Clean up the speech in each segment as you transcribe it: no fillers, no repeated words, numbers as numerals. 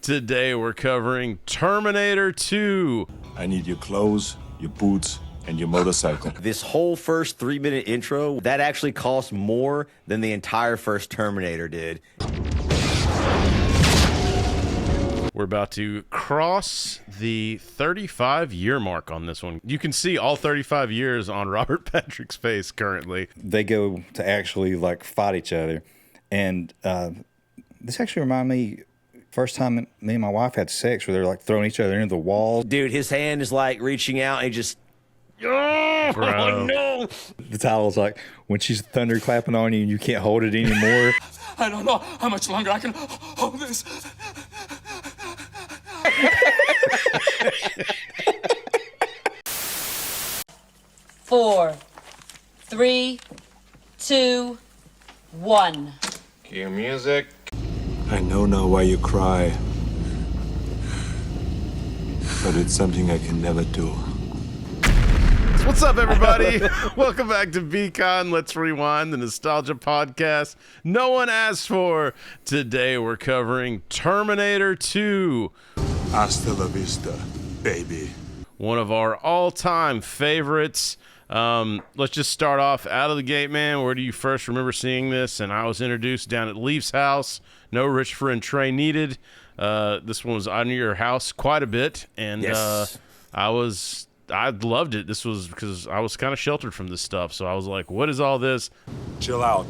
Today we're covering Terminator 2. I need your clothes, your boots, and your motorcycle. This whole first 3-minute intro, that actually cost more than the entire first Terminator did. We're about to cross the 35-year mark on this one. You can see all 35 years on Robert Patrick's face currently. They go to actually like fight each other. And this actually reminded me, first time me and my wife had sex, where they're like throwing each other into the wall. Dude, his hand is like reaching out and he just... Oh, no! The title's like, when she's thunderclapping on you and you can't hold it anymore. I don't know how much longer I can hold this. 4, 3, 2, 1. Cue music. I know now why you cry. But it's something I can never do. What's up, everybody? Welcome back to Beacon. Let's rewind the nostalgia podcast no one asked for. Today we're covering Terminator 2. Hasta la vista, baby. One of our all-time favorites. Let's just start off out of the gate, man. Where do you first remember seeing this? And I was introduced down at Leaf's house. No rich friend Trey needed. This one was on your house quite a bit, and Yes. I loved it. This was because I was kind of sheltered from this stuff, so I was like, what is all this? Chill out.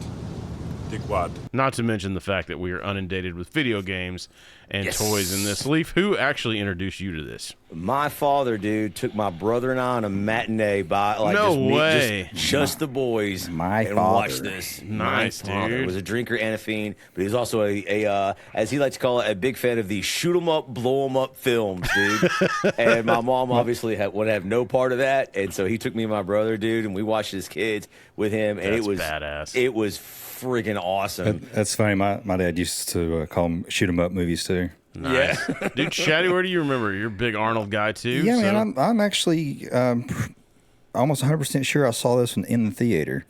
Dickwad. Not to mention the fact that we are inundated with video games and Yes. toys in this. Leaf, who actually introduced you to this? My father, dude, took my brother and I on a matinee by like No just me- way. just the boys. My and father. watched this. Nice, My father dude. was a drinker and a fiend, but he was also a as he likes to call it, a big fan of the shoot 'em up, blow 'em up films, dude. And my mom obviously would have no part of that, and so he took me and my brother, dude, and we watched his kids with him, and That's it was badass. It was friggin' awesome. That's funny. My dad used to call them shoot 'em up movies too. Nice. Dude, Shaddy, where do you remember? You're a big Arnold guy, too. Yeah, so- man, I'm actually almost 100% sure I saw this one in the theater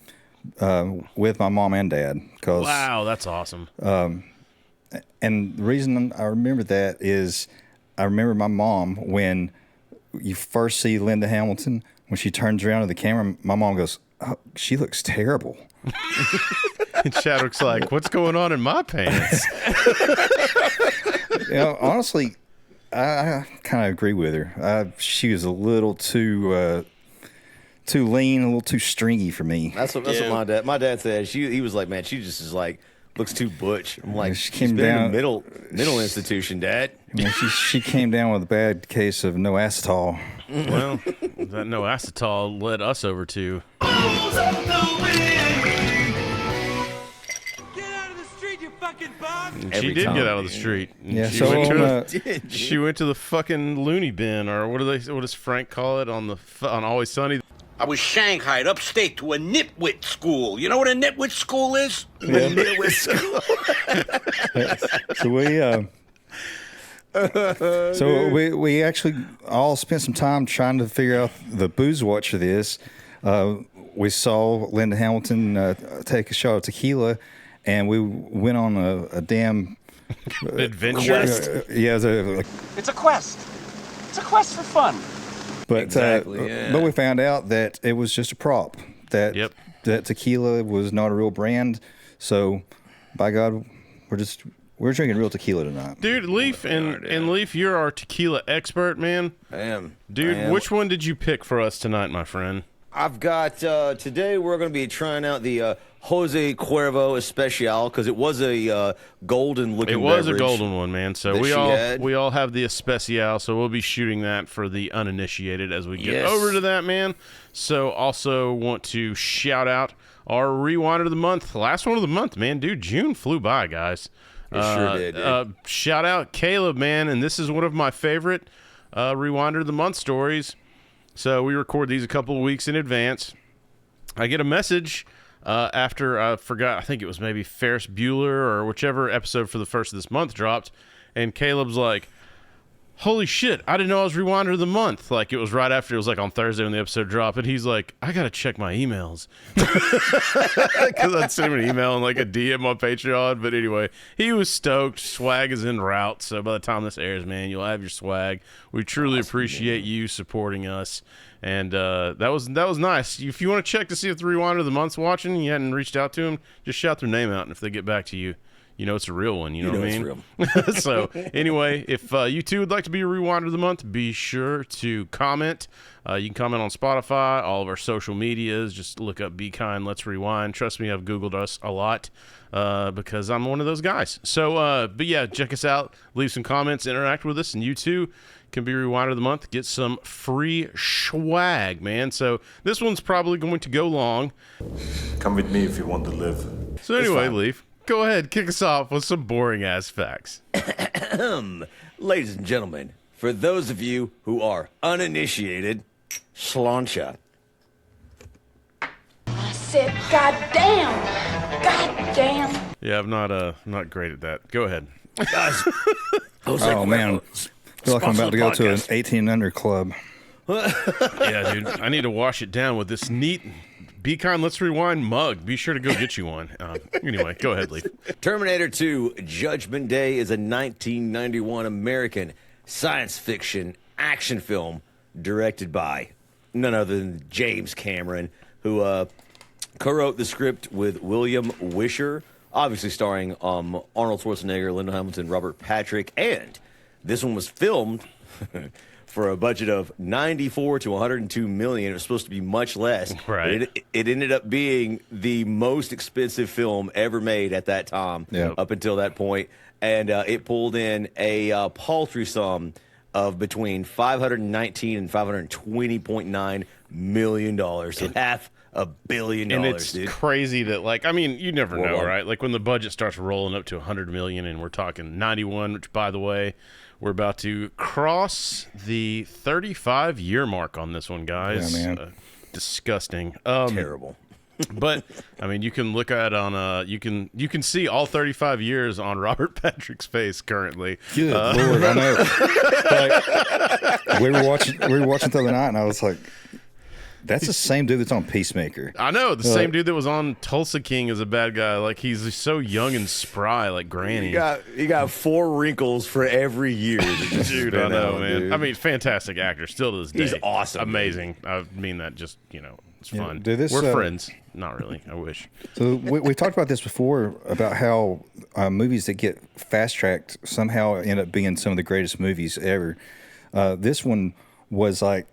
with my mom and dad. Wow, that's awesome. And the reason I remember that is I remember my mom, when you first see Linda Hamilton, when she turns around to the camera, my mom goes, "Oh, she looks terrible." And Chadwick's like, what's going on in my pants? You know, honestly, I kind of agree with her. She was a little too lean, a little too stringy for me. That's what my dad said. He was like, man, she just is like looks too butch. I'm like, She she's came been in down- a mental institution, Dad. I mean, she came down with a bad case of no acetol. Well, that no acetol led us over to... Get out of the street, you fucking bum! She Every did time, get out of the dude. street. And Yeah, she so went to she went to the fucking loony bin, or what does Frank call it on Always Sunny? I was shanghaied upstate to a nitwit school. You know what a nitwit school is? So we actually all spent some time trying to figure out the booze watch of this. We saw Linda Hamilton take a shot of tequila, and we went on a damn Adventure. yeah, It's a quest. It's a quest for fun. but Exactly, yeah. but we found out that it was just a prop. That Yep. that tequila was not a real brand. So, by God, we're drinking real tequila tonight. Dude, Leaf, and Leaf, you're our tequila expert, man. I am. Dude, I am. which one did you pick for us tonight, my friend? I've got today. We're going to be trying out the Jose Cuervo Especial because it was a golden looking. It was beverage a golden one, man. So that we she all had. we all have the Especial, so we'll be shooting that for the uninitiated as we get Yes. over to that, man. So also want to shout out our Rewinder of the Month, last one of the month, man. Dude, June flew by, guys. It sure did, dude. Shout out Caleb, man, and this is one of my favorite Rewinder of the Month stories. So we record these a couple of weeks in advance. I get a message after I forgot, I think it was maybe Ferris Bueller or whichever episode for the first of this month dropped, and Caleb's like, holy shit, I didn't know I was Rewinder of the Month. Like, it was right after, it was like on Thursday when the episode dropped, and he's like, I gotta check my emails. Because I'd send him an email and like a DM on Patreon. But anyway, he was stoked. Swag is en route, so by the time this airs, man, you'll have your swag. We truly appreciate you supporting us. And that was nice. If you want to check to see if the Rewinder of the Month's watching and you hadn't reached out to him, just shout their name out, and if they get back to you, you know it's a real one. You know what I mean? It's real. So anyway, if you too would like to be a Rewinder of the Month, be sure to comment. You can comment on Spotify, all of our social medias. Just look up Be Kind, Let's Rewind. Trust me, I've Googled us a lot because I'm one of those guys. So, but yeah, check us out. Leave some comments, interact with us, and you too can be Rewinder of the Month. Get some free swag, man. So this one's probably going to go long. Come with me if you want to live. So anyway, Leaf, go ahead, kick us off with some boring-ass facts. Ladies and gentlemen, for those of you who are uninitiated, slancha. I said, goddamn. Yeah, I'm not great at that. Go ahead. Guys, Oh, man. I feel like I'm about to go to an 18 under club. Yeah, dude, I need to wash it down with this neat Be Kind, Let's Rewind mug. Be sure to go get you one. Anyway, go ahead, Leaf. Terminator 2 Judgment Day is a 1991 American science fiction action film directed by none other than James Cameron, who co-wrote the script with William Wisher, obviously starring Arnold Schwarzenegger, Linda Hamilton, Robert Patrick, and this one was filmed for a budget of 94 to 102 million. It was supposed to be much less. Right. It ended up being the most expensive film ever made at that time, up until that point. And it pulled in a paltry sum of between $519 and $520.9 million. So $500 million, And it's dude. crazy that, like, I mean, you never know, Worldwide. right? Like when the budget starts rolling up to 100 million, and we're talking 91, which, by the way, we're about to cross the 35-year mark on this one, guys. Yeah, man. Disgusting. Terrible. But I mean, you can look at on you can see all 35 years on Robert Patrick's face currently. Good Lord, I know. Like, we were watching the other night, and I was like, that's the same dude that's on Peacemaker. I know, the same dude that was on Tulsa King is a bad guy. Like, he's so young and spry, like Granny. He got 4 wrinkles for every year. Dude, I know, man. Dude. I mean, fantastic actor, still to this day. He's awesome, amazing. I mean that just, it's fun. dude, this, We're friends. Not really. I wish. So we've talked about this before, about how movies that get fast-tracked somehow end up being some of the greatest movies ever. This one was like,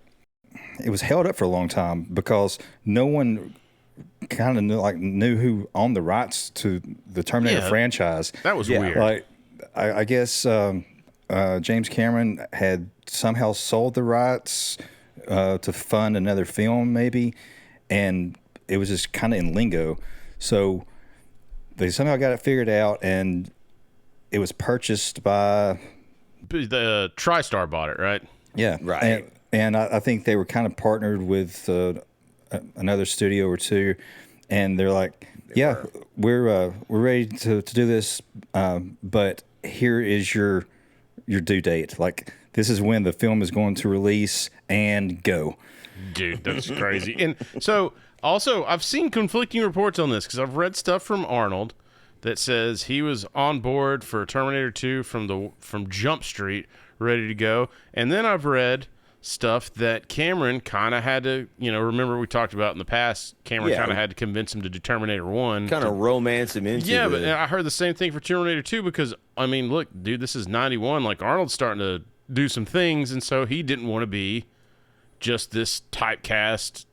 it was held up for a long time because no one kind of knew who owned the rights to the Terminator franchise. That was weird. Like, I guess James Cameron had somehow sold the rights to fund another film, maybe, and it was just kind of in lingo. So they somehow got it figured out, and it was purchased by The TriStar bought it, right? Yeah, Right. And I think they were kind of partnered with another studio or two, and they're like, we're ready to do this, but here is your due date. Like, this is when the film is going to release, and go. Dude, that's crazy. And so, also, I've seen conflicting reports on this because I've read stuff from Arnold that says he was on board for Terminator 2 from Jump Street, ready to go. And then I've read stuff that Cameron kind of had to, remember we talked about in the past, Cameron kind of had to convince him to do Terminator 1. Kind of romance him into Yeah, but I heard the same thing for Terminator 2 because, I mean, look, dude, this is 91. Like, Arnold's starting to do some things, and so he didn't want to be just this typecast,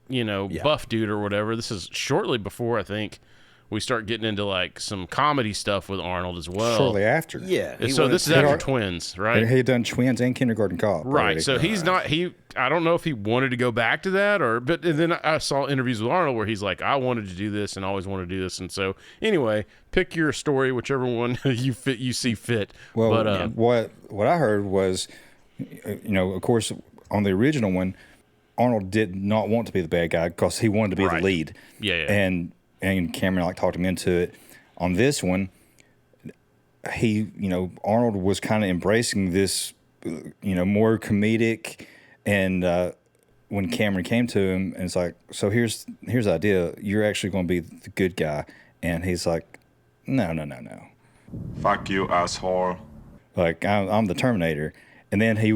buff dude or whatever. This is shortly before, I think, we start getting into, like, some comedy stuff with Arnold as well. Shortly after. Yeah. So this is after Twins, right? He had done Twins and Kindergarten Cop. Right. already. So he's not, I don't know if he wanted to go back to that but then I saw interviews with Arnold where he's like, I wanted to do this and always wanted to do this. And so anyway, pick your story, whichever one you see fit. Well, but, what I heard was, of course, on the original one, Arnold did not want to be the bad guy because he wanted to be the lead. Yeah. And Cameron talked him into it. On this one, Arnold was kind of embracing this more comedic. And when Cameron came to him and it's like, so here's the idea. You're actually going to be the good guy. And he's like, no. Fuck you, asshole. Like I'm the Terminator. And then he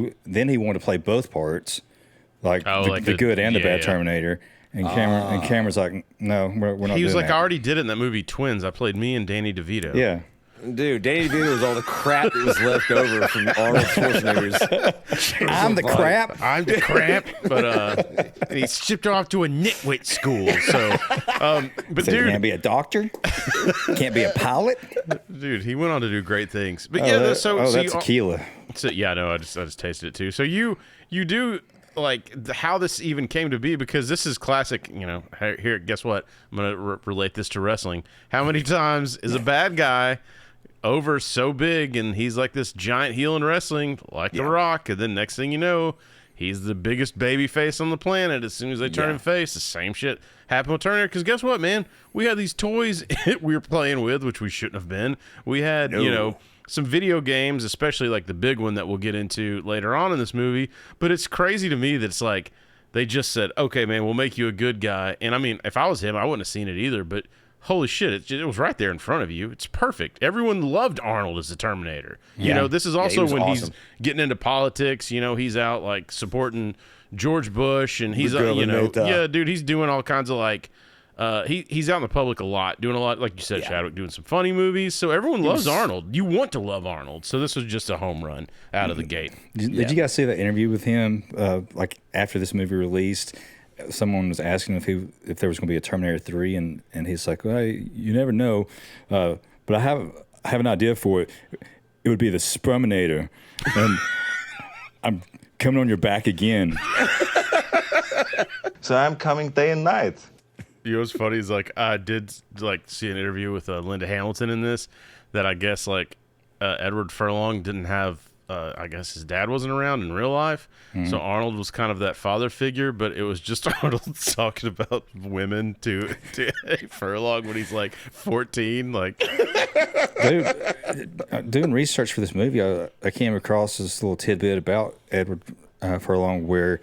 wanted to play both parts, like the good and the bad Terminator. And Cameron's like, no, we're not. He was doing like, that. I already did it in that movie Twins. I played me and Danny DeVito. Yeah. Dude, Danny DeVito was all the crap that was left over from Arnold Schwarzenegger's. I'm the crap. I'm the crap, but and he's shipped off to a nitwit school. So, but So dude, you can't be a doctor. Can't be a pilot. dude, he went on to do great things. But That's so tequila. So yeah, no, I just tasted it too. So you do like how this even came to be, because this is classic. Here, guess what? I'm gonna relate this to wrestling. How many times is a bad guy over so big and he's like this giant heel in wrestling, like The Rock, and then next thing you know, he's the biggest baby face on the planet. As soon as they turn him face, the same shit happened with Turner. Because guess what, man? We had these toys we were playing with, which we shouldn't have been. We had, some video games, especially like the big one that we'll get into later on in this movie. But it's crazy to me that it's like they just said, okay, man, we'll make you a good guy. And I mean, if I was him, I wouldn't have seen it either. But holy shit, it was right there in front of you. It's perfect. Everyone loved Arnold as the Terminator. Yeah. This is also he when was he's getting into politics. He's out like supporting George Bush, and he's dude, he's doing all kinds of like he's out in the public a lot, doing a lot, like you said, Chadwick, doing some funny movies. So everyone loves Arnold. You want to love Arnold. So this was just a home run out of the gate. Did you guys see that interview with him? Like after this movie released, someone was asking if there was going to be a Terminator 3, and he's like, well, you never know, but I have an idea for it. It would be the Spruminator, and I'm coming on your back again. So I'm coming day and night. What's funny is like I did like see an interview with Linda Hamilton in this, that I guess like Edward Furlong didn't have. I guess his dad wasn't around in real life, so Arnold was kind of that father figure. But it was just Arnold talking about women to Furlong when he's like 14. Like, dude, doing research for this movie, I came across this little tidbit about Edward Furlong, where,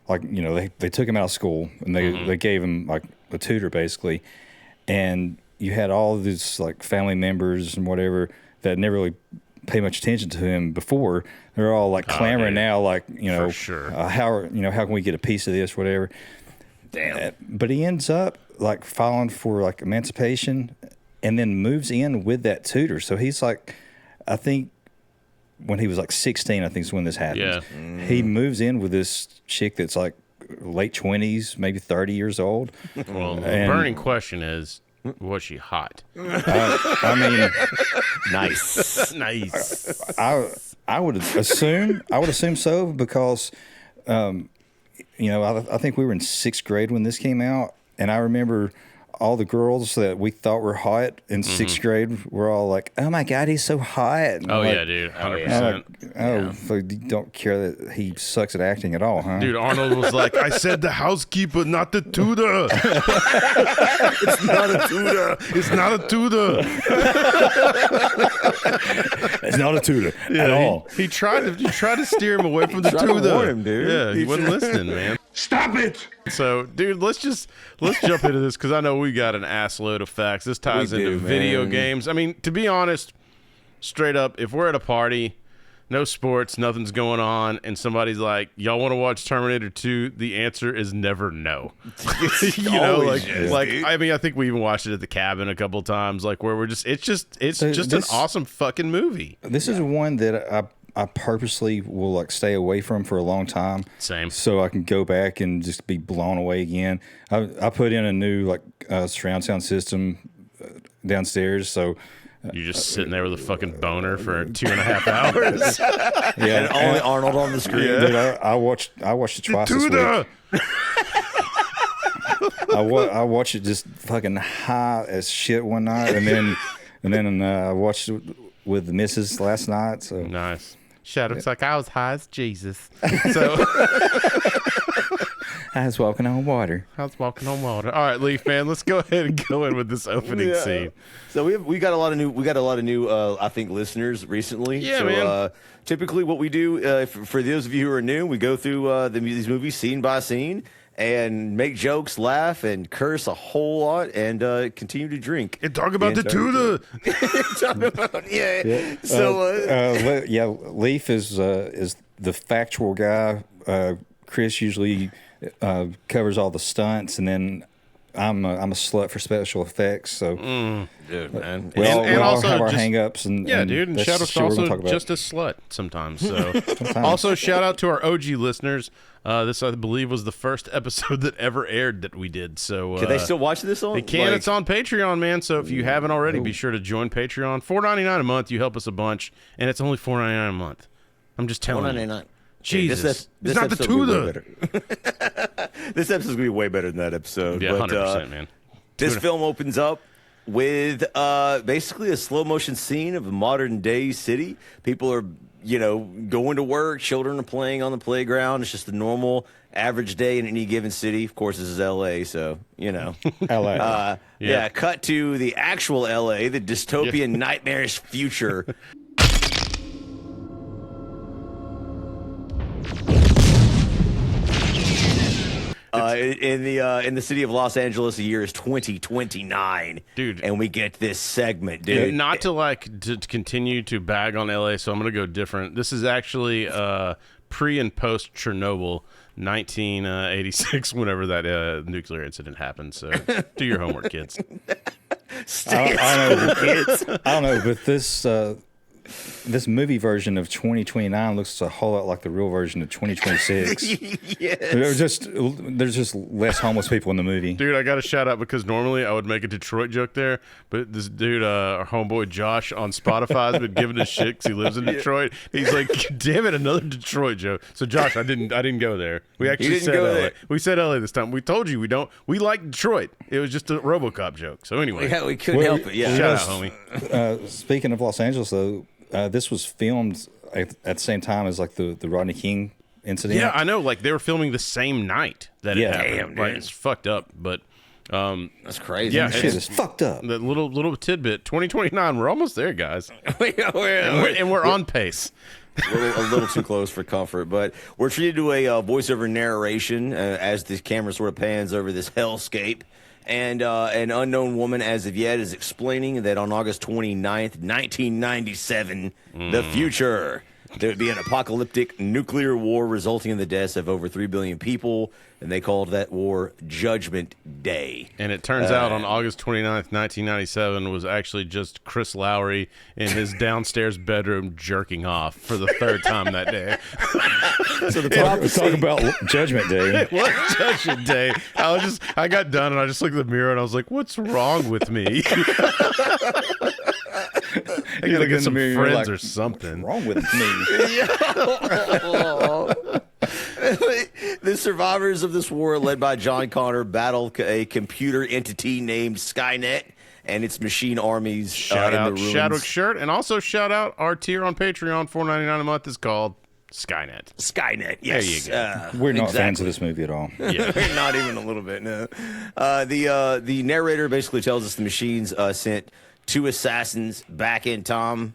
like, they took him out of school and they gave him like a tutor basically, and you had all of these like family members and whatever that never really pay much attention to him before. They're all like clamoring now, like, for sure. How can we get a piece of this, whatever. Damn. But he ends up like filing for like emancipation, and then moves in with that tutor. So he's like, I think when he was like 16, I think is when this happens. Yeah. He moves in with this chick that's like late 20s, maybe 30 years old. Well, the burning question is, was she hot? I mean, Nice. Nice. I would assume so, because I think we were in 6th grade when this came out, and I remember all the girls that we thought were hot in 6th grade were all like, "Oh my God, he's so hot!" And Oh I'm yeah, like, dude, 100%. I'm like, so you don't care that he sucks at acting at all, huh? Dude, Arnold was like, I said the housekeeper, not the tutor. It's not a tutor. It's not a tutor. It's not a tutor at all. He tried to steer him away from the Tried to tutor. warn him, dude. Yeah, he wasn't listening, man. Stop it! So, dude, let's jump into this, because I know we got an ass load of facts. This ties We into do, video man. games. I mean, to be honest, straight up, if we're at a party, no sports, nothing's going on, and somebody's like, y'all want to watch Terminator 2? The answer is never no. Always is, dude. I mean, I think we even watched it at the cabin a couple times, like where it's just an awesome fucking movie. This is one that I purposely will like stay away from for a long time. Same. So I can go back and just be blown away again. I put in a new like surround sound system downstairs, so You're just sitting there with a fucking boner for 2.5 hours. yeah, And only Arnold on the screen. dude, I watched it twice this Tutor! week. I watched it just fucking high as shit one night, and then I watched it with the missus last night. So Nice. Shadow's like, I was high as Jesus. So I was walking on water. I was walking on water. All right, Leaf man, let's go ahead and go in with this opening scene. So we got a lot of new I think listeners recently. Yeah, so, man. Typically, what we do for those of you who are new, we go through these movies scene by scene and make jokes, laugh, and curse a whole lot, and continue to drink And talk about the tuna. yeah. So Leaf is the factual guy. Chris usually covers all the stunts, and then I'm a slut for special effects. So, dude, man. we all also have our just- hang-ups. And Dude, and that's Shadow's shit we're gonna also talk about. just a slut sometimes. So, also shout out to our OG listeners. This, I believe, was the first episode that ever aired that we did. So, Can they still watch this on? They can. It's on Patreon, man. So if you haven't already, be sure to join Patreon. $4.99 a month. You help us a bunch, and it's only $4.99 a month. I'm just telling you. $4.99. Jesus, This it's not the episode's gonna be way tuna. better. This episode's gonna be way better than that episode. Yeah, but, 100%, man. This film opens up with basically a slow motion scene of a modern day city. People are, going to work. Children are playing on the playground. It's just a normal, average day in any given city. Of course, this is L.A., so L.A. Yeah. Cut to the actual L.A., the dystopian, nightmarish future. In the city of Los Angeles, the year is 2029, Dude. and we get this segment, dude. Not to continue to bag on LA, so I'm going to go different. This is actually pre and post Chernobyl, 1986, whenever that nuclear incident happened. So do your homework, kids. I don't know, but this movie version of 2029 looks a whole lot like the real version of 2026. Yes. There's just less homeless people in the movie. Dude, I got to shout out because normally I would make a Detroit joke there, but this dude, our homeboy Josh on Spotify has been giving us shit because he lives in Detroit. He's like, damn it, another Detroit joke. So Josh, I didn't go there. We actually didn't said go LA. there. We said LA this time. We told you we like Detroit. It was just a RoboCop joke. So anyway, Yeah, we couldn't help it. Yeah. shout out, homie. Speaking of Los Angeles, though, this was filmed at the same time as like the Rodney King incident. Yeah, I know. Like they were filming the same night that it Yeah. happened. Damn, like dude. it's fucked up, but That's crazy. Yeah, Shit is fucked up. the little tidbit, 2029. We're almost there, guys, we're and we're on pace. a little too close for comfort, but we're treated to a voiceover narration as the camera sort of pans over this hellscape. And an unknown woman, as of yet, is explaining that on August 29th, 1997, the future, there would be an apocalyptic nuclear war resulting in the deaths of over 3 billion people, and they called that war Judgment Day. And it turns out on August 29th, 1997 was actually just Chris Lowry in his downstairs bedroom jerking off for the third time that day. So talk about Judgment Day. What Judgment Day? I got done and I just looked at the mirror and I was like, what's wrong with me? I gotta get some friends or something. What's wrong with me? The survivors of this war, led by John Connor, battle a computer entity named Skynet and its machine armies Shout in out the ruins. Shadwick Shirt, and also shout out our tier on Patreon, $4.99 a month is called Skynet. Skynet, yes. There you go. We're not fans of this movie at all. Yeah. Not even a little bit, no. The narrator basically tells us the machines sent 2 assassins back in time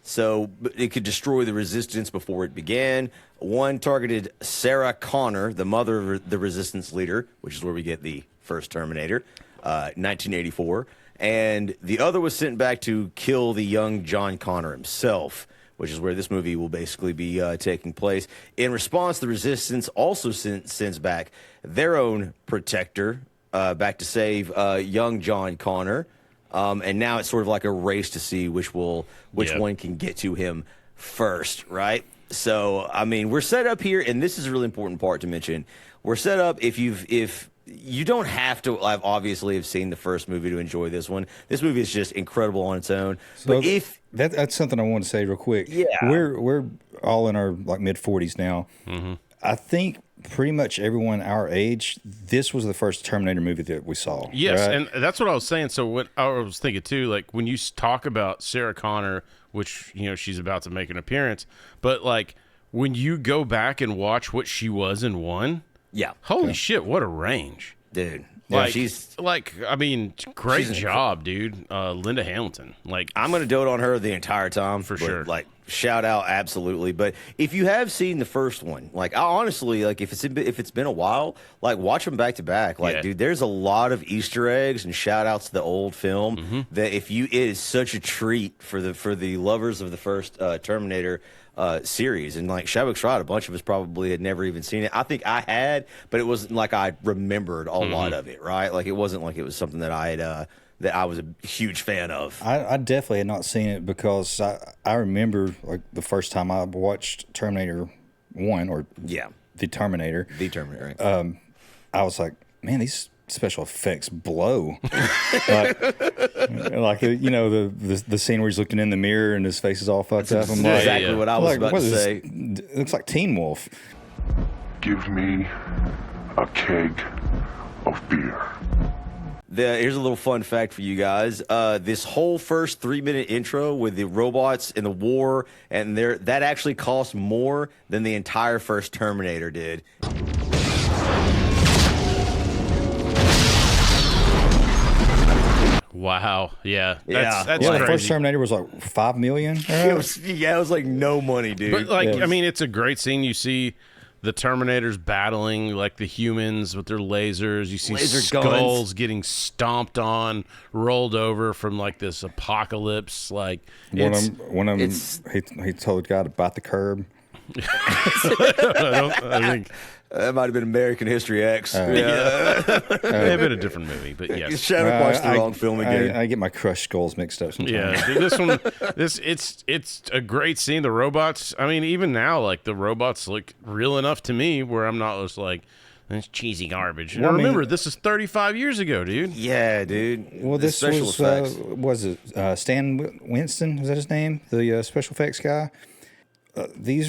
so it could destroy the resistance before it began. One targeted Sarah Connor, the mother of the resistance leader, which is where we get the first Terminator, 1984. And the other was sent back to kill the young John Connor himself, which is where this movie will basically be taking place. In response, the resistance also sends back their own protector back to save young John Connor. And now it's sort of like a race to see which one can get to him first, right? So, I mean, we're set up here, and this is a really important part to mention. We're set up if you don't have to obviously have seen the first movie to enjoy this one. This movie is just incredible on its own. But if that's something I want to say real quick. Yeah. We're all in our like mid 40s now. Mm-hmm. I think pretty much everyone our age, this was the first Terminator movie that we saw. Yes, right? and that's what I was saying. So what I was thinking too, like when you talk about Sarah Connor, which she's about to make an appearance, but like when you go back and watch what she was in 1, Yeah. Holy shit, what a range. Dude. Yeah, Like, I mean, great job, dude. Linda Hamilton. Like, I'm going to dote on her the entire time. For sure. Like, shout out, absolutely. But if you have seen the first one, like, I honestly, like, if it's been a while, like, watch them back to back. Like, dude, there's a lot of Easter eggs and shout outs to the old film that it is such a treat for the lovers of the first Terminator series. And like Shabak's right, a bunch of us probably had never even seen it. I think I had, but it wasn't like I remembered a lot of it, right? Like it wasn't like it was something that I had that I was a huge fan of. I definitely had not seen it because I remember like the first time I watched Terminator 1 or the Terminator. The Terminator, right? I was like, man, these special effects blow. like you know the scene where he's looking in the mirror and his face is all fucked up. I'm like, exactly what I was about to say. It looks like Teen Wolf. Give me a keg of beer. Here's a little fun fact for you guys. This whole first 3-minute intro with the robots and the war, and that actually cost more than the entire first Terminator did. wow. Yeah. That's The crazy. first Terminator was like $5 million. It was like no money, dude. But like, I mean, it's a great scene. You see the Terminators battling like the humans with their lasers. You see Laser skulls guns. getting stomped on, rolled over from like this apocalypse. Like One of them, he told the guy to bite the curb. I think that might have been American History X. it may have been a different movie, but yes. Shannon watched the wrong film again. I get my crushed skulls mixed up sometimes. Yeah, dude, this one, it's a great scene. The robots, I mean, even now, like the robots look real enough to me where I'm not just like, that's cheesy garbage. Well, and remember, this is 35 years ago, dude. Yeah, dude. Well, The this special was effects. Stan Winston? Is that his name? The special effects guy. They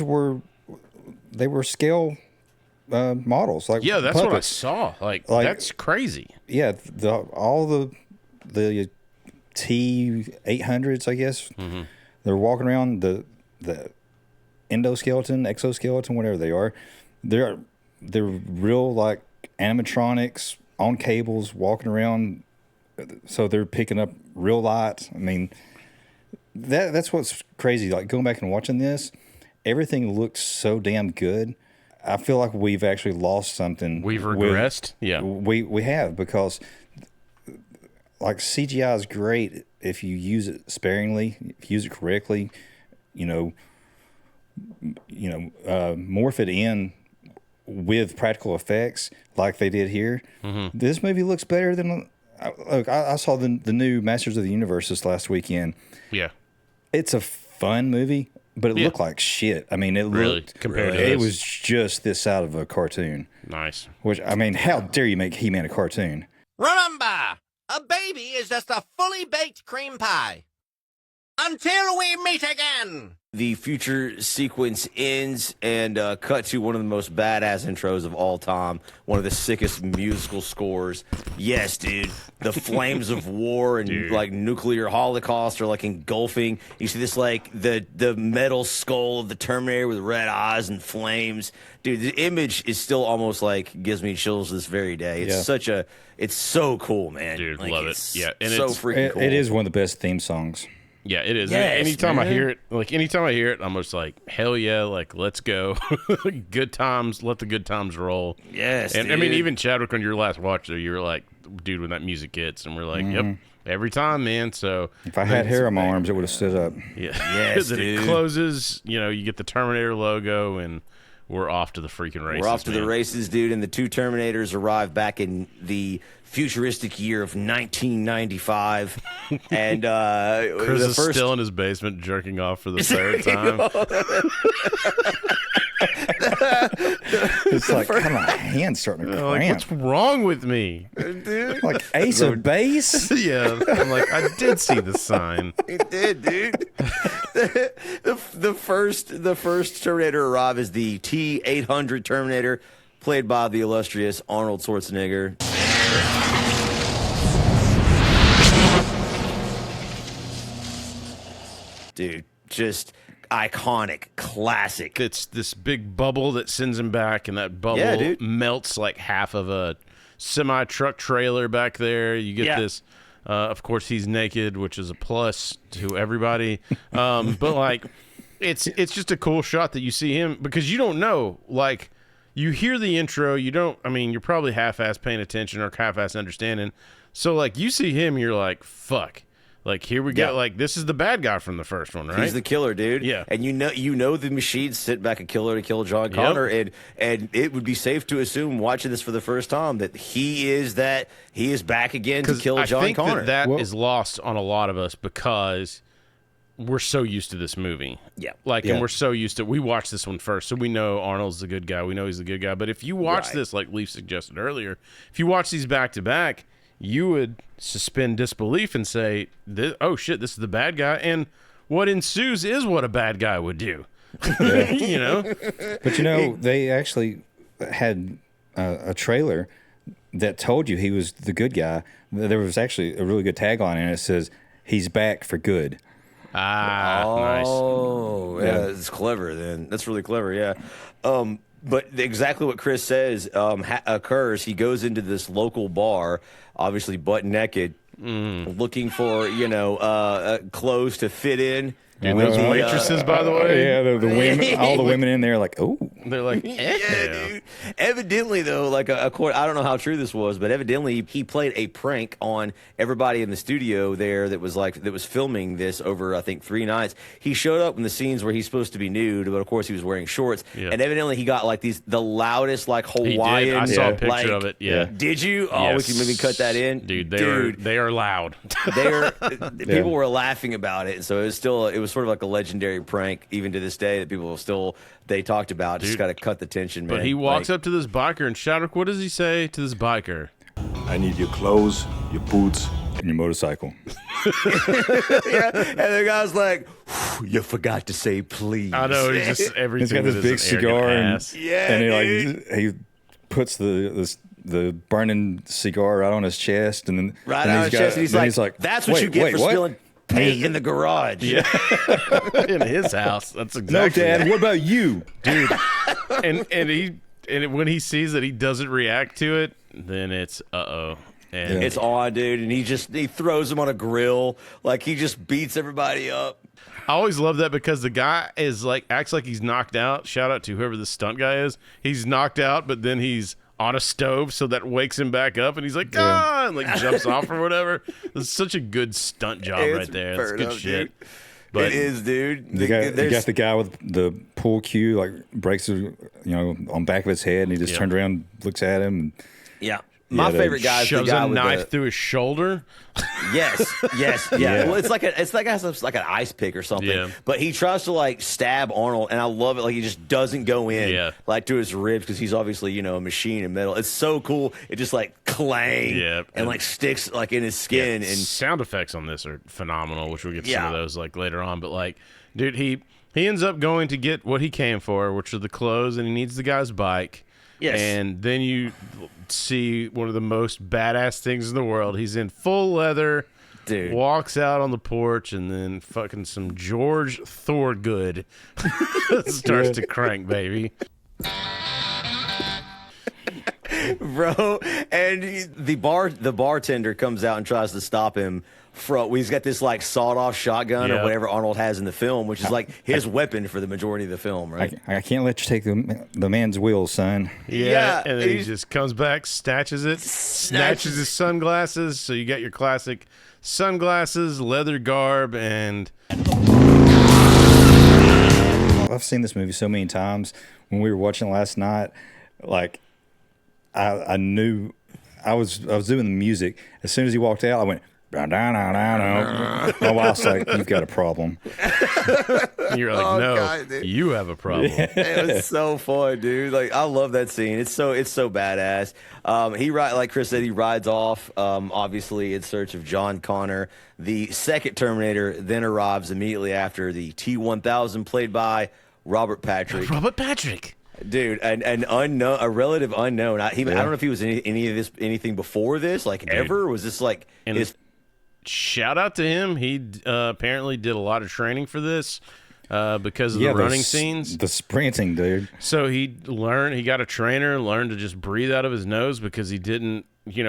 were scale models. Like Yeah, that's what I puppets. saw. Like that's crazy. Yeah, all the T-800s, I guess. They're walking around the endoskeleton, exoskeleton, whatever they are. They're real like animatronics on cables walking around. So they're picking up real light. I mean, that's what's crazy. Like going back and watching this, everything looks so damn good. I feel like we've actually lost something. We've regressed. Yeah, we have, because like CGI is great if you use it sparingly, if you use it correctly. Morph it in with practical effects like they did here. This movie looks better than. Look, I saw the new Masters of the Universe this last weekend. yeah. It's a fun movie, but it looked like shit. I mean, it Really? looked Compared to it this? was just this out of a cartoon. Nice. Which, I mean, how dare you make He-Man a cartoon? Remember, a baby is just a fully baked cream pie. Until we meet again. The future sequence ends and cut to one of the most badass intros of all time. One of the sickest musical scores. Yes, dude. The flames of war and like nuclear holocaust are like engulfing. You see this like the metal skull of the Terminator with red eyes and flames. Dude, the image is still almost like gives me chills this very day. It's it's so cool, man. Dude, like, love it's it. Yeah, and so it's freaking cool. It is one of the best theme songs. Yeah, it is. Yes, anytime I man. hear it, I'm just like, hell yeah, like let's go. Good times, let the good times roll. Yes, and I mean, dude. even Chadwick, on your last watch, though, you were like, dude, when that music hits, and we're like, yep, every time, man. So If I had hair on my arms, it would have stood up. yeah, Yes, then it dude. closes. You get the Terminator logo, and we're off to the freaking races. We're off to the man. races, dude, and the two Terminators arrive back in the futuristic year of 1995. And Chris the is first still in his basement jerking off for the third time. It's like, kind of my hand's starting to Like, cramp. what's wrong with me? Like Ace of Base? Yeah, I'm like, I did see the sign. It did, dude. the first Terminator arrive is the T-800 Terminator, played by the illustrious Arnold Schwarzenegger. Dude, iconic, classic. It's this big bubble that sends him back, and that bubble melts like half of a semi-truck trailer back there. You get this. Of course, he's naked, which is a plus to everybody. But like, it's just a cool shot that you see him, because you don't know. Like, you hear the intro, you don't. I mean, you're probably half-ass paying attention or half-ass understanding. So like, you see him, you're like, fuck. Like, here we go. Like, this is the bad guy from the first one, right? He's the killer, dude. Yeah. And you know the machine sent back a killer to kill John Connor, and it would be safe to assume, watching this for the first time, that he is back again to kill John Connor. I think that is lost on a lot of us because we're so used to this movie. Yeah. Like, and we're so used to, we watched this one first, so we know Arnold's the good guy. We know he's the good guy. But if you watch this, like Leaf suggested earlier, if you watch these back to back, you would suspend disbelief and say, oh, shit, this is the bad guy. And what ensues is what a bad guy would do. You know? But, you know, they actually had a trailer that told you he was the good guy. There was actually a really good tagline in it. It says, "He's back for good." Nice. Oh, yeah, it's clever then. That's really clever, yeah. But exactly what Chris says occurs. He goes into this local bar, obviously butt naked, looking for, clothes to fit in. And those waitresses, by the way. Yeah, the women, all the women in there are like, oh. They're like, yeah, dude. Evidently, though, like, I don't know how true this was, but evidently he played a prank on everybody in the studio there that was filming this over, I think, 3 nights. He showed up in the scenes where he's supposed to be nude, but of course he was wearing shorts. Yeah. And evidently he got like the loudest, like, Hawaiian. He did. I saw a picture of it. Yeah. Did you? Oh, yes. we can maybe cut that in. Dude, they are loud. People were laughing about it, and so it was sort of like a legendary prank, even to this day, that people they talked about. Just got to cut the tension, man. But he walks up to this biker, and Shattuck, what does he say to this biker? I need your clothes, your boots, and your motorcycle. Yeah, and the guy's like, "You forgot to say please." I know, he's just everything. He's got this big cigar, and he puts the burning cigar right on his chest, and then right on his chest, and he's like, "That's what you get for spilling paint in the garage." Yeah. In his house. That's exactly. No, Dad. What about you, dude? And when he sees that he doesn't react to it, then it's and it's on, dude. And he throws him on a grill, like he just beats everybody up. I always love that because the guy is like acts like he's knocked out. Shout out to whoever the stunt guy is. He's knocked out, but then he's on a stove, so that wakes him back up, and he's like, and like jumps off or whatever. It's such a good stunt job right there. That's good shit. Dude. But it is, dude. You got the guy with the pool cue, like breaks it, on back of his head, and he just turns around, looks at him. And, my favorite guy is the guy with a knife through his shoulder. Yes. Well, it's like an ice pick or something. Yeah. But he tries to like stab Arnold, and I love it. Like he just doesn't go in like to his ribs because he's obviously a machine in metal. It's so cool. It just like clang and like sticks like in his skin. And sound effects on this are phenomenal, which we'll get to some of those like later on. But like, dude, he ends up going to get what he came for, which are the clothes, and he needs the guy's bike. Yes. And then you see one of the most badass things in the world. He's in full leather, dude. Walks out on the porch, and then fucking some George Thorogood starts to crank, baby. Bro, and the bartender comes out and tries to stop him. He's got this like sawed-off shotgun or whatever Arnold has in the film, which is like his weapon for the majority of the film, right? I can't let you take the man's wheels, son. Yeah, and then he just comes back, snatches his sunglasses. So you got your classic sunglasses, leather garb, and I've seen this movie so many times. When we were watching last night, like I knew I was doing the music. As soon as he walked out, I went. My wife's like, "You've got a problem." You're like, "No, God, you have a problem." It was so fun, dude. Like, I love that scene. It's so badass. Like Chris said, he rides off, obviously in search of John Connor. The second Terminator then arrives immediately after, the T-1000, played by Robert Patrick. Dude, an unknown, a relative unknown. I don't know if he was in anything before this, like ever. Was this like his? Shout out to him. He apparently did a lot of training for this. because of the running the scenes. The sprinting, dude. So he got a trainer, learned to just breathe out of his nose because he didn't,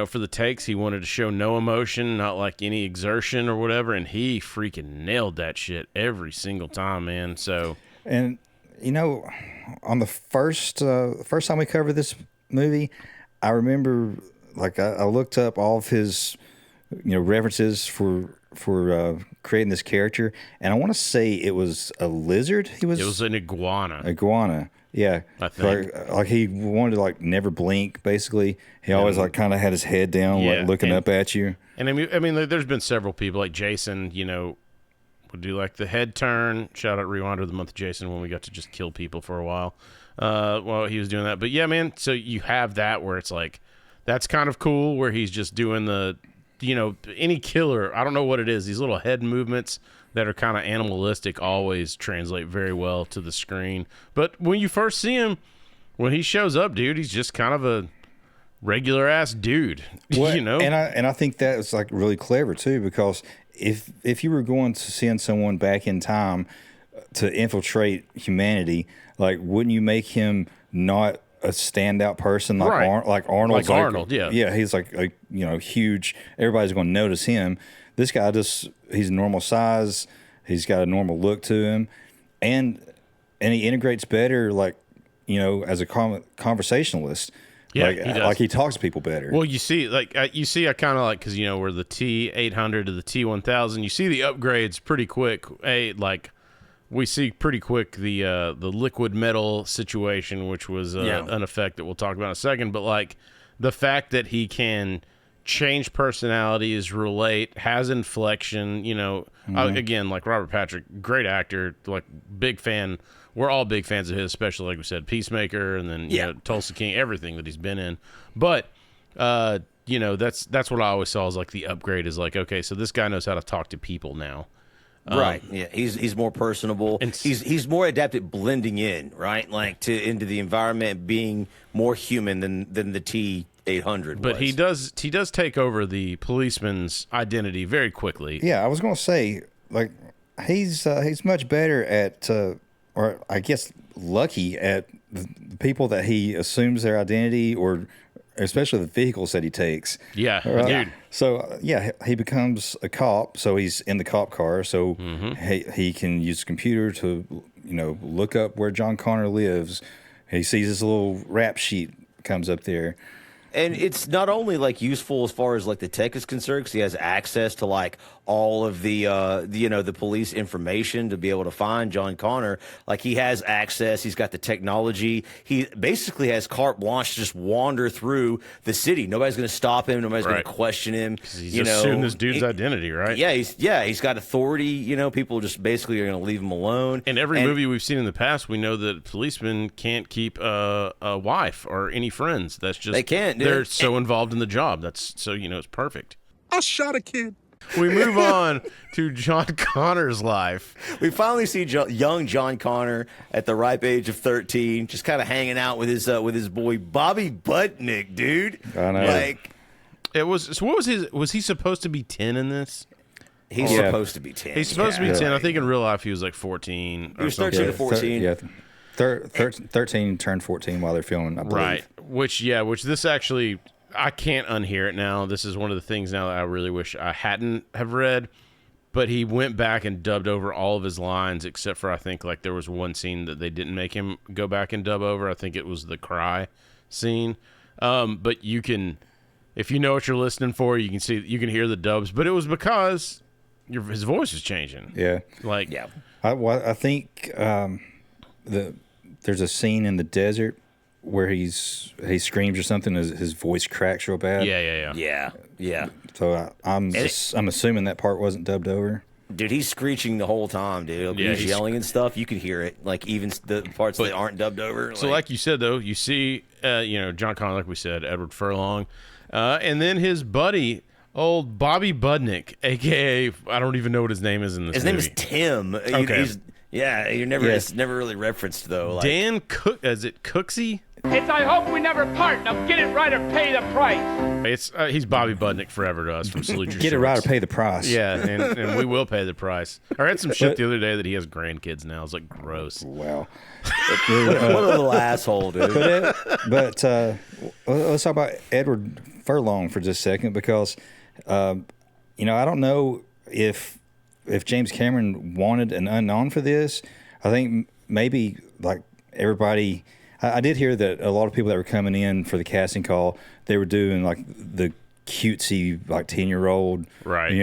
for the takes, he wanted to show no emotion, not like any exertion or whatever, and he freaking nailed that shit every single time, man. So, and on the first time we covered this movie, I remember like I looked up all of his references for creating this character, and I want to say it was a lizard. It was an iguana. Yeah, I think. Like he wanted to like never blink. Basically, he always like kind of had his head down, like looking up at you. And I mean, there's been several people like Jason, would do like the head turn. Shout out Rewinder of the Month, Jason, when we got to just kill people for a while while he was doing that. But yeah, man. So you have that where it's like that's kind of cool, where he's just doing the any killer. I don't know what it is. These little head movements that are kind of animalistic always translate very well to the screen. But when you first see him, when he shows up, dude, he's just kind of a regular ass dude, And I think that is like really clever too, because if you were going to send someone back in time to infiltrate humanity, like wouldn't you make him not a standout person like right. like Arnold? Like Arnold, yeah, he's like huge. Everybody's going to notice him. This guy he's normal size. He's got a normal look to him, and he integrates better, like as a conversationalist. Yeah, he does. Like he talks to people better. Well, I kind of like, because we're the T-800 to the T-1000. You see the upgrades pretty quick. We see pretty quick the liquid metal situation, which was an effect that we'll talk about in a second. But like the fact that he can change personalities, relate, has inflection, again, like Robert Patrick, great actor, like big fan. We're all big fans of his, especially like we said, Peacemaker, and then Tulsa King, everything that he's been in. But that's what I always saw as like the upgrade is like, okay, so this guy knows how to talk to people now. Right. Yeah. He's more personable. And he's more adept at blending in, right? Like into the environment, being more human than the T-800 But was. he does take over the policeman's identity very quickly. Yeah, I was going to say, like, he's much better at, or I guess lucky at the people that he assumes their identity, or especially the vehicles that he takes. Yeah, dude. So, he becomes a cop, so he's in the cop car, so he can use the computer to, look up where John Connor lives. He sees this little rap sheet comes up there. And it's not only like useful as far as like the tech is concerned, because he has access to like all of the the police information to be able to find John Connor. Like he has access, he's got the technology. He basically has carte blanche to just wander through the city. Nobody's going to stop him. Nobody's going to question him. He's assumed this dude's identity, right? Yeah, he's got authority. People just basically are going to leave him alone. In every movie we've seen in the past, we know that policemen can't keep a wife or any friends. That's just they can't. They're so involved in the job. That's so it's perfect. I shot a kid. We move on to John Connor's life. We finally see young John Connor at the ripe age of 13, just kind of hanging out with his boy Bobby Budnick, dude. I know. Like it was. So what was his? Was he supposed to be 10 in this? He's supposed to be 10. He's supposed to be 10. I think in real life he was like 14. He was 13 to 14. 13 turned 14 while they're filming, I believe. Right. Which this actually, I can't unhear it now. This is one of the things now that I really wish I hadn't have read. But he went back and dubbed over all of his lines, except for I think like there was one scene that they didn't make him go back and dub over. I think it was the cry scene. But you can, if you know what you're listening for, you can hear the dubs. But it was because his voice is changing. Yeah. I think there's a scene in the desert where he screams or something. His voice cracks real bad. Yeah. So I'm assuming that part wasn't dubbed over. Dude, he's screeching the whole time, dude. Yeah, he's yelling and stuff. You can hear it, like even the parts that aren't dubbed over. So, like you said, though, you see, John Connor, like we said, Edward Furlong, and then his buddy, old Bobby Budnick, aka I don't even know what his name is in this. His movie. name is Tim. Okay. It's never really referenced though. Like, Dan Cook, is it Cooksey? It's I hope we never part. Now get it right or pay the price. It's he's Bobby Budnick forever to us from Salute Your Get it right or Shorts. pay the price. Yeah, and we will pay the price. I read some shit the other day that he has grandkids now. It's like gross. Wow. What a little asshole, dude. But let's talk about Edward Furlong for just a second because, I don't know if James Cameron wanted an unknown for this. I think maybe like everybody. I did hear that a lot of people that were coming in for the casting call, they were doing like the cutesy like 10-year-old, right?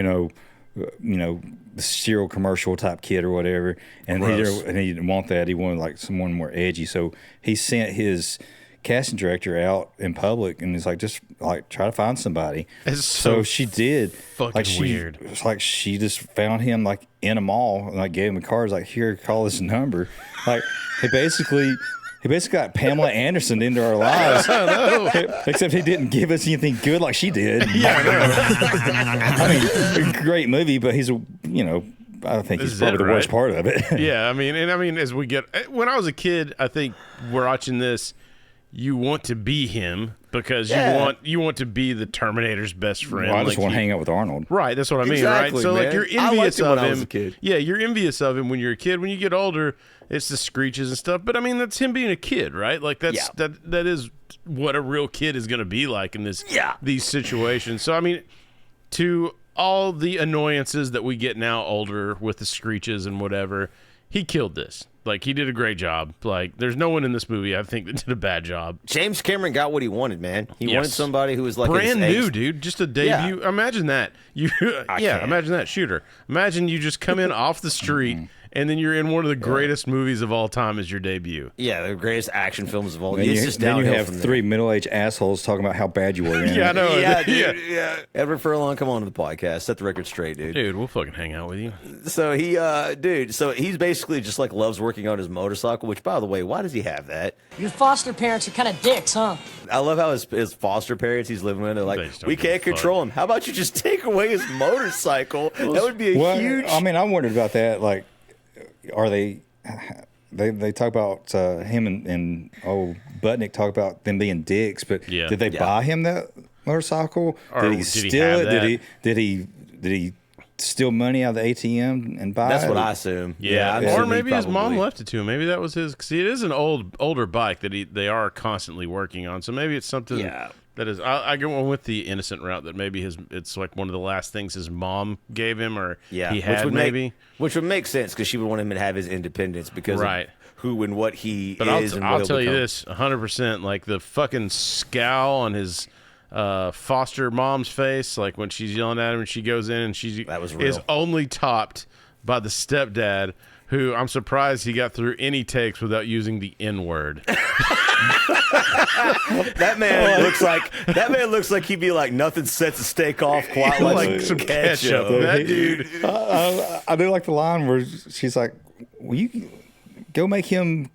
The serial commercial type kid or whatever, and he didn't want that. He wanted like someone more edgy. So he sent his casting director out in public and he's like, just like try to find somebody. It's so she did. Fucking weird. It's like she just found him like in a mall and like gave him a card. Like, here, call this number. Like he basically got Pamela Anderson into our lives. Except he didn't give us anything good like she did. Yeah, I know. Great movie, but he's I think he's probably the worst part of it. Yeah, I mean, as we get when I was a kid, I think we're watching this. You want to be him because you want to be the Terminator's best friend. Well, I just want to hang out with Arnold. Right, that's what I mean, exactly, right? So man. like you're I liked envious him of when him. I was a kid. Yeah, you're envious of him when you're a kid. When you get older, it's the screeches and stuff. But I mean, that's him being a kid, right? Like that is what a real kid is going to be like in these situations. So I mean, to all the annoyances that we get now older with the screeches and whatever, he killed this. Like, he did a great job. Like, there's no one in this movie, I think, that did a bad job. James Cameron got what he wanted, man. He wanted somebody who was like brand new, dude. Just a debut. Yeah. Imagine that. Imagine that. Shooter. Imagine you just come in off the street, and then you're in one of the greatest movies of all time as your debut. Yeah, the greatest action films of all time. Then you have three middle-aged assholes talking about how bad you were in Yeah, I know. Yeah, dude. Yeah. Edward Furlong, come on to the podcast. Set the record straight, dude. Dude, we'll fucking hang out with you. So he's basically just like loves working on his motorcycle, which, by the way, why does he have that? Your foster parents are kind of dicks, huh? I love how his foster parents he's living with, they're like, we can't control him. How about you just take away his motorcycle? That would be a huge... I mean, I wondered about that. Like, are they talk about him and Budnick talk about them being dicks, but did they buy him that motorcycle? Or did he steal it? Did he steal money out of the ATM and buy it? That's what I assume. Yeah, or maybe his mom left it to him. Maybe that was his. Because it is an older bike that they are constantly working on. So maybe it's something that is. I go with the innocent route that maybe it's like one of the last things his mom gave him, or he had which would make sense because she would want him to have his independence because of who and what he is. But I'll tell you this 100%, like the fucking scowl on his foster mom's face, like when she's yelling at him and she goes in and is only topped by the stepdad, who I'm surprised he got through any takes without using the N-word. That man looks like he'd be like, nothing sets a steak off quite like some ketchup. That dude. I do like the line where she's like, "Will you go make him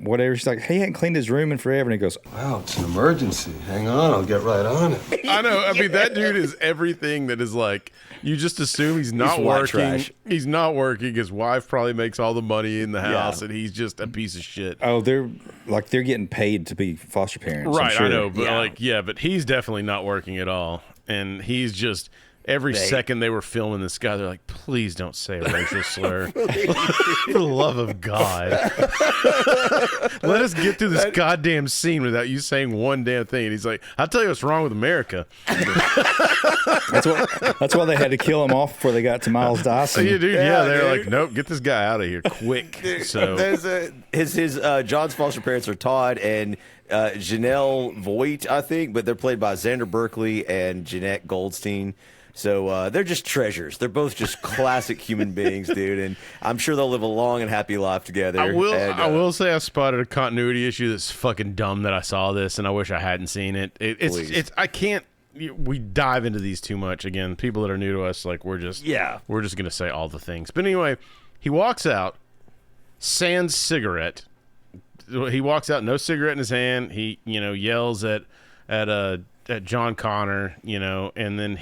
whatever?" She's like, "He hadn't cleaned his room in forever," and he goes, "Wow, it's an emergency. Hang on, I'll get right on it." I know. I mean, that dude is everything that is like, you just assume he's not working. Trash. He's not working. His wife probably makes all the money in the house, and he's just a piece of shit. Oh, they're getting paid to be foster parents. Right, sure. I know. But but he's definitely not working at all. And he's just... Every second they were filming this guy, they're like, please don't say a racial slur. For the love of God. Let us get through this goddamn scene without you saying one damn thing. And he's like, I'll tell you what's wrong with America. That's why they had to kill him off before they got to Miles Dyson. Yeah, dude. Yeah, they're like, nope, get this guy out of here quick. So his John's foster parents are Todd and Janelle Voight, I think, but they're played by Xander Berkeley and Jeanette Goldstein. So they're just treasures. They're both just classic human beings, dude, and I'm sure they'll live a long and happy life together. I will say I spotted a continuity issue that's fucking dumb that I saw this, and I wish I hadn't seen it. It's I can't. We dive into these too much. Again, people that are new to us, like we're just gonna say all the things. But anyway, he walks out, sans cigarette. He walks out, no cigarette in his hand. He yells at John Connor, and then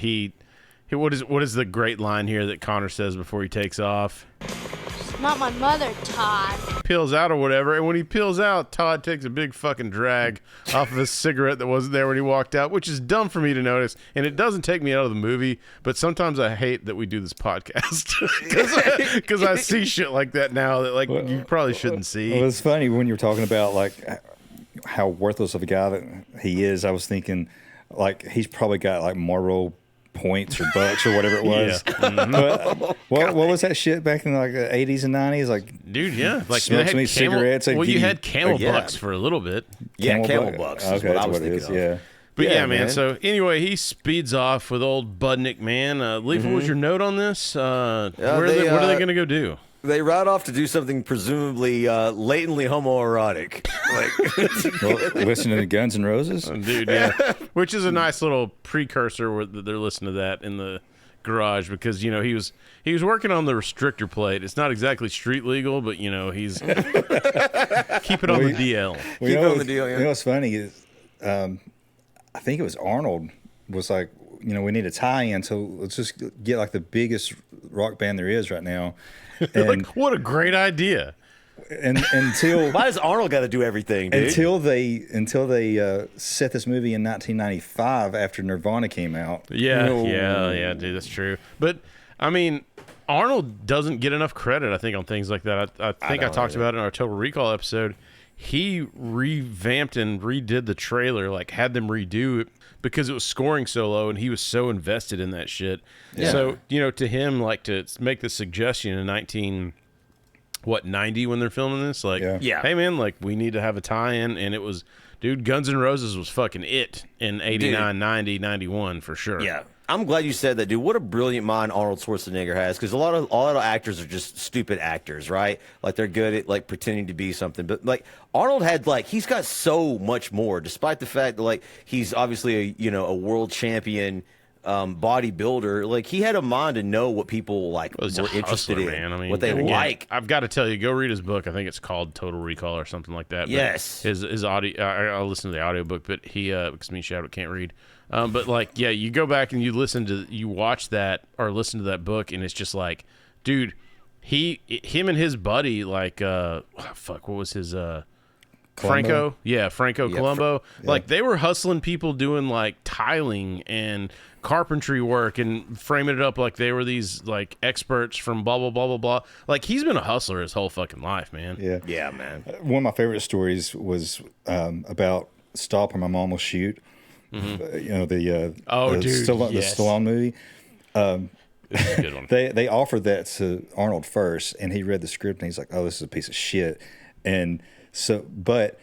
what is the great line here that Connor says before he takes off? She's not my mother, Todd. peels out or whatever, and when he peels out, Todd takes a big fucking drag off of his cigarette that wasn't there when he walked out, which is dumb for me to notice, and it doesn't take me out of the movie, but sometimes I hate that we do this podcast because I see shit like that now that like you probably shouldn't see. Well, it's funny when you're talking about like how worthless of a guy that he is. I was thinking like he's probably got like Marlboro points or bucks or whatever it was. But what was that shit back in like the 80s and 90s? Like, dude, yeah, like smoke some cigarettes. Well, you had Camel Bucks for a little bit. Yeah, Camel Bucks. Okay, What that's I was what it thinking is. of. Yeah. But yeah, man. So anyway, he speeds off with old Budnick, man. Leaf, what was your note on this? What are they going to go do? They ride off to do something presumably latently homoerotic. Well, listening to Guns N' Roses? Dude, yeah. Which is a nice little precursor where they're listening to that in the garage because, you know, he was working on the restrictor plate. It's not exactly street legal, but, you know, he's keep it on the DL. Keep it on the DL, yeah. You know what's funny is I think it was Arnold was like, you know, we need a tie-in, so let's just get like the biggest rock band there is right now. And like, what a great idea! And until why does Arnold got to do everything, dude? Until they set this movie in 1995 after Nirvana came out. Yeah, dude, that's true. But I mean, Arnold doesn't get enough credit, I think, on things like that. I think I talked about it in our Total Recall episode. He revamped and redid the trailer, like had them redo it because it was scoring so low, and he was so invested in that shit. Yeah. So, you know, to him, like to make the suggestion in 90 when they're filming this, like, hey man, like we need to have a tie-in, and it was, dude, Guns N' Roses was fucking it in 89, 90, 91 for sure. Yeah. I'm glad you said that, dude. What a brilliant mind Arnold Schwarzenegger has, because a lot of actors are just stupid actors, right? Like they're good at like pretending to be something, but like Arnold had like he's got so much more, despite the fact that like he's obviously a world champion bodybuilder. Like he had a mind to know what people like were interested in, man. I mean, what they like. I've got to tell you, go read his book. I think it's called Total Recall or something like that. Yes, but his audio. I'll listen to the audiobook, but he because me and Shadow can't read. But like, yeah, you go back and you watch that or listen to that book, and it's just like, dude, him and his buddy, like, what was his Franco? Yeah, Franco Colombo. Like they were hustling people doing like tiling and carpentry work and framing it up like they were these like experts from blah blah blah blah blah. Like he's been a hustler his whole fucking life, man. Yeah, man. One of my favorite stories was about Stop or My Mom Will Shoot. Mm-hmm. You know the the Stallone movie. This is a good one. They offered that to Arnold first, and he read the script and he's like, "Oh, this is a piece of shit." And so, but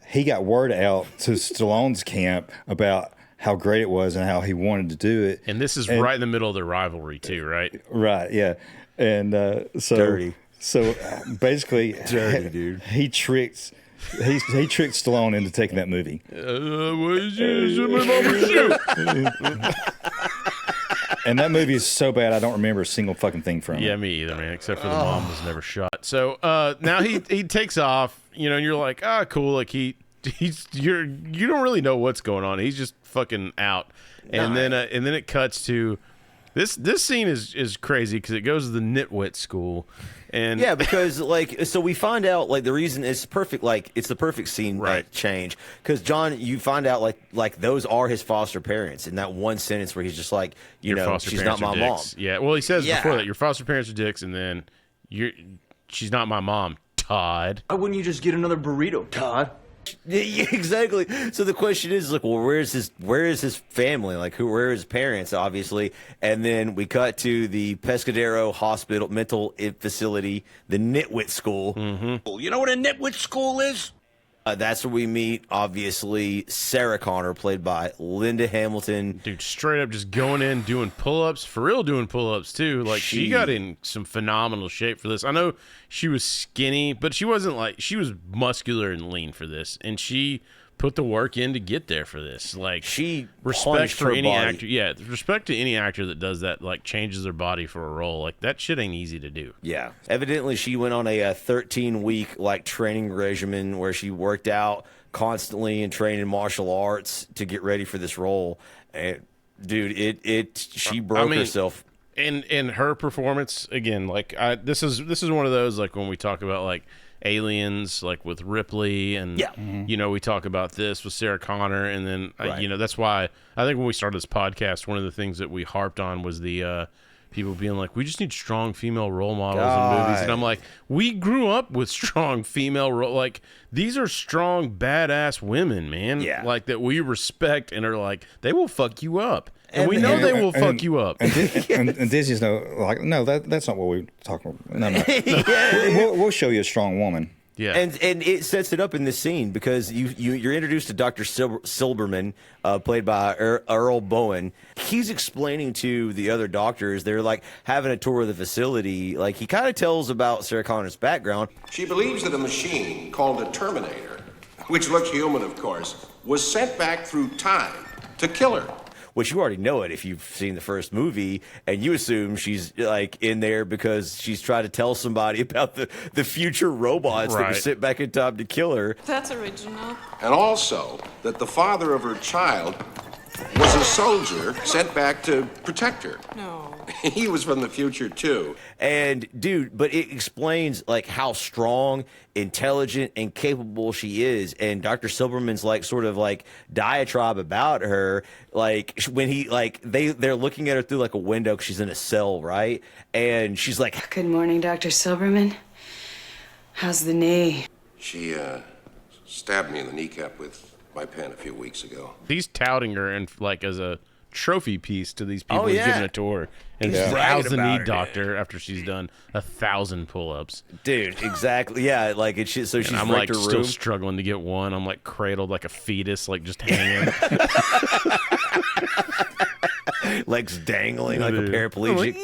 he got word out to Stallone's camp about how great it was and how he wanted to do it. And this is right in the middle of their rivalry too, right? Right. Yeah. And so dirty. So basically, dirty dude. He tricked Stallone into taking that movie. And that movie is so bad I don't remember a single fucking thing from it. Yeah, me either, man. Except for the mom was never shot. So now he takes off, and you're like, cool. Like you don't really know what's going on. He's just fucking out. And then it cuts to this scene is crazy because it goes to the nitwit school. And yeah, because so we find out the reason it's perfect, it's the perfect scene change because John, you find out like those are his foster parents in that one sentence where he's just like, she's not my mom. Yeah, well, he says before that your foster parents are dicks, and then she's not my mom, Todd. Why wouldn't you just get another burrito, Todd? Yeah, exactly. So the question is well, where is his family? Where are his parents? Obviously, and then we cut to the Pescadero Hospital mental facility, the nitwit school. Mm-hmm. You know what a nitwit school is? That's where we meet, obviously, Sarah Connor, played by Linda Hamilton. Dude, straight up just going in, doing pull-ups. For real doing pull-ups, too. She got in some phenomenal shape for this. I know she was skinny, but she wasn't she was muscular and lean for this. And she put the work in to get there for this. She respect for any body. actor. Yeah, respect to any actor that does that, changes their body for a role. That shit ain't easy to do. Yeah. Evidently, she went on a 13-week training regimen where she worked out constantly and trained in martial arts to get ready for this role. And dude, she broke herself. And her performance again, this is one of those when we talk about Aliens, like with Ripley, and you know, we talk about this with Sarah Connor, and then you know, that's why I think when we started this podcast, one of the things that we harped on was the people being like, we just need strong female role models in movies, and I'm like, we grew up with strong female like these are strong badass women, man, like that we respect and are like, they will fuck you up. And we know they will fuck you up. And Disney's no, that's not what we're talking about. No. We'll show you a strong woman. Yeah, and it sets it up in this scene because you're introduced to Dr. Silberman, played by Earl Bowen. He's explaining to the other doctors, they're like having a tour of the facility. Like he kind of tells about Sarah Connor's background. She believes that a machine called a Terminator, which looks human, of course, was sent back through time to kill her. Which you already know it if you've seen the first movie, and you assume she's like in there because she's trying to tell somebody about the future robots that were sent back in time to kill her. That's original. And also that the father of her child was a soldier sent back to protect her. No. He was from the future too. And dude, but it explains like how strong, intelligent, and capable she is. And Dr. Silberman's like sort of like diatribe about her, like when he like they're looking at her through like a window 'cause she's in a cell, right? And she's like, Good morning, Dr. Silberman. How's the knee? She stabbed me in the kneecap with my pen a few weeks ago. He's touting her and like as a trophy piece to these people he's giving a tour. And He's she's like, how's the knee, her, doctor? After she's done 1,000 pull-ups, dude, exactly, yeah, like it's just, so she's I'm wrecked like her still room. struggling to get one. I'm like cradled like a fetus, like just hanging, legs dangling like a paraplegic.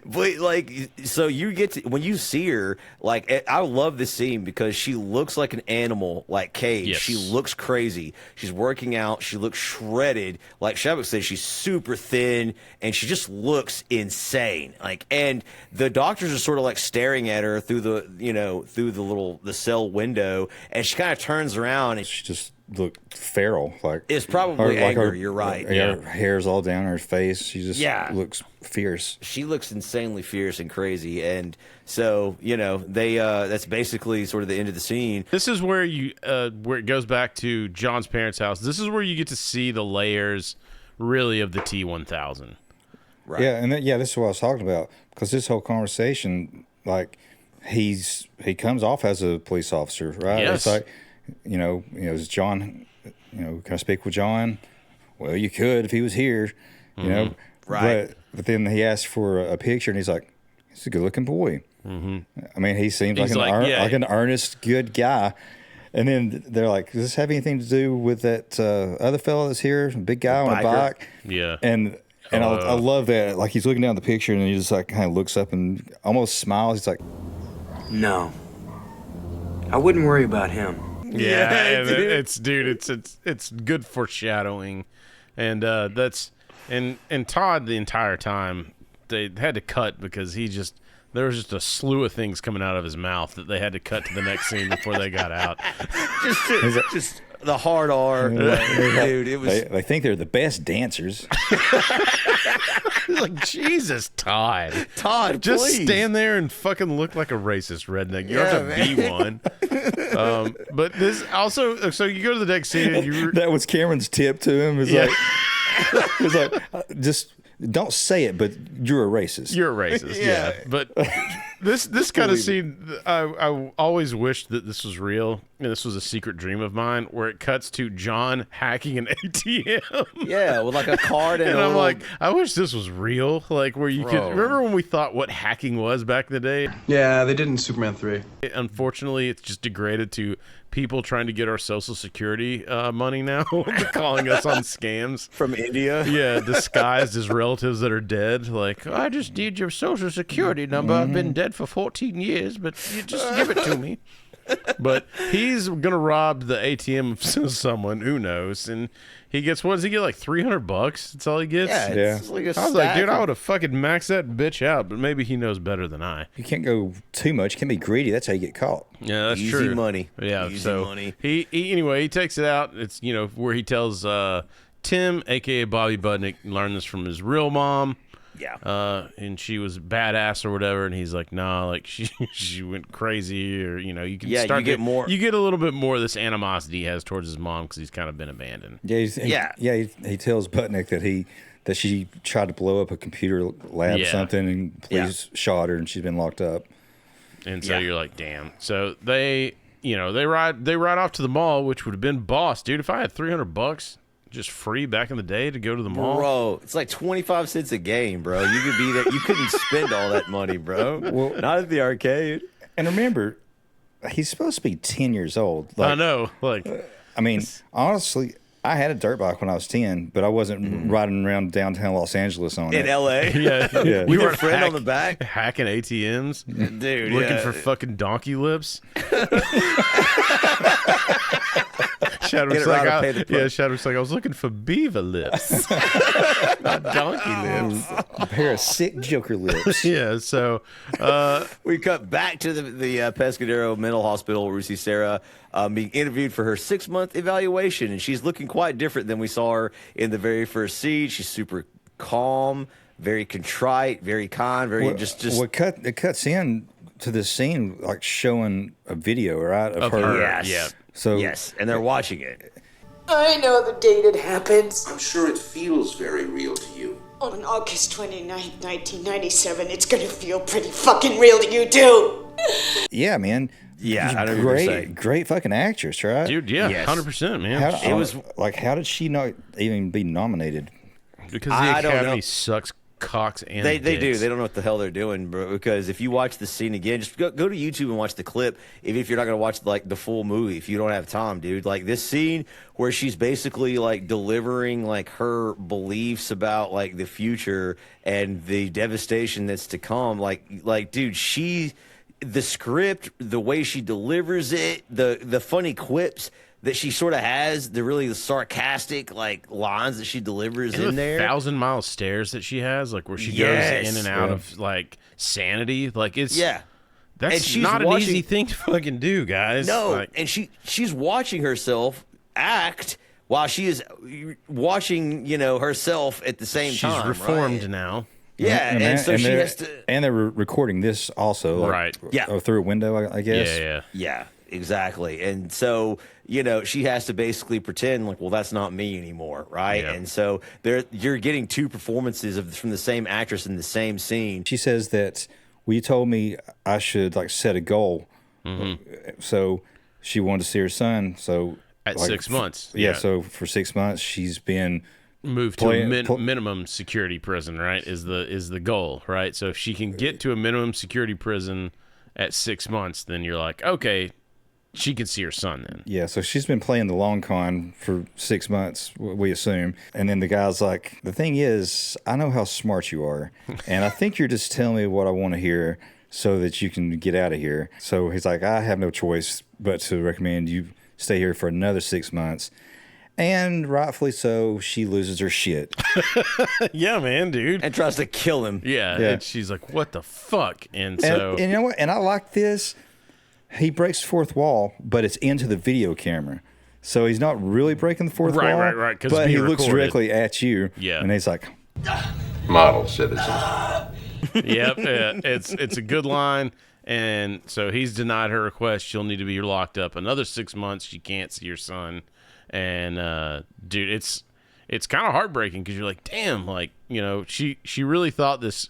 But like, so you get to, when you see her, like, I love this scene because she looks like an animal, like Cage. Yes. She looks crazy. She's working out. She looks shredded. Like Shabbat says, she's super thin and she just looks insane. Like, and the doctors are sort of like staring at her through the, you know, through the cell window, and she kind of turns around and She just looked feral. Like it's probably like anger. You're right. Her hair's all down her face. She just looks fierce. She looks insanely fierce and crazy, and so you know they that's basically sort of the end of the scene. This is where where it goes back to John's parents' house. This is where you get to see the layers, really, of the T-1000. Right. Yeah, and this is what I was talking about, because this whole conversation, like he comes off as a police officer, right? Yes. It's like, is John, can I speak with John? Well, you could if he was here, you know. Right. But then he asked for a picture, and he's like, he's a good-looking boy. Mm-hmm. I mean, he seems like an earnest, good guy. And then they're like, does this have anything to do with that other fellow that's here, big guy on a bike? Yeah. And I love that. Like, he's looking down the picture, and he just like kind of looks up and almost smiles. He's like, no, I wouldn't worry about him. Yeah, it's good foreshadowing, and that's and Todd the entire time they had to cut because there was just a slew of things coming out of his mouth that they had to cut to the next scene before they got out. just the hard R, dude. It was. They think they're the best dancers. Like, Jesus, Todd, just please. stand there and fucking look like a racist redneck. You don't have to be one. But this also, so you go to the next scene and that was Cameron's tip to him. It's like, just don't say it, but you're a racist. You're a racist, yeah. But this kind of scene, I always wished that this was real, and this was a secret dream of mine, where it cuts to John hacking an ATM. Yeah, with like a card and I'm like, I wish this was real. Like, where you could remember when we thought what hacking was back in the day? Yeah, they did in Superman 3. Unfortunately, it's just degraded to people trying to get our Social Security money now, calling us on scams from India. Yeah, disguised as relatives that are dead. Like, I just need your Social Security number. I've been dead for 14 years, but you just give it to me. But he's gonna rob the ATM of someone, who knows, and he gets, what does he get, like $300? That's all he gets. Yeah. It's like I was like, dude, I would have fucking maxed that bitch out, but maybe he knows better than I. You can't go too much. You can't be greedy. That's how you get caught. Yeah, that's Easy true. money. Yeah, Easy so money. He anyway, he takes it out. It's, where he tells Tim, aka Bobby Budnick, learned this from his real mom. and she was badass or whatever, and he's like, nah, like she went crazy, or you can start you get more. You get a little bit more of this animosity he has towards his mom because he's kind of been abandoned. He tells Butnick that she tried to blow up a computer lab or something, and police shot her, and she's been locked up. And so you're like, damn. So they ride off to the mall, which would have been boss, dude. If I had $300 just free back in the day to go to the mall, bro, it's like 25 cents a game, bro. You could be there. You couldn't spend all that money, bro. Well, not at the arcade. And remember, he's supposed to be 10 years old. I know. Like, I mean, honestly, I had a dirt bike when I was 10, but I wasn't riding around downtown Los Angeles on it. In L.A.? Yeah. We were a friend on the back. Hacking ATMs. Dude, looking for fucking donkey lips. Shadwick's like, I was looking for beaver lips. Not donkey lips. A pair of sick Joker lips. Yeah, so we cut back to the Pescadero Mental Hospital where we see Sarah being interviewed for her 6-month evaluation, and she's looking quite different than we saw her in the very first scene. She's super calm, very contrite, very kind, very just. It cuts in to this scene like showing a video, right, of her. Yes. Yeah. So and they're watching it. I know the date it happens. I'm sure it feels very real to you. On August 29th, 1997, it's gonna feel pretty fucking real to you, too. Yeah, man. Yeah, I know what you're saying. Great fucking actress, right? Dude, yeah, 100%, man. How did she not even be nominated? Because the Academy sucks cocks and they dicks. do. They don't know what the hell they're doing, bro. Because if you watch the scene again, just go to YouTube and watch the clip. If you're not gonna watch like the full movie, if you don't have time, dude, like this scene where she's basically like delivering like her beliefs about like the future and the devastation that's to come. Like, dude, the script, the way she delivers it, the funny quips that she sort of has, the sarcastic like lines that she delivers in there. 1,000-mile stares that she has, like where she goes in and out of like sanity. Like it's that's not an easy thing to fucking do, guys. No, and she's watching herself act while she is watching, herself at the same time. She's reformed now. Yeah, and so she has to. And they're recording this also, right? Through a window, I guess. Yeah, exactly. And so she has to basically pretend like, well, that's not me anymore, right? Yeah. And so you're getting two performances from the same actress in the same scene. She says that, well, you told me I should like set a goal. Mm-hmm. So she wanted to see her son. So at 6 months, So for 6 months, she's been moved to a minimum security prison, right? Is the goal, right? So if she can get to a minimum security prison at 6 months, then you're like, okay, she can see her son then. Yeah, so she's been playing the long con for 6 months, we assume. And then the guy's like, the thing is, I know how smart you are, and I think you're just telling me what I want to hear so that you can get out of here. So he's like, I have no choice but to recommend you stay here for another 6 months. And rightfully so, she loses her shit. Yeah, man, dude. And tries to kill him. Yeah. And she's like, what the fuck? And so... And you know what? And I like this. He breaks the fourth wall, but it's into the video camera. So he's not really breaking the fourth wall. Right. But he looks directly at you. Yeah. And he's like... Model citizen. Yep. It's a good line. And so he's denied her request. She'll need to be locked up another 6 months. She can't see her son. And dude, it's kind of heartbreaking because you're like, damn, like, she really thought this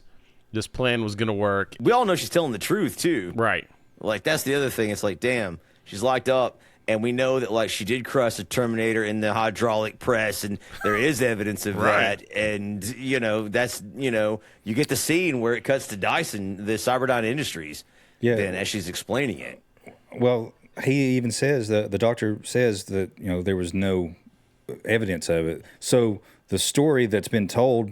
plan was gonna work. We all know she's telling the truth too, right? Like that's the other thing. It's like, damn, she's locked up, and we know that like she did crush the Terminator in the hydraulic press, and there is evidence of that. And that's you get the scene where it cuts to Dyson, the Cyberdyne Industries. Yeah. Then as she's explaining it. Well, he even says that the doctor says that there was no evidence of it. So the story that's been told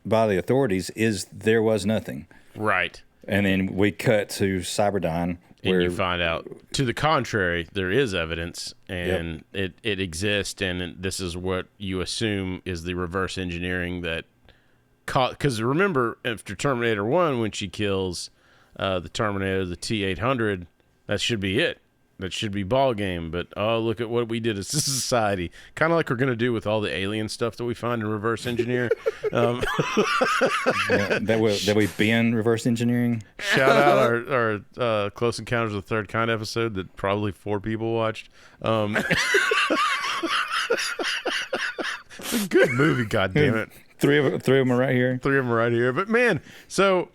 by the authorities is there was nothing. Right. And then we cut to Cyberdyne, where you find out to the contrary, there is evidence, and it exists, and this is what you assume is the reverse engineering that because remember after Terminator 1 when she kills the Terminator, the T-800, that should be it. that should be ball game, but oh, look at what we did as a society. Kind of like we're going to do with all the alien stuff that we find in reverse engineer. Yeah, that we been reverse engineering. Shout out our Close Encounters of the Third Kind episode that probably 4 people watched. It's a good movie, goddammit. Three of them are right here. 3 of them are right here. But man, so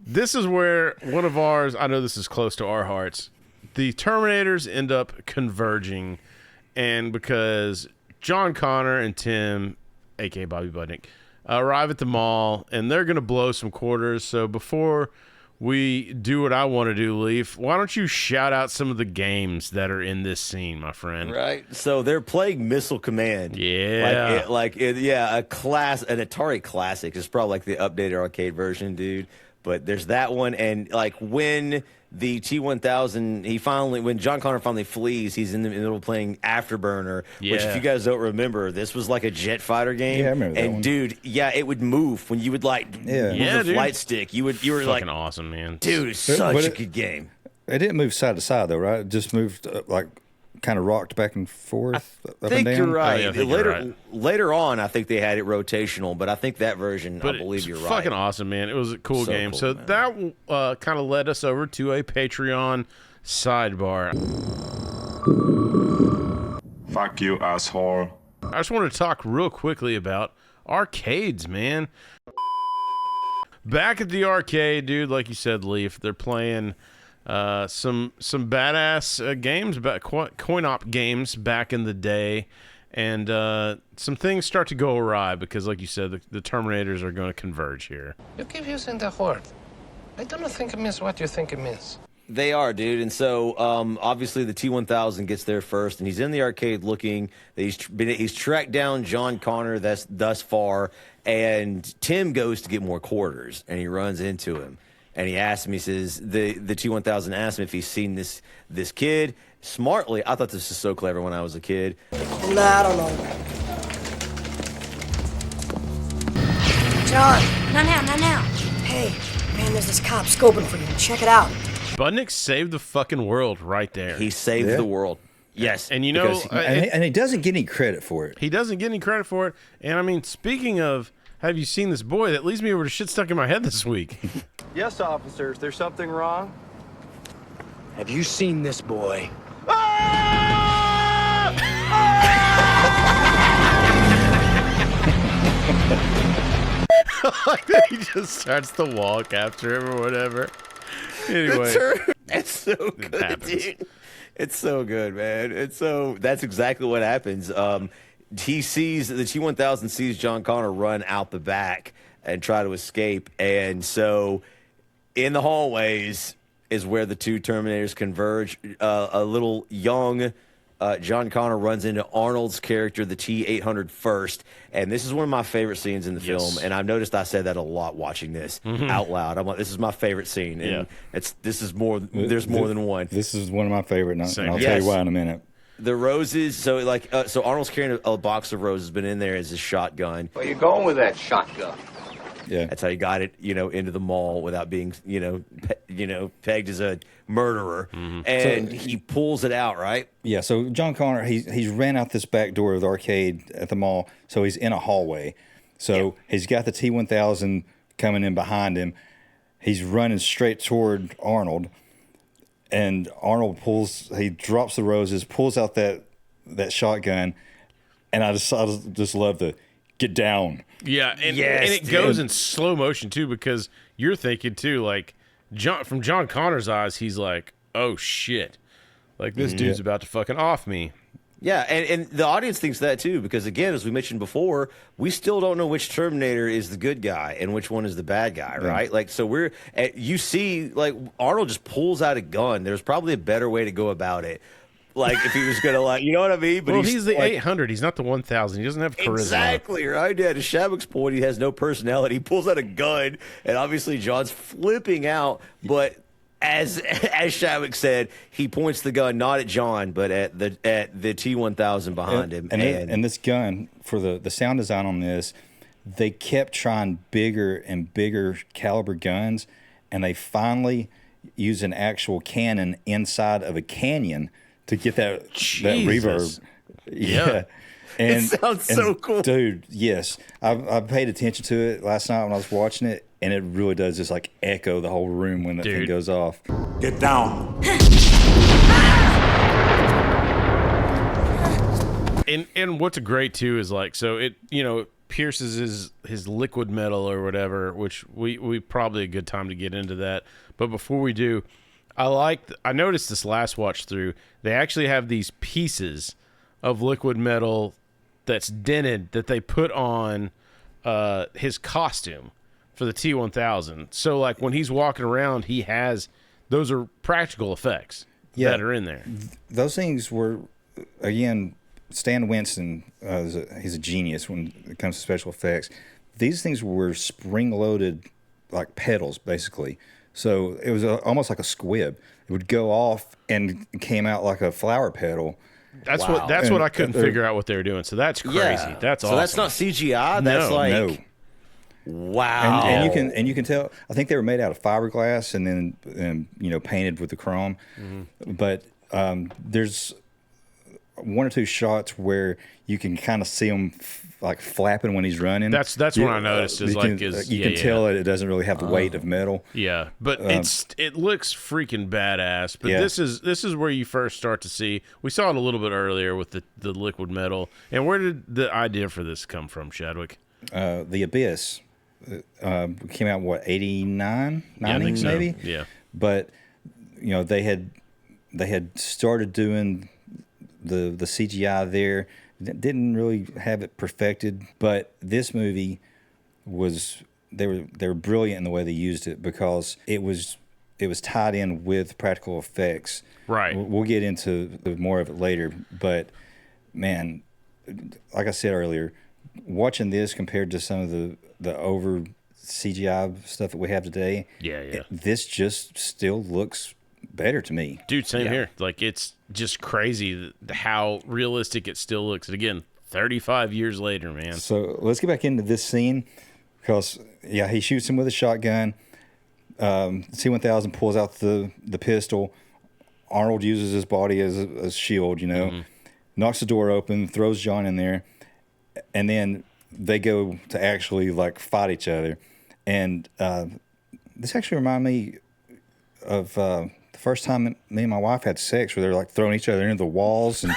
this is where one of ours, I know this is close to our hearts, the Terminators end up converging, and because John Connor and Tim, a.k.a. Bobby Budnick, arrive at the mall, and they're going to blow some quarters. So before we do what I want to do, Leaf, why don't you shout out some of the games that are in this scene, my friend? Right. So they're playing Missile Command. Yeah. an Atari classic. It's probably like the updated arcade version, dude. But there's that one, and like when the T-1000, when John Connor finally flees, he's in the middle of playing Afterburner, which, if you guys don't remember, this was like a jet fighter game. Yeah, I remember that and one. dude, it would move when you would move the flight stick. You were fucking like, awesome, man. dude, it's such a good game. It didn't move side to side though, right? It just moved kind of rocked back and forth, up and down. You're right. Oh, yeah, you're right. Later on, I think they had it rotational, but I think that version, But I believe it's you're right. fucking awesome, man. It was a cool game. Cool, so man. that kind of led us over to a Patreon sidebar. Fuck you, asshole. I just wanted to talk real quickly about arcades, man. Back at the arcade, dude, like you said, Leaf, they're playing some badass games, coin-op games back in the day, and some things start to go awry because, like you said, the Terminators are going to converge here. You keep using the word. I don't think it means what you think it means. They are, dude. And so, obviously, the T-1000 gets there first, and he's in the arcade looking. He's tracked down John Connor thus far, and Tim goes to get more quarters, and he runs into him. And he asks him, he says, the T-1000 asks him if he's seen this kid. Smartly, I thought this was so clever when I was a kid. Nah, I don't know. John, not now, not now. Hey, man, there's this cop scoping for you. Check it out. Budnick saved the fucking world right there. He saved the world. Yes. And you know, and he doesn't get any credit for it. He doesn't get any credit for it. And I mean, speaking of, have you seen this boy? That leads me over to shit stuck in my head this week. Yes, officer. Is there something wrong? Have you seen this boy? Like that he just starts to walk after him or whatever. Anyway, it's so good, dude. It's so good, man. That's exactly what happens. He sees the T-1000 sees John Connor run out the back and try to escape, and so in the hallways is where the two Terminators converge. A little young John Connor runs into Arnold's character, the T-800 first, and this is one of my favorite scenes in the film. And I've noticed I said that a lot watching this out loud. I'm like, this is my favorite scene, and there's more than one. This is one of my favorite, and I'll tell you why in a minute. The roses, so Arnold's carrying a box of roses, been in there as his shotgun. Where you going with that shotgun? Yeah, that's how he got it, into the mall without being, pegged as a murderer. And he pulls it out, right? Yeah. So John Connor, he's ran out this back door of the arcade at the mall, so he's in a hallway. So he's got the T-1000 coming in behind him. He's running straight toward Arnold, and Arnold drops the roses, pulls out that shotgun, and I just love the get down. Yeah, and it goes in slow motion too, because you're thinking too, like from John Connor's eyes, he's like, "Oh shit, like this dude's about to fucking off me." Yeah, and the audience thinks that too, because again, as we mentioned before, we still don't know which Terminator is the good guy and which one is the bad guy, right? Like, so you see, like Arnold just pulls out a gun. There's probably a better way to go about it. Like if he was gonna, you know what I mean? But he's the 800. He's not the 1000. He doesn't have charisma. Exactly right. Yeah, to Shabak's point, he has no personality. He pulls out a gun, and obviously John's flipping out. But as Shabak said, he points the gun not at John, but at the T-1000 behind him. And this gun, for the sound design on this, they kept trying bigger and bigger caliber guns, and they finally use an actual cannon inside of a canyon to get that reverb. Yeah. And, it sounds so cool. Dude, yes. I paid attention to it last night when I was watching it, and it really does just like echo the whole room when the thing goes off. Get down. And what's great too is like, so it, you know, pierces his liquid metal or whatever, which we probably a good time to get into that. But before we do, I noticed this last watch through, they actually have these pieces of liquid metal that's dented that they put on his costume for the T-1000. So like when he's walking around, he has, those are practical effects that are in there. Those things were, again, Stan Winston, he's a genius when it comes to special effects. These things were spring-loaded, like pedals, basically. So it was almost like a squib. It would go off and came out like a flower petal. That's what I couldn't figure out what they were doing. So that's crazy. Yeah. That's awesome. So that's not CGI. That's no. Wow. And you can tell. I think they were made out of fiberglass and then painted with the chrome. Mm-hmm. But there's one or two shots where you can kind of see him like flapping when he's running. That's what I noticed. Is you can tell that it doesn't really have the weight of metal. Yeah, but it looks freaking badass. But this is where you first start to see. We saw it a little bit earlier with the liquid metal. And where did the idea for this come from, Chadwick? The Abyss came out what 89, 90 I think so. Maybe. Yeah, but they had started doing the CGI there. Didn't really have it perfected, but this movie was they were brilliant in the way they used it because it was tied in with practical effects. Right. We'll get into more of it later, but man, like I said earlier, watching this compared to some of the over CGI stuff that we have today, this just still looks better to me. Dude, same here. Like, it's just crazy how realistic it still looks. And again, 35 years later, man. So let's get back into this scene because, he shoots him with a shotgun. T-1000 pulls out the pistol. Arnold uses his body as a shield, knocks the door open, throws John in there, and then they go to actually, like, fight each other. And this actually reminded me of the first time me and my wife had sex where they're like throwing each other into the walls, and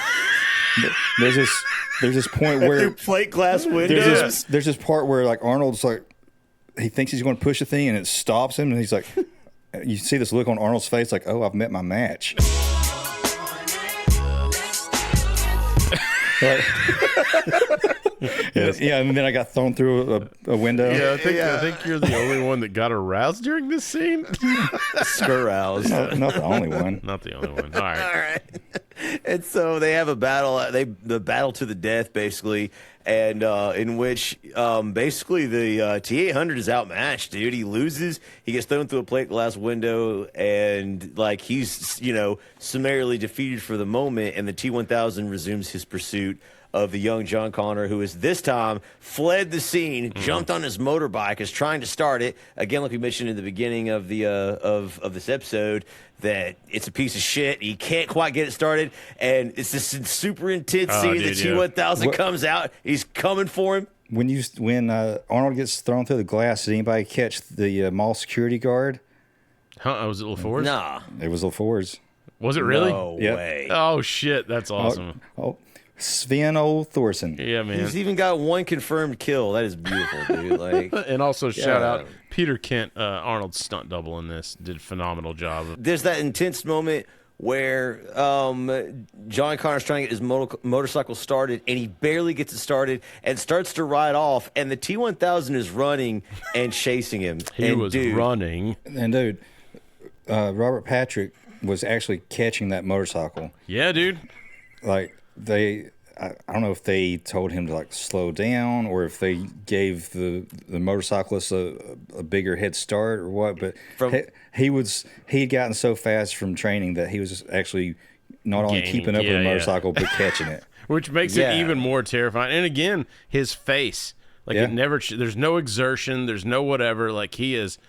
there's this point where through plate glass windows. There's this part where like Arnold's like he thinks he's going to push the thing and it stops him, and he's like, you see this look on Arnold's face like, oh, I've met my match. Yeah, and then I got thrown through a window. Yeah, I think you're the only one that got aroused during this scene. Aroused. Not the only one. Not the only one. All right. And so they have a battle. The battle to the death, basically, and in which basically the T-800 is outmatched, dude. He loses. He gets thrown through a plate glass window, and like he's summarily defeated for the moment. And the T-1000 resumes his pursuit of the young John Connor, who is this time fled the scene, jumped on his motorbike, is trying to start it. Again, like we mentioned in the beginning of the of this episode, that it's a piece of shit. He can't quite get it started, and it's this super intense scene. The T-1000 comes out. He's coming for him. When Arnold gets thrown through the glass, did anybody catch the mall security guard? Was it LaForge? Nah. It was LaForge. Was it really? No way. Oh, shit. That's awesome. Sven O. Thorson. Yeah, man. He's even got one confirmed kill. That is beautiful, dude. Like, and also shout out Peter Kent, Arnold's stunt double in this, did a phenomenal job. There's that intense moment where John Connor's trying to get his motorcycle started, and he barely gets it started and starts to ride off, and the T-1000 is running and chasing him. He was running. And, dude, Robert Patrick was actually catching that motorcycle. Yeah, dude. Like, I don't know if they told him to like slow down or if they gave the motorcyclist a bigger head start or what, but he'd gotten so fast from training that he was actually not only keeping up with the motorcycle but catching it, which makes it even more terrifying. And again, his face, like it never, there's no exertion, there's no whatever, like he is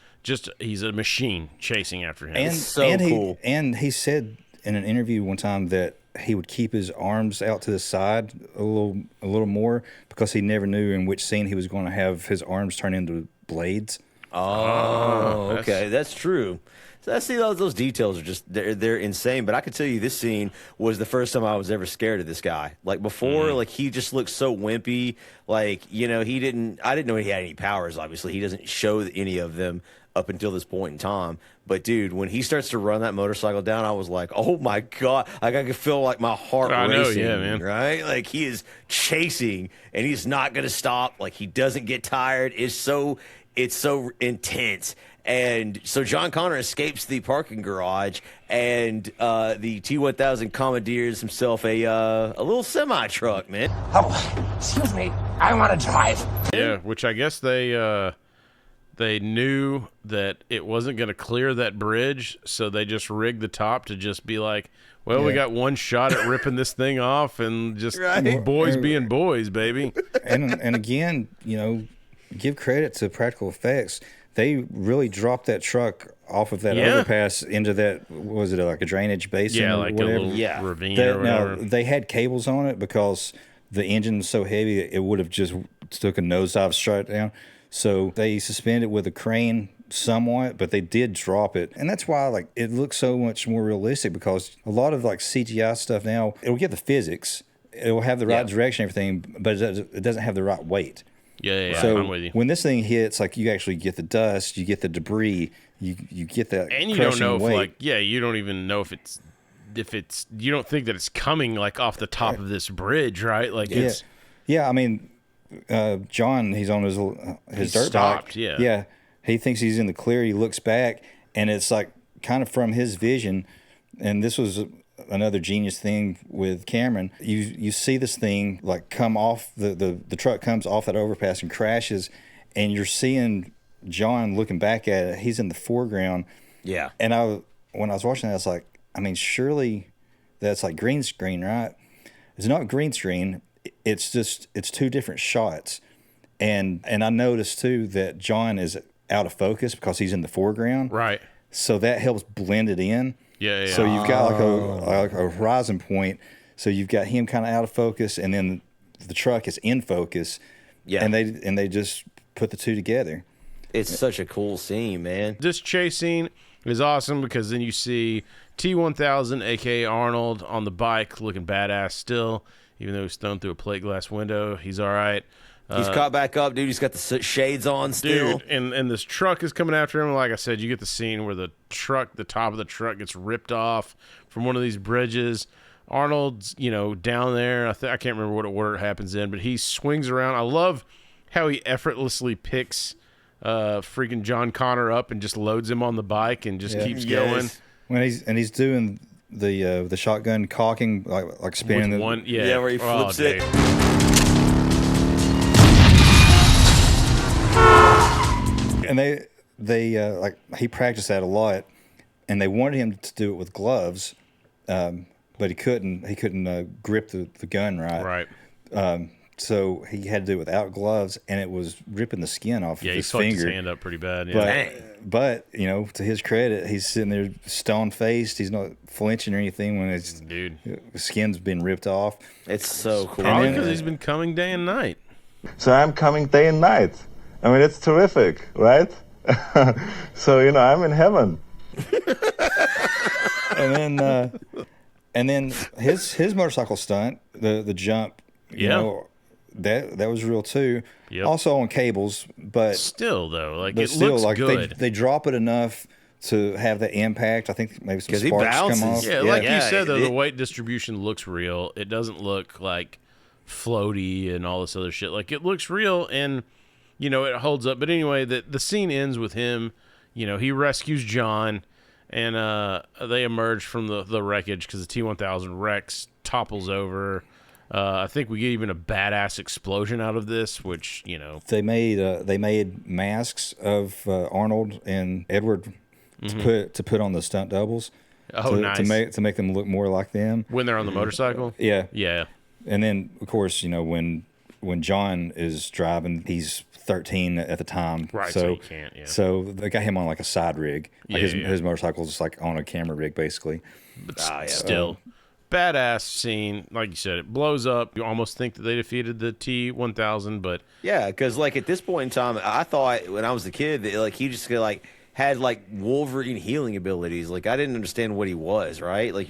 he's a machine chasing after him. And It's so cool. He said in an interview one time that he would keep his arms out to the side a little more because he never knew in which scene he was going to have his arms turn into blades. Oh, okay, that's true. So I see those details are just they're insane. But I can tell you, this scene was the first time I was ever scared of this guy. Like before, like he just looked so wimpy. Like I didn't know he had any powers. Obviously, he doesn't show any of them up until this point in time. But dude, when he starts to run that motorcycle down, I was like, oh my God, like I could feel like my heart racing. Yeah, man. Right? Like he is chasing and he's not going to stop. Like he doesn't get tired. It's so intense. And so John Connor escapes the parking garage, and the T-1000 commandeers himself a little semi truck, man. Oh, excuse me. I want to drive. Yeah, which I guess they knew that it wasn't going to clear that bridge, so they just rigged the top to just be like, well, we got one shot at ripping this thing off, and just boys being boys, baby. And again, give credit to practical effects. They really dropped that truck off of that overpass into that, what was it, like a drainage basin or like whatever? a little ravine or whatever. Now, they had cables on it because the engine was so heavy it would have just took a nosedive straight down. So they suspended with a crane somewhat, but they did drop it. And that's why it looks so much more realistic, because a lot of CGI stuff now, it'll get the physics, it'll have the right direction and everything, but it doesn't have the right weight. Yeah, so I'm with you. When this thing hits, you actually get the dust, you get the debris, you get that, and you don't know weight. you don't even know if it's you don't think that it's coming off the top of this bridge, right? I mean, John, he's on his dirt stopped, bike. Yeah, he thinks he's in the clear. He looks back, and it's kind of from his vision. And this was another genius thing with Cameron. You see this thing come off the truck comes off that overpass and crashes, and you're seeing John looking back at it. He's in the foreground. Yeah. And when I was watching that, I was like, I mean, surely that's green screen, right? It's not green screen. It's two different shots. And I noticed too that John is out of focus because he's in the foreground. Right. So that helps blend it in. Yeah. So you've got a horizon point. So you've got him kind of out of focus, and then the truck is in focus. Yeah. And they just put the two together. It's such a cool scene, man. This chase scene is awesome because then you see T-1000, a.k.a. Arnold, on the bike looking badass still, even though he's thrown through a plate glass window. He's all right. He's caught back up, dude. He's got the shades on still. Dude, and this truck is coming after him. Like I said, you get the scene where the top of the truck gets ripped off from one of these bridges. Arnold's, down there. I can't remember what order it happens in, but he swings around. I love how he effortlessly picks freaking John Connor up and just loads him on the bike and just keeps going. When he's doing the shotgun cocking, like spinning with the one, where he flips it. Dude. And they he practiced that a lot, and they wanted him to do it with gloves, but he couldn't grip the gun right. Right. So he had to do it without gloves, and it was ripping the skin off of his finger. Yeah, he fucked his hand up pretty bad. Yeah. But to his credit, he's sitting there stone-faced. He's not flinching or anything when his skin's been ripped off. It's so cool. Probably because he's been coming day and night. So I'm coming day and night. I mean, it's terrific, right? So, I'm in heaven. And then his motorcycle stunt, the jump, that was real too. Yep. Also on cables, but still though, it looks good. They drop it enough to have the impact. I think maybe some sparks come off. Yeah, like you said though, the weight distribution looks real. It doesn't look floaty and all this other shit. It looks real, and it holds up. But anyway, the scene ends with him. He rescues John, and they emerge from the wreckage because the T-1000 wrecks, topples over. I think we get even a badass explosion out of this, which they made masks of Arnold and Edward to put on the stunt doubles. Oh, nice. To make them look more like them when they're on the motorcycle. Yeah. Yeah. And then of course when when John is driving, he's 13 at the time. Right, so he can't, yeah. So they got him on like a side rig. Like his motorcycle's just like on a camera rig, basically. But still, badass scene. Like you said, it blows up. You almost think that they defeated the T-1000, but... Yeah, because, like, at this point in time, I thought when I was a kid that, like, he just, like... had like Wolverine healing abilities. Like I didn't understand what he was, right? Like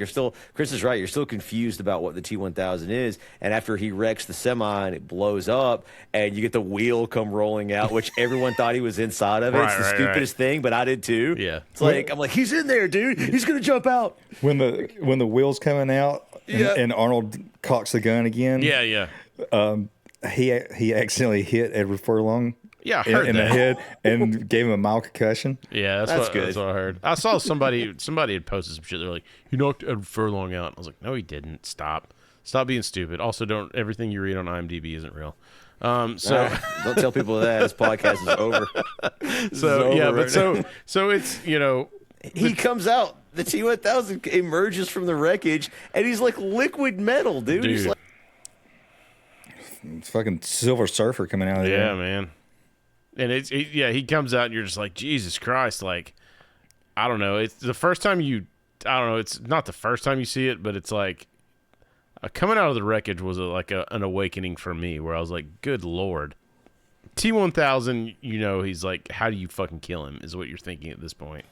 Chris is right, you're still confused about what the T-1000 is, and after he wrecks the semi and it blows up and you get the wheel come rolling out, which everyone thought he was inside of it. It's the stupidest thing, but I did too. Yeah. It's like I'm like, he's in there, dude. He's gonna jump out. When the wheel's coming out and Arnold cocks the gun again. Yeah. He accidentally hit Edward Furlong. Yeah, I heard in that. the head and gave him a mild concussion. Yeah, that's good. That's what I heard. I saw somebody had posted some shit. They're like, "He knocked Edward Furlong out." I was like, "No, he didn't. Stop being stupid." Also, don't everything you read on IMDb isn't real. Don't tell people that this podcast is over. So it's he comes out. The T-1000 emerges from the wreckage, and he's like liquid metal, dude. He's like, it's fucking Silver Surfer coming out of there. Yeah, man. And he comes out and you're just like, Jesus Christ, like, I don't know. It's the first time it's not the first time you see it, but it's like coming out of the wreckage was an awakening for me where I was like, good Lord. T-1000, he's like, how do you fucking kill him is what you're thinking at this point.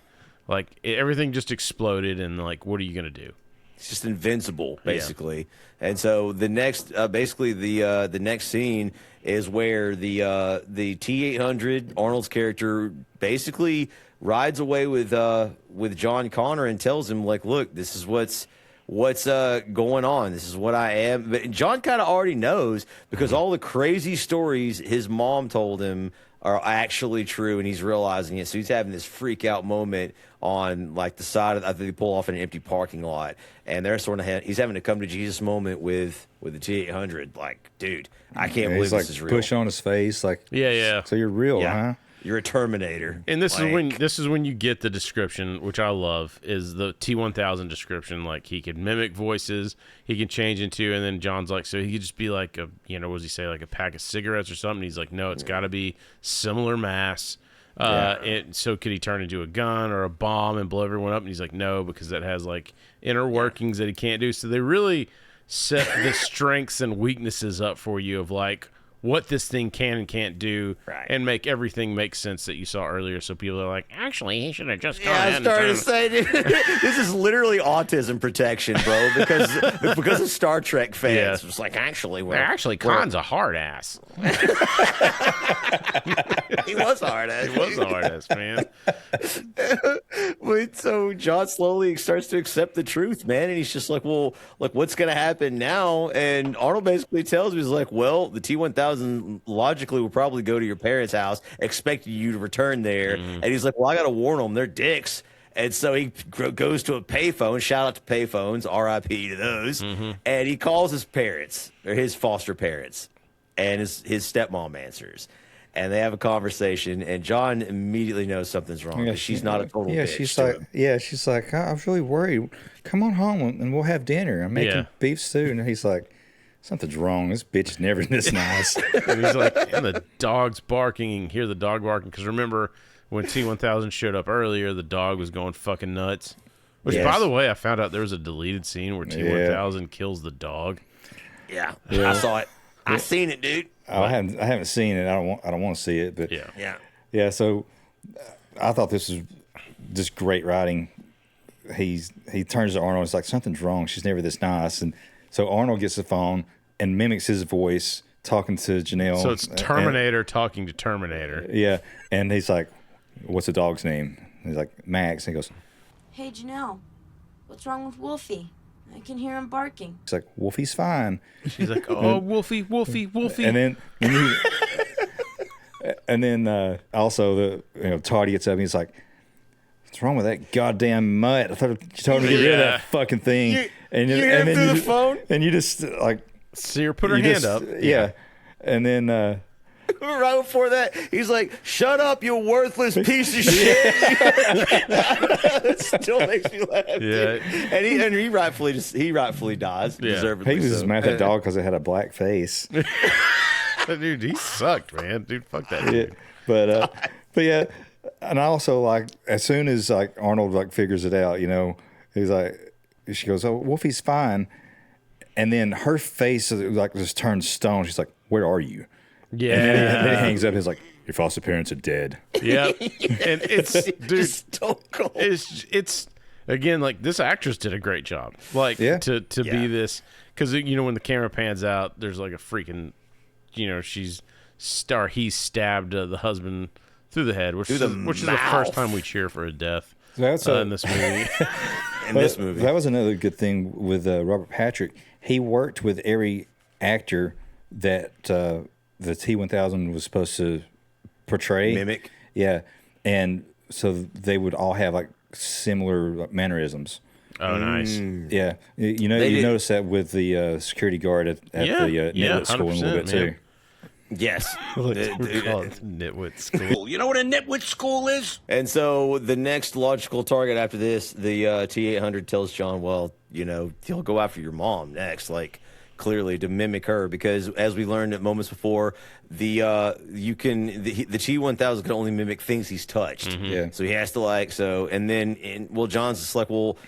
Like, everything just exploded and like, what are you going to do? It's just invincible, basically. Yeah. And so the next, the next scene is where the T-800, Arnold's character, basically rides away with John Connor and tells him, like, look, this is what's going on. This is what I am. But John kind of already knows because all the crazy stories his mom told him are actually true, and he's realizing it. So he's having this freak out moment on like the side of, I think they pull off in an empty parking lot, and they're sort of he's having to come to Jesus moment with the T-800. Like, dude, I can't believe this is real. Push on his face, like, yeah. So you're real, huh? You're a Terminator. And this is when you get the description, which I love, is the T-1000 description. Like, he can mimic voices, he can change into, and then John's like, so he could just be like what does he say, like a pack of cigarettes or something? He's like, no, it's got to be similar mass. So could he turn into a gun or a bomb and blow everyone up? And he's like, no, because that has like inner workings that he can't do. So they really set the strengths and weaknesses up for you of like what this thing can and can't do, and make everything make sense that you saw earlier. So people are like, actually, he should have just gone ahead. I started to say, dude, this is literally autism protection, bro, because of Star Trek fans. Yeah. It's like, actually, Khan's a hard ass. He was a hard ass. He was a hard ass, man. So John slowly starts to accept the truth, man, and he's just like, well, like, what's going to happen now? And Arnold basically tells me, he's like, well, the T-1000 logically will probably go to your parents' house, expecting you to return there. And he's like, well, I got to warn them, they're dicks. And so he goes to a payphone. Shout out to payphones, R.I.P. to those. And he calls his parents, or his foster parents, and his stepmom answers. And they have a conversation, and John immediately knows something's wrong. Yeah, she's not a total bitch. She's like, I was really worried. Come on home and we'll have dinner. I'm making beef stew. And he's like, something's wrong. This bitch is never this nice. And he's like, and the dog's barking. You can hear the dog barking. Because remember, when T-1000 showed up earlier, the dog was going fucking nuts. Which, by the way, I found out there was a deleted scene where T-1000 kills the dog. Yeah, I saw it. I seen it, dude. I haven't seen it. I don't want to see it. But yeah. So I thought this was just great writing. He turns to Arnold. It's like, something's wrong. She's never this nice. And so Arnold gets the phone and mimics his voice talking to Janelle. So it's Terminator talking to Terminator. Yeah, and he's like, "What's the dog's name?" And he's like, "Max." And he goes, Hey, Janelle, what's wrong with Wolfie? I can hear him barking. He's like, "Wolfie's fine." She's like, "Oh, Wolfie, Wolfie, Wolfie." And then also Toddy gets up and he's like, "What's wrong with that goddamn mutt? I thought you told me to get rid of that fucking thing." And you hear him through the phone? And you just like, see her put her hand up. Yeah. And then right before that, he's like, "Shut up, you worthless piece of shit." It still makes me laugh. Yeah. Dude. And he rightfully dies. Deservedly. He was just mad at that dog because it had a black face. Dude, he sucked, man. Dude, fuck that dude. But yeah, and I also like as soon as like Arnold like figures it out, he's like, she goes, "Oh, Wolfie's fine," and then her face like just turns stone. She's like, "Where are you?" Yeah. And then he hangs up. He's like, "Your foster parents are dead." Yep. And it's dude, it's again like this actress did a great job. Like to be this, because when the camera pans out, there's like a freaking, he's stabbed the husband through the head, which is the first time we cheer for a death in this movie. That was another good thing with Robert Patrick. He worked with every actor that the T-1000 was supposed to portray, mimic. Yeah, and so they would all have like similar mannerisms. Oh, nice. Yeah, you notice that with the security guard at the Nitwit school a little bit too. Yes. Nitwit school. You know what a nitwit school is? And so the next logical target after this, the T-800 tells John, well, he'll go after your mom next, like clearly to mimic her, because as we learned at moments before, the T-1000 can only mimic things he's touched. Mm-hmm. Yeah. So he has to and then John's just like, well,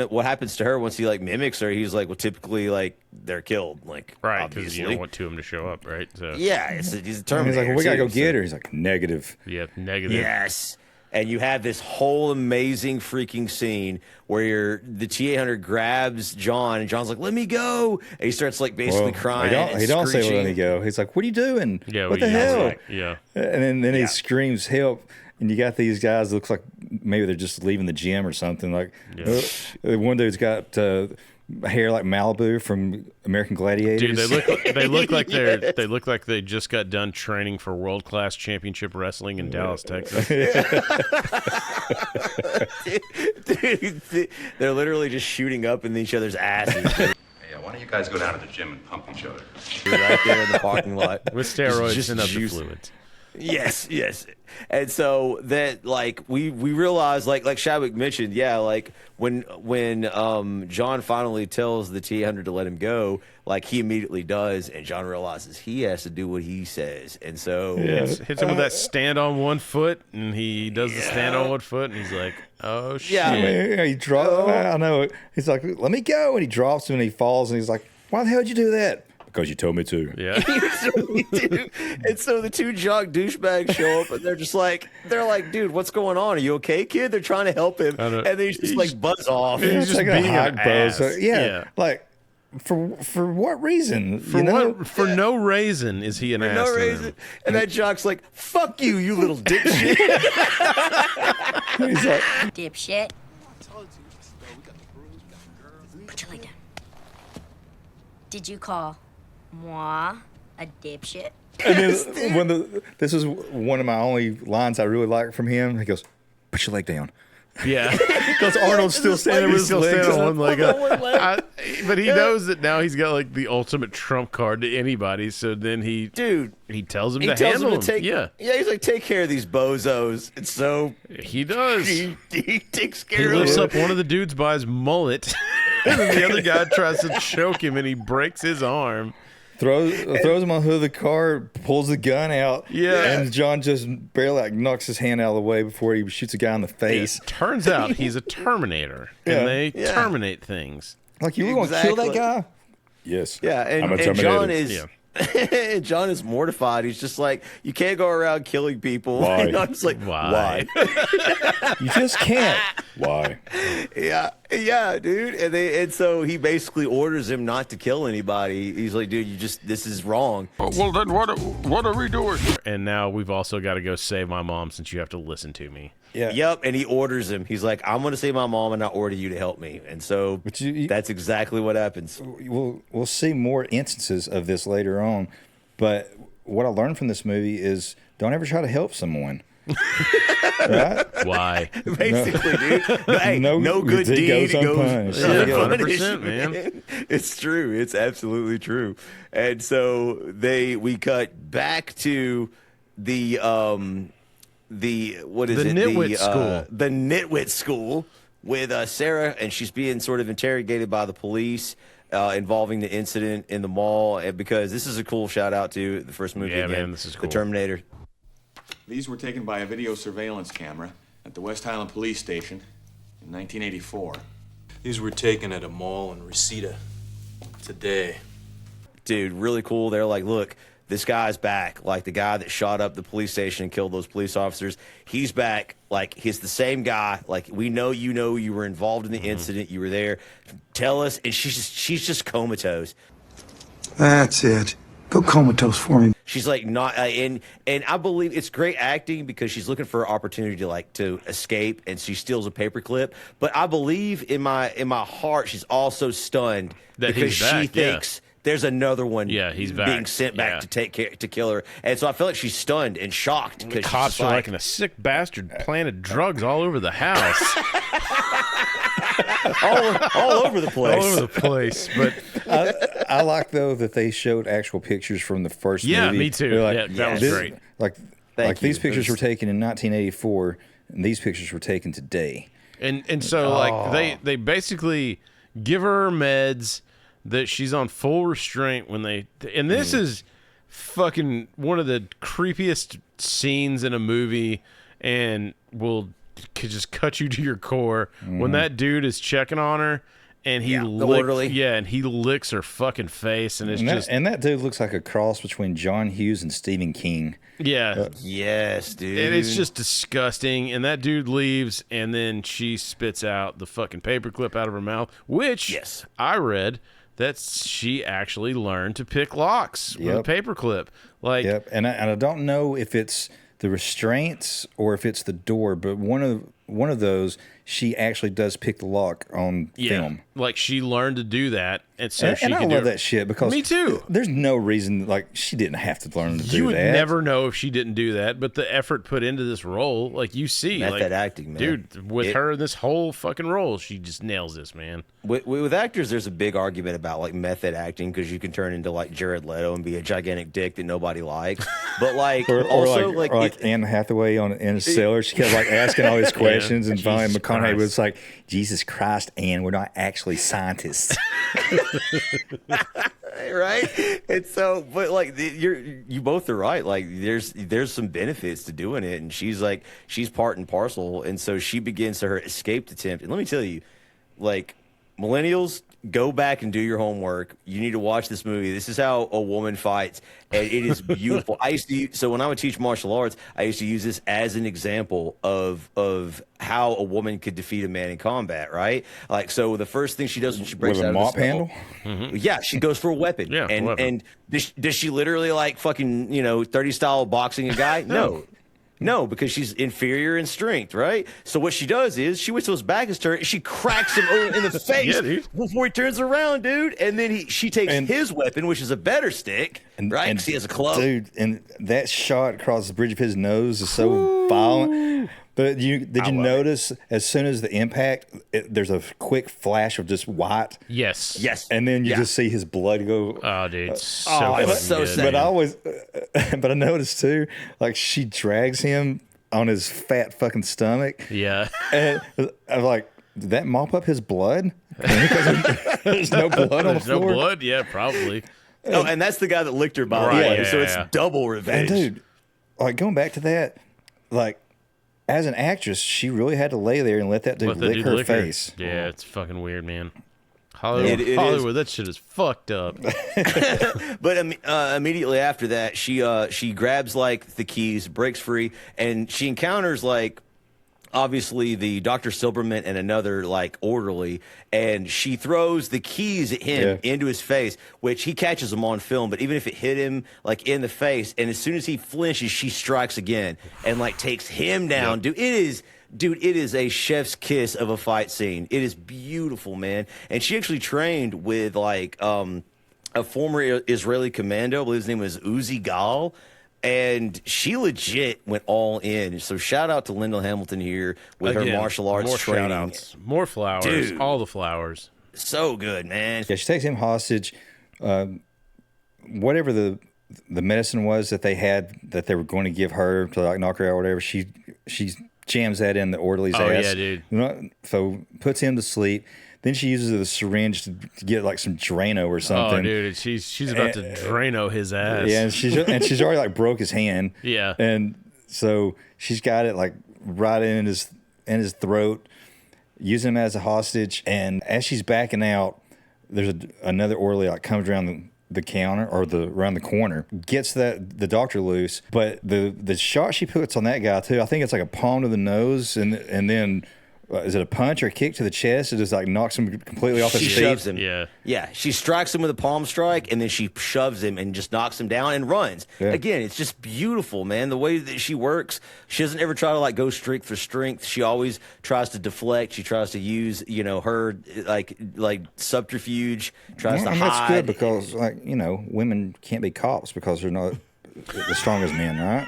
what happens to her once he like mimics her? He's like, well, typically like they're killed, like right, because obviously. you don't want him to show up, right? So yeah, he's a Terminator. He's like, well, we gotta go too, get her. He's like, negative. Yeah, negative. Yes. And you have this whole amazing freaking scene where the T-800 grabs John, and John's like, "Let me go!" And he starts like basically crying. He don't say, "Let me go." He's like, "What are you doing? Yeah, what the hell?" Like, yeah. And then he screams, "Help!" And you got these guys that looks like maybe they're just leaving the gym or something. Like one dude's got hair like Malibu from American Gladiators. Dude, they look like they just got done training for world-class championship wrestling in Dallas, Texas. Dude, they're literally just shooting up in each other's asses. Hey, why don't you guys go down to the gym and pump each other? Right there in the parking lot with steroids just and other juice. fluids. Yes. And so that like we realized like Shadwick mentioned, like when John finally tells the T-800 to let him go, like he immediately does, and John realizes he has to do what he says, and so hits him with that stand on one foot, and he does the stand on one foot, and he's like, "Oh shit!" Yeah, he drops. I know. He's like, "Let me go," and he drops him, and he falls, and he's like, "Why the hell did you do that?" Because you told me to. Yeah. And so the two jock douchebags show up, and they're like, "Dude, what's going on? Are you okay, kid?" They're trying to help him, and then he's just like buzz off. He's just being an ass. Yeah, like for what reason? For no reason is he an ass? No reason. And that jock's like, "Fuck you, you little dipshit." He's like, dipshit. Put your leg down. Did you call moi a dipshit? And then this is one of my only lines I really like from him. He goes, "Put your leg down." Yeah, because Arnold's still standing with his legs on one leg up. But he knows that now he's got like the ultimate trump card to anybody. So then he tells him to handle him. He's like, "Take care of these bozos." And so he does. He takes care of He lifts them. up one of the dudes by his mullet, and then the other guy tries to choke him, and he breaks his arm. Throws him on the hood of the car, pulls the gun out, and John just barely knocks his hand out of the way before he shoots a guy in the face. It turns out he's a Terminator, and they terminate things. Like, you were going to kill that guy? Yes. Yeah, I'm a and Terminator. John is John is mortified. He's just like, "You can't go around killing people." Why? And I'm just like, why? You just can't. Why? Yeah, dude. And so he basically orders him not to kill anybody. He's like, "Dude, this is wrong." Well, then what are we doing? And now we've also got to go save my mom, since you have to listen to me. Yeah. Yep. And he orders him. He's like, "I'm going to save my mom, and I order you to help me." And so that's exactly what happens. We'll see more instances of this later on. But what I learned from this movie is don't ever try to help someone. Right? Why? Basically, dude. Hey, no good deed goes unpunished. 100%, man. It's true. It's absolutely true. And so we cut back to the nitwit school. The nitwit school with Sarah, and she's being sort of interrogated by the police. involving the incident in the mall, because this is a cool shout out to the first movie again, man, this is cool. The Terminator. These were taken by a video surveillance camera at the West Highland Police Station in 1984. These were taken at a mall in Reseda today. Dude, really cool. They're like, look, this guy's back. Like, the guy that shot up the police station and killed those police officers, he's back. Like, he's the same guy. Like, we know you were involved in the incident. You were there. Tell us. And she's just comatose. That's it. Go comatose for me. She's like not, and I believe it's great acting because she's looking for an opportunity to escape, and she steals a paperclip. But I believe in my heart, she's also stunned That because he's back, she thinks there's another one. He's back. Being sent back to kill her, and so I feel like she's stunned and shocked The because cops are like, a sick bastard planted drugs all over the house. all over the place. All over the place. But I like, though, that they showed actual pictures from the first movie. Yeah, me too. They're like, Yeah, that was great. Like these pictures were taken in 1984, and these pictures were taken today. And so like they basically give her meds that she's on full restraint when they, and this is fucking one of the creepiest scenes in a movie, and could just cut you to your core when that dude is checking on her. And he licks her fucking face, and and that dude looks like a cross between John Hughes and Stephen King. Yeah. Yes, dude. And it's just disgusting. And that dude leaves, and then she spits out the fucking paperclip out of her mouth, which I read that she actually learned to pick locks with a paperclip. Like, and I don't know if it's the restraints or if it's the door, but one of those, she actually does pick the lock on film. Like, she learned to do that, and so she and I can love do that shit because me too. There's no reason, like, she didn't have to learn to do that. You would never know if she didn't do that, but the effort put into this role, like, you see, method acting, man. Dude, with her in this whole fucking role, she just nails this, man. With actors, there's a big argument about like method acting because you can turn into like Jared Leto and be a gigantic dick that nobody likes. But like, or like Anne Hathaway on Interstellar, she kept like asking all these questions, and finally McConaughey was like, "Jesus Christ, Anne, we're not actually scientists." Right? And so, but like, you both are right. Like, there's some benefits to doing it, and she's part and parcel, and so she begins her escape attempt. And let me tell you, like, millennials, go back and do your homework. You need to watch this movie. This is how a woman fights, and it is beautiful. So when I would teach martial arts, I used to use this as an example of how a woman could defeat a man in combat, right? Like, so the first thing she does when she breaks with out a of mop the cell, handle, yeah, she goes for a weapon. Yeah, and does she literally like fucking 30 style boxing a guy? No, because she's inferior in strength, right? So what she does is she waits till his back is turned and she cracks him in the face before he turns around, dude. And then she takes his weapon, which is a better stick, right? Because he has a club. Dude, and that shot across the bridge of his nose is so violent. But did you notice as soon as the impact, there's a quick flash of just white? Yes. And then you just see his blood go. Oh, dude, it's so sad. But I noticed too, like, she drags him on his fat fucking stomach. Yeah. And I'm like, did that mop up his blood? There's no blood on the floor. No blood? Yeah, probably. Oh, and that's the guy that licked her by the way. So it's double revenge. And dude, like, going back to that, like, as an actress, she really had to lay there and let that dude lick her face. Yeah, it's fucking weird, man. Hollywood, that shit is fucked up. But immediately after that, she grabs like the keys, breaks free, and she encounters like obviously the Dr. Silberman and another like orderly, and she throws the keys at him into his face, which he catches them on film. But even if it hit him like in the face, and as soon as he flinches, she strikes again and like takes him down. Dude, it is a chef's kiss of a fight scene. It is beautiful, man. And she actually trained with like a former Israeli commando. I believe his name was Uzi Gal. And she legit went all in. So shout out to Lyndall Hamilton here with her martial arts training. Shout-outs. More flowers. Dude, all the flowers. So good, man. Yeah, she takes him hostage. Whatever the medicine was that they had that they were going to give her to like knock her out or whatever, she jams that in the orderly's ass. Yeah, dude. So puts him to sleep. then she uses the syringe to get like some Drano or something. Oh, dude, she's about to Drano his ass. Yeah, and she's already like broke his hand. Yeah, and so she's got it like right in his throat, using him as a hostage. And as she's backing out, there's another orderly like comes around the counter or around the corner, gets the doctor loose. But the shot she puts on that guy too, I think it's like a palm to the nose, and then is it a punch or a kick to the chest? It just like knocks him completely off his feet. She shoves him. Yeah. She strikes him with a palm strike, and then she shoves him and just knocks him down and runs. Yeah. Again, it's just beautiful, man. The way that she works, she doesn't ever try to like go strength for strength. She always tries to deflect. She tries to use, her like subterfuge. Tries to hide. That's good because women can't be cops because they're not the strongest men, right?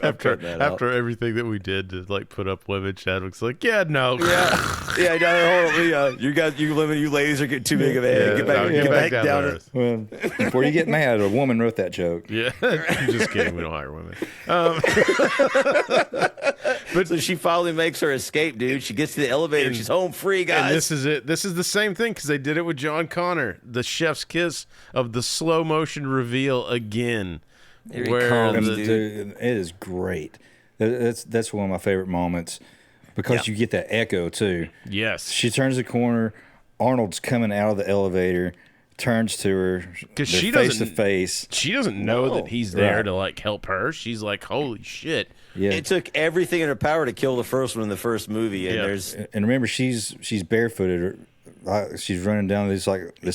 After everything that we did to like put up women, Chadwick's like, yeah, no, hold on, you ladies are getting too big of a head. Get back down. Well, before you get mad, a woman wrote that joke. Yeah, I'm just kidding. We don't hire women. But so she finally makes her escape, dude. She gets to the elevator. She's home free, guys. And this is it. This is the same thing because they did it with John Connor. The chef's kiss of the slow motion reveal again. Dude, it is great. That's one of my favorite moments because you get that echo too. Yes. She turns the corner. Arnold's coming out of the elevator, turns to her because she face doesn't to face. She doesn't know that he's there to like help her. She's like, holy shit. Yeah. It took everything in her power to kill the first one in the first movie, and remember she's barefooted. She's running down this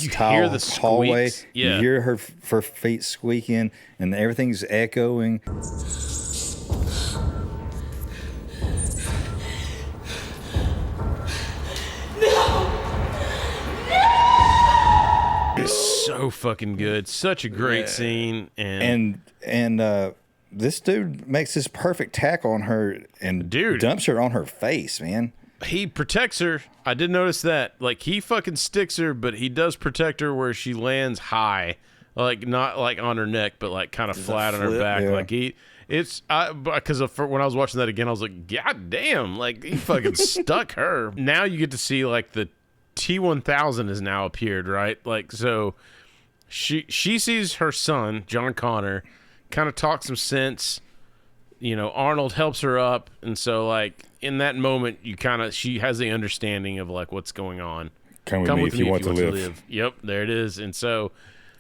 tile hallway. Yeah. You hear her feet squeaking, and everything's echoing. It's so fucking good. Such a great scene, and this dude makes this perfect tackle on her and dumps her on her face, man. He protects her. I did notice that. Like, he fucking sticks her, but he does protect her where she lands high. Like, not like on her neck, but like kind of flat on her back. Yeah. Like, because when I was watching that again, I was like, God damn. Like, he fucking stuck her. Now you get to see, like, the T-1000 has now appeared, right? Like, so she sees her son, John Connor, kind of talk some sense. Arnold helps her up. And so, like, in that moment, she has the understanding of like what's going on. Come with me if you want to live. Yep, there it is. And so,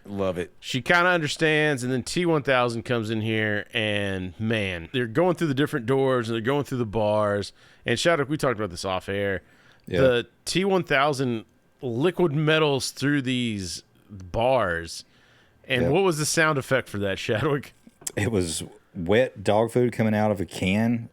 love it. She kind of understands, and then T-1000 comes in here, and man, they're going through the different doors and they're going through the bars. And Shadwick, we talked about this off air. Yeah. The T-1000 liquid metals through these bars. And what was the sound effect for that, Shadwick? It was wet dog food coming out of a can,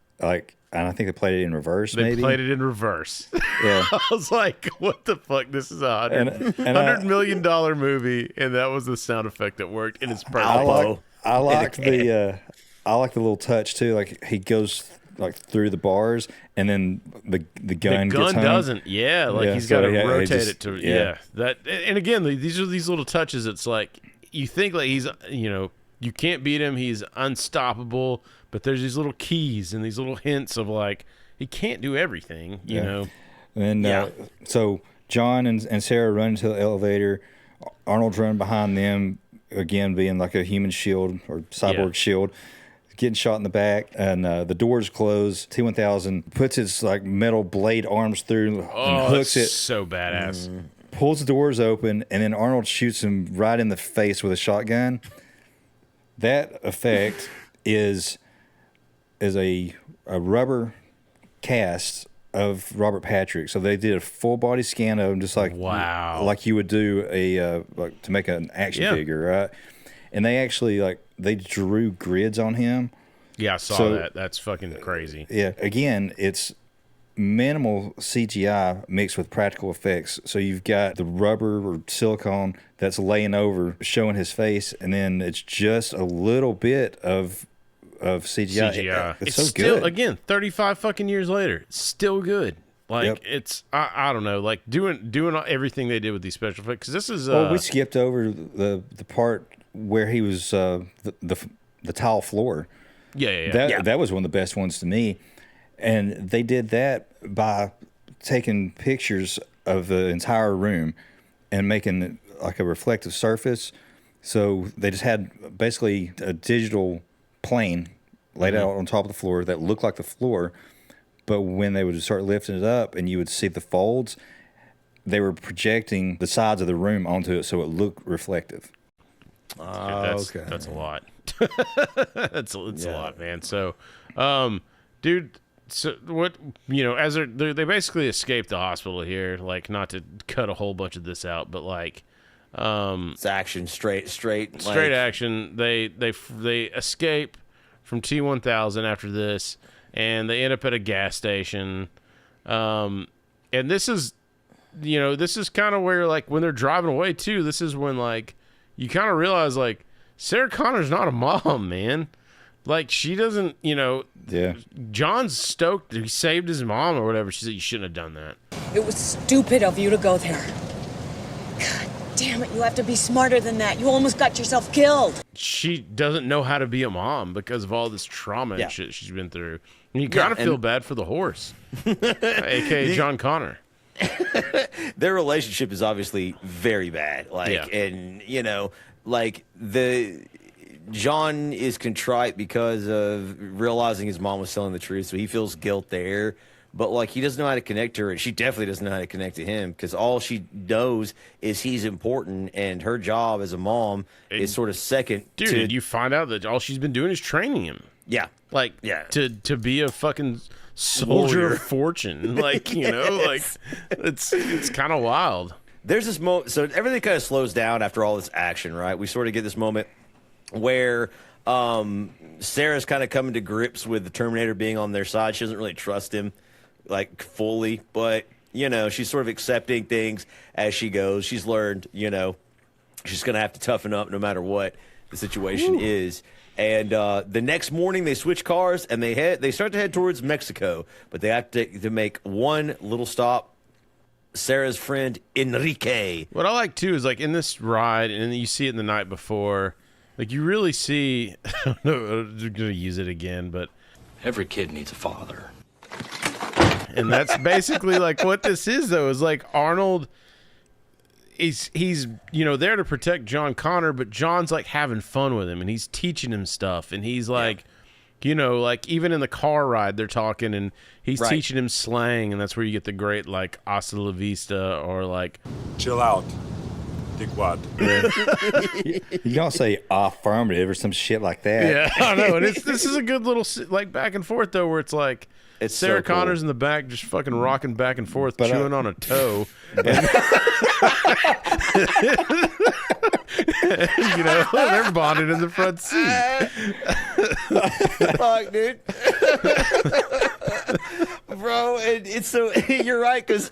and I think they played it in reverse. They played it in reverse. Yeah. I was like, what the fuck? This is a $100 million movie, and that was the sound effect that worked, and it's perfect. I like the little touch too. Like he goes like through the bars, and then the gun gets home. Doesn't. Yeah, like he's got to rotate it to. Yeah. That. And again, these are these little touches. It's like you think like he's you can't beat him. He's unstoppable. But there's these little keys and these little hints of like he can't do everything, you know. And so John and Sarah run into the elevator. Arnold's running behind them again, being like a human shield or cyborg shield, getting shot in the back. And the doors close. T-1000 puts its like metal blade arms through and hooks it. So badass. Pulls the doors open, and then Arnold shoots him right in the face with a shotgun. That effect is a rubber cast of Robert Patrick. So they did a full body scan of him, just like like you would do like to make an action figure, right? And they actually they drew grids on him. Yeah, I saw that. That's fucking crazy. Yeah, again, it's minimal CGI mixed with practical effects. So you've got the rubber or silicone that's laying over, showing his face, and then it's just a little bit of CGI. It's so still, good. Again, 35 fucking years later, it's still good. Like it's, I don't know, like doing everything they did with these special effects. Because this is, we skipped over the part where he was the tile floor. Yeah. That was one of the best ones to me. And they did that by taking pictures of the entire room and making it like a reflective surface. So they just had basically a digital plane laid out on top of the floor that looked like the floor. But when they would start lifting it up and you would see the folds, they were projecting the sides of the room onto it so it looked reflective. That's a lot. It's a lot, man. So, dude, so what, as they basically escaped the hospital here, like, not to cut a whole bunch of this out, but like, it's action, straight action. They escape from T-1000 after this, and they end up at a gas station. And this is, this is kind of where, like, when they're driving away too, this is when, like, you kind of realize, like, Sarah Connor's not a mom, man. Like, she doesn't, Yeah. John's stoked he saved his mom or whatever. She said, you shouldn't have done that. It was stupid of you to go there. God damn it, you have to be smarter than that. You almost got yourself killed. She doesn't know how to be a mom because of all this trauma and shit she's been through. And you kind of feel bad for the horse, a.k.a. John Connor. Their relationship is obviously very bad. Like, and like John is contrite because of realizing his mom was telling the truth, so he feels guilt there. But like, he doesn't know how to connect to her, and she definitely doesn't know how to connect to him because all she knows is he's important, and her job as a mom is sort of second. Dude, you find out that all she's been doing is training him. Yeah, like to be a fucking soldier of fortune. Like, like it's kind of wild. There's this moment, so everything kind of slows down after all this action, right? We sort of get this moment where Sarah's kind of coming to grips with the Terminator being on their side. She doesn't really trust him, like, fully, but, she's sort of accepting things as she goes. She's learned, she's going to have to toughen up no matter what the situation is. And the next morning, they switch cars, and they start to head towards Mexico, but they have to make one little stop. Sarah's friend, Enrique. What I like, too, is, like, in this ride, and you see it in the night before, like, you really see, I don't know, I'm going to use it again, but every kid needs a father. And that's basically, like, what this is, though, is, like, Arnold, he's there to protect John Connor, but John's, like, having fun with him, and he's teaching him stuff, and he's, like, like, even in the car ride, they're talking, and he's teaching him slang, and that's where you get the great, like, hasta la vista, or, like, chill out. What? You don't say affirmative or some shit like that. Yeah, I know. And this is a good little, like, back and forth, though, where it's like Sarah so cool. Connor's in the back just fucking rocking back and forth, chewing on a toe. And, they're bonded in the front seat. Fuck, dude. Bro, and it's so you're right because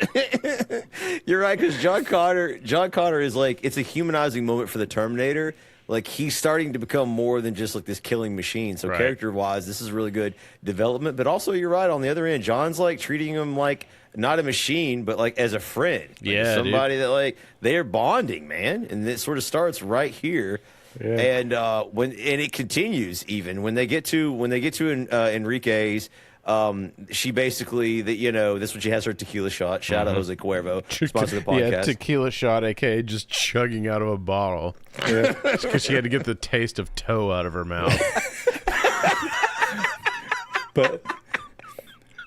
John Connor is like, it's a humanizing moment for the Terminator. Like, he's starting to become more than just like this killing machine. So character wise, this is really good development. But also, you're right, on the other end, John's like treating him like not a machine, but like as a friend. Like, somebody that, like, they're bonding, man. And it sort of starts right here. Yeah. And it continues even when they get to Enrique's. She basically, this is when she has her tequila shot. Shout out Jose Cuervo, sponsor of the podcast. Yeah, tequila shot, aka just chugging out of a bottle. Yeah, because she had to get the taste of toe out of her mouth. But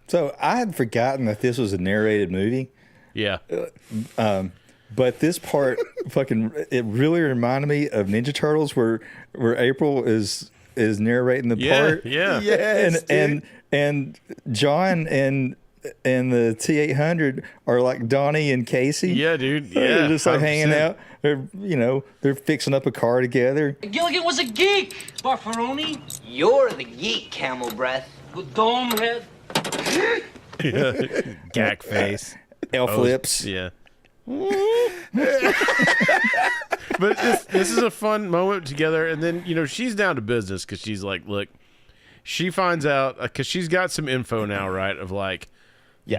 so I had forgotten that this was a narrated movie. Yeah. But this part, it really reminded me of Ninja Turtles, where April is narrating the part. Yeah. Yes, and John and the T-800 are like Donnie and Casey. Yeah, dude. Yeah, they're just like 100%. hanging out. They're fixing up a car together. Gilligan was a geek, Barfaroni. You're the geek, Camel Breath. With dome head. Gack face. Elf lips. Yeah. But this is a fun moment together, and then she's down to business because she's like, look, she finds out because she's got some info now, right, of like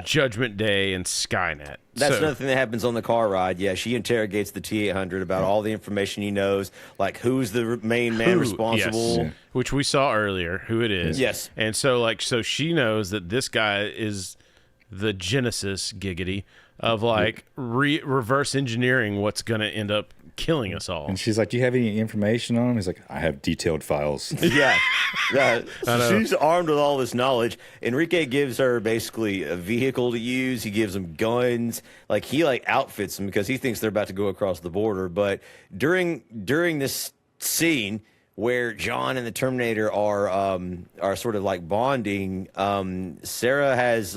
Judgment Day and Skynet. That's another thing that happens on the car ride. Yeah, she interrogates the T-800 about all the information he knows, like who's the main man responsible. Yes. Which we saw earlier, who it is. Yes. And so she knows that this guy is the genesis, giggity, of reverse engineering what's going to end up killing us all. And she's like, do you have any information on him? He's like, I have detailed files. Yeah. So she's armed with all this knowledge. Enrique gives her basically a vehicle to use. He gives them guns. Like, he outfits them because he thinks they're about to go across the border. But during this scene where John and the Terminator are sort of like bonding, Sarah has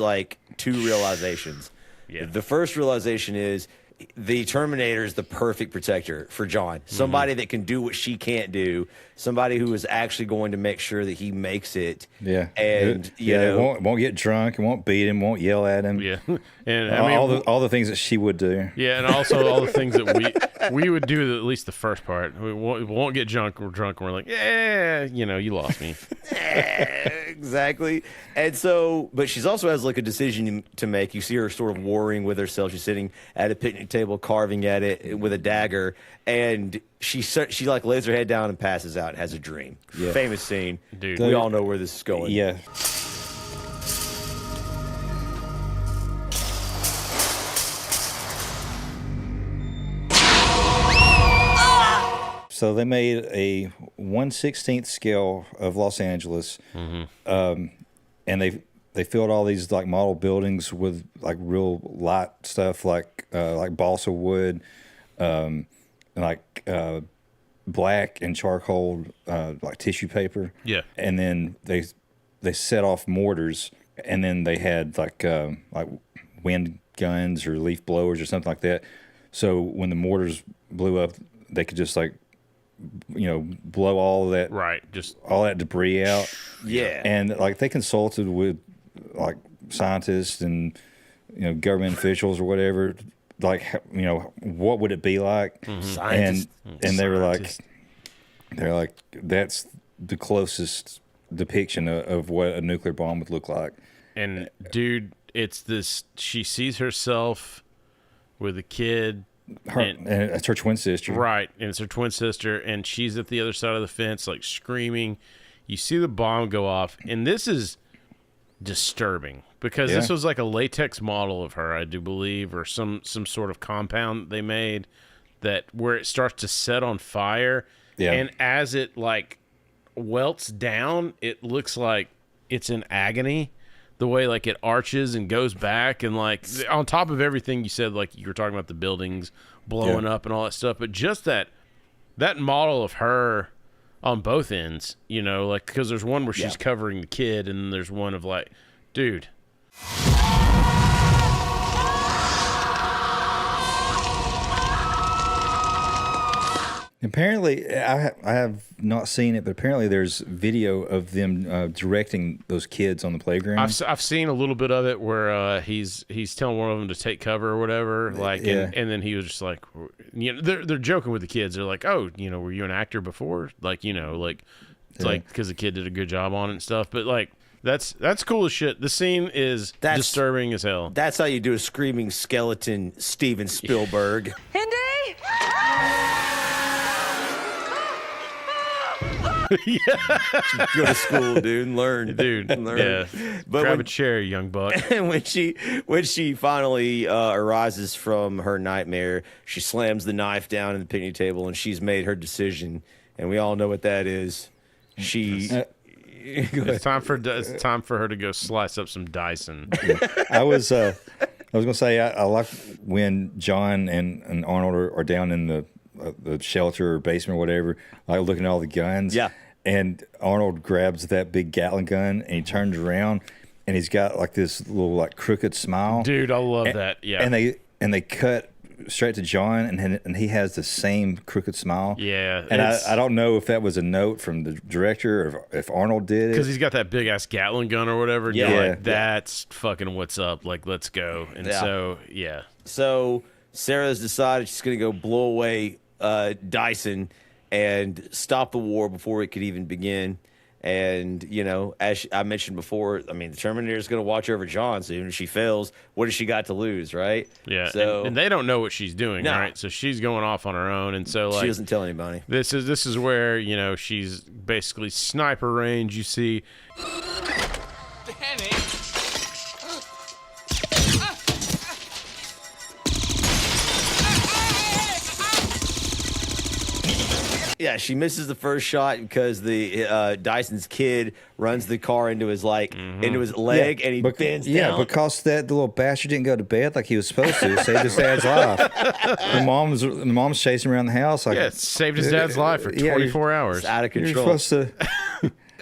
two realizations. Yeah. The first realization is the Terminator is the perfect protector for John. Somebody that can do what she can't do. Somebody who is actually going to make sure that he makes it. Yeah. And won't get drunk, won't beat him, won't yell at him. Yeah. And all the things that she would do. Yeah, and also all the things that we would do, at least the first part. We won't get drunk. We're drunk and we're like, yeah, you lost me. Exactly. And so, but she's also has a decision to make. You see her sort of warring with herself. She's sitting at a picnic table, carving at it with a dagger, and she lays her head down and passes out and has a dream. Yeah. Famous scene. Dude. We all know where this is going. Yeah. So they made a 1/16 scale of Los Angeles, and they filled all these model buildings with real light stuff like balsa wood, and black and charcoal tissue paper. Yeah, and then they set off mortars, and then they had wind guns or leaf blowers or something like that. So when the mortars blew up, they could just blow all that all that debris out. Yeah. And they consulted with scientists and government officials or whatever, what would it be like? Scientists. And they were like that's the closest depiction of what a nuclear bomb would look like. And dude, it's this, she sees herself with a kid. And it's her twin sister. Right. And it's her twin sister, and she's at the other side of the fence, screaming. You see the bomb go off, and this is disturbing because this was a latex model of her, I do believe, or some sort of compound they made where it starts to set on fire. Yeah. And as it welts down, it looks like it's in agony. The way it arches and goes back, and on top of everything you said, you were talking about the buildings blowing up and all that stuff, but just that model of her on both ends, because there's one where she's covering the kid, and there's one of dude. Apparently, I have not seen it, but apparently there's video of them directing those kids on the playground. I've seen a little bit of it where he's telling one of them to take cover or whatever, and then he was just they're joking with the kids. They're like, oh, were you an actor before? Because the kid did a good job on it and stuff. But that's cool as shit. The scene is disturbing as hell. That's how you do a screaming skeleton, Steven Spielberg. Hindi! Go to school, dude, and learn. Dude, learn. Yeah. But grab a chair, young buck. And when she finally arises from her nightmare, she slams the knife down in the picnic table, and she's made her decision. And we all know what that is. It's time for her to go slice up some Dyson. I was gonna say I like when John and Arnold are down in the shelter or basement or whatever, looking at all the guns. Yeah. And Arnold grabs that big Gatling gun and he turns around and he's got this little crooked smile. Dude, I love that. Yeah. And they cut straight to John and he has the same crooked smile. Yeah. And I don't know if that was a note from the director or if Arnold did it. Because he's got that big ass Gatling gun or whatever. And yeah. You're like, that's fucking what's up. Let's go. And So Sarah's decided she's going to go blow away Dyson and stop the war before it could even begin. And, you know, as I mentioned before, I mean, the Terminator's going to watch over John soon. If she fails, what has she got to lose, right? Yeah, So, and they don't know what she's doing, No. right? So she's going off on her own, and so like she doesn't tell anybody. this is where, you know, she's basically sniper range. You see, Danny! Yeah, she misses the first shot because the Dyson's kid runs the car into his into his leg, and he bends down. Because the little bastard didn't go to bed like he was supposed to. Saved his dad's life. The mom's chasing around the house. Like, yeah, it saved his dad's life for 24 hours. It's out of control. You're supposed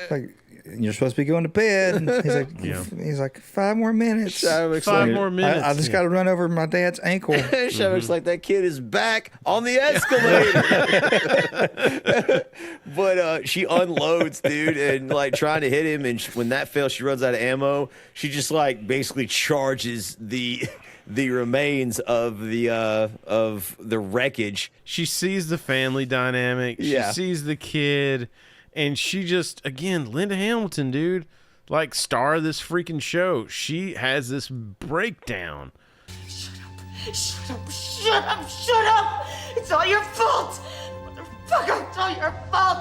to, you're supposed to be going to bed. And he's like, 5 more minutes. 5 more minutes. I just got to run over my dad's ankle. Looks like that kid is back on the escalator. But she unloads, dude, and like trying to hit him. And when that fails, she runs out of ammo. She just like basically charges the remains of the wreckage. She sees the family dynamic. She sees the kid. And she just, again, Linda Hamilton, dude, like star of this freaking show. She has this breakdown. Shut up, shut up, shut up! It's all your fault! Motherfucker, it's all your fault!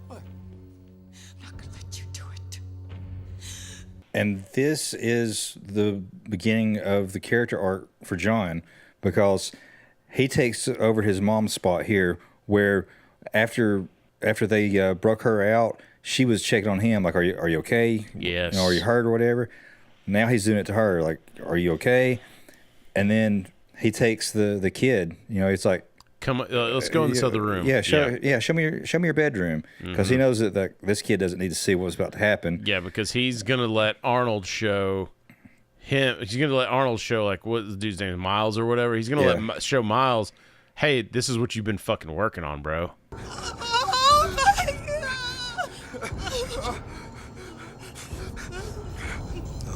What? I'm not gonna let you do it. And this is the beginning of the character arc for John, because he takes over his mom's spot here, where after they broke her out, she was checking on him, like, are you okay? Yes. You know, are you hurt or whatever? Now he's doing it to her, like, are you okay? And then he takes the kid. You know, it's like, come on, let's go in this other room. Yeah, show me your bedroom, because he knows that this kid doesn't need to see what's about to happen. Yeah, because he's gonna let Arnold show him. He's gonna let Arnold show, like, what the dude's name is, Miles or whatever. He's gonna show Miles, hey, this is what you've been fucking working on, bro.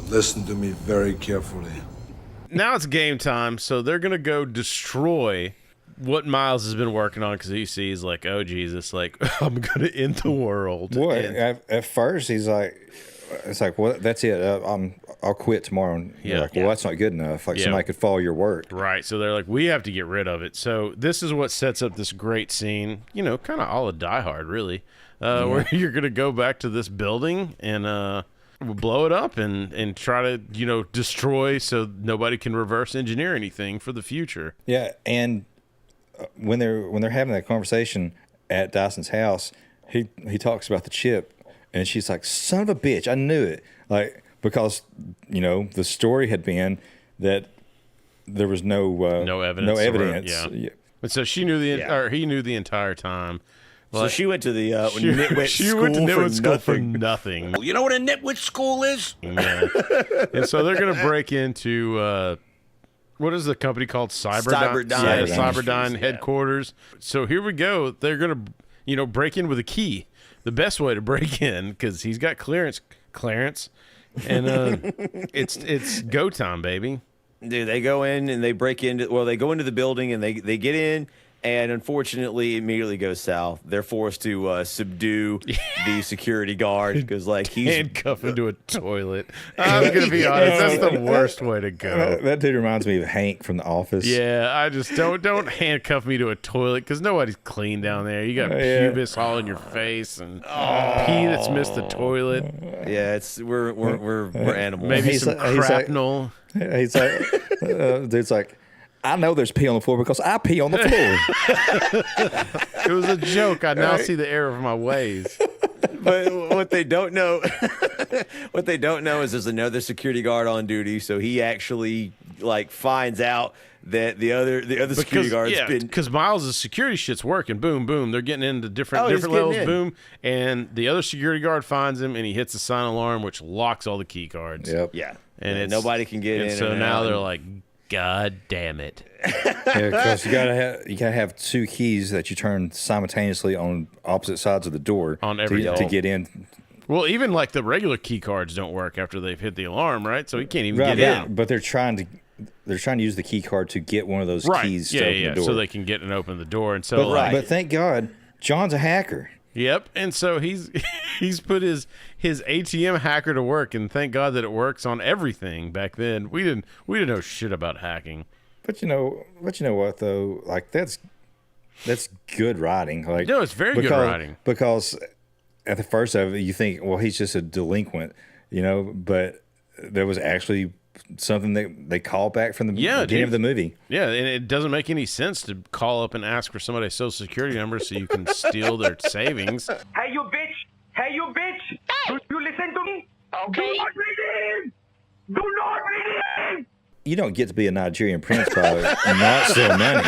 Listen to me very carefully. Now it's game time, so they're gonna go destroy what Miles has been working on, because he sees, like, oh Jesus, like, I'm gonna end the world. Boy, at first he's like, it's like, well, that's it. I'll quit tomorrow. And you're like, well, that's not good enough. Like, somebody could follow your work. Right. So they're like, we have to get rid of it. So this is what sets up this great scene, you know, kind of a la Die Hard, really, where you're gonna go back to this building and blow it up and try to, you know, destroy so nobody can reverse engineer anything for the future. Yeah, and when they're having that conversation at Dyson's house, he talks about the chip, and she's like, son of a bitch, I knew it. Like, because, you know, the story had been that there was no evidence. No evidence. Yeah. And so she knew or he knew the entire time. So she went to the she went to nitwit school for nothing. You know what a nitwit school is? Yeah. And so they're going to break into, what is the company called? Cyberdyne. Yeah, Cyberdyne headquarters. So here we go. They're going to, you know, break in with a key. The best way to break in, because he's got Clarence. And it's go time, baby. Dude, they go in and they break into, they go into the building and they get in, and unfortunately, it immediately goes south. They're forced to subdue the security guard because, like, he's handcuffed into a toilet. I'm gonna be honest, that's the worst way to go. That dude reminds me of Hank from The Office. Yeah, I just don't handcuff me to a toilet, because nobody's clean down there. You got pubis all in your face and pee that's missed the toilet. Yeah, we're animals. Maybe some crapnel. He's like, dude's like, I know there's pee on the floor because I pee on the floor. It was a joke. I now see the error of my ways. But what they don't know is there's another security guard on duty, so he actually, like, finds out that the other security guard's been, because Miles' security shit's working. Boom, boom. They're getting into different levels. Boom, and the other security guard finds him, and he hits the silent alarm, which locks all the key cards. Yep. Yeah, and nobody can get in. So now they're like, God damn it. Yeah, because you gotta have 2 keys that you turn simultaneously on opposite sides of the door to get in. Well, even like the regular key cards don't work after they've hit the alarm, right? So he can't even get in. But they're trying to use the key card to get one of those keys to open the door. So they can get and open the door. And so, but thank God, John's a hacker. Yep. And so he's put his ATM hacker to work, and thank God that it works on everything. Back then, we didn't know shit about hacking. But you know what though? Like that's good writing. Like no, it's very good writing. Because at the first of it, you think, well, he's just a delinquent, but there was actually something that they call back from the beginning of the movie. Yeah, and it doesn't make any sense to call up and ask for somebody's social security number so you can steal their savings. Hey, you bitch! Hey, you bitch! Do you listen to me? Okay. Do not read in! Do not read in! You don't get to be a Nigerian prince by not stealing money.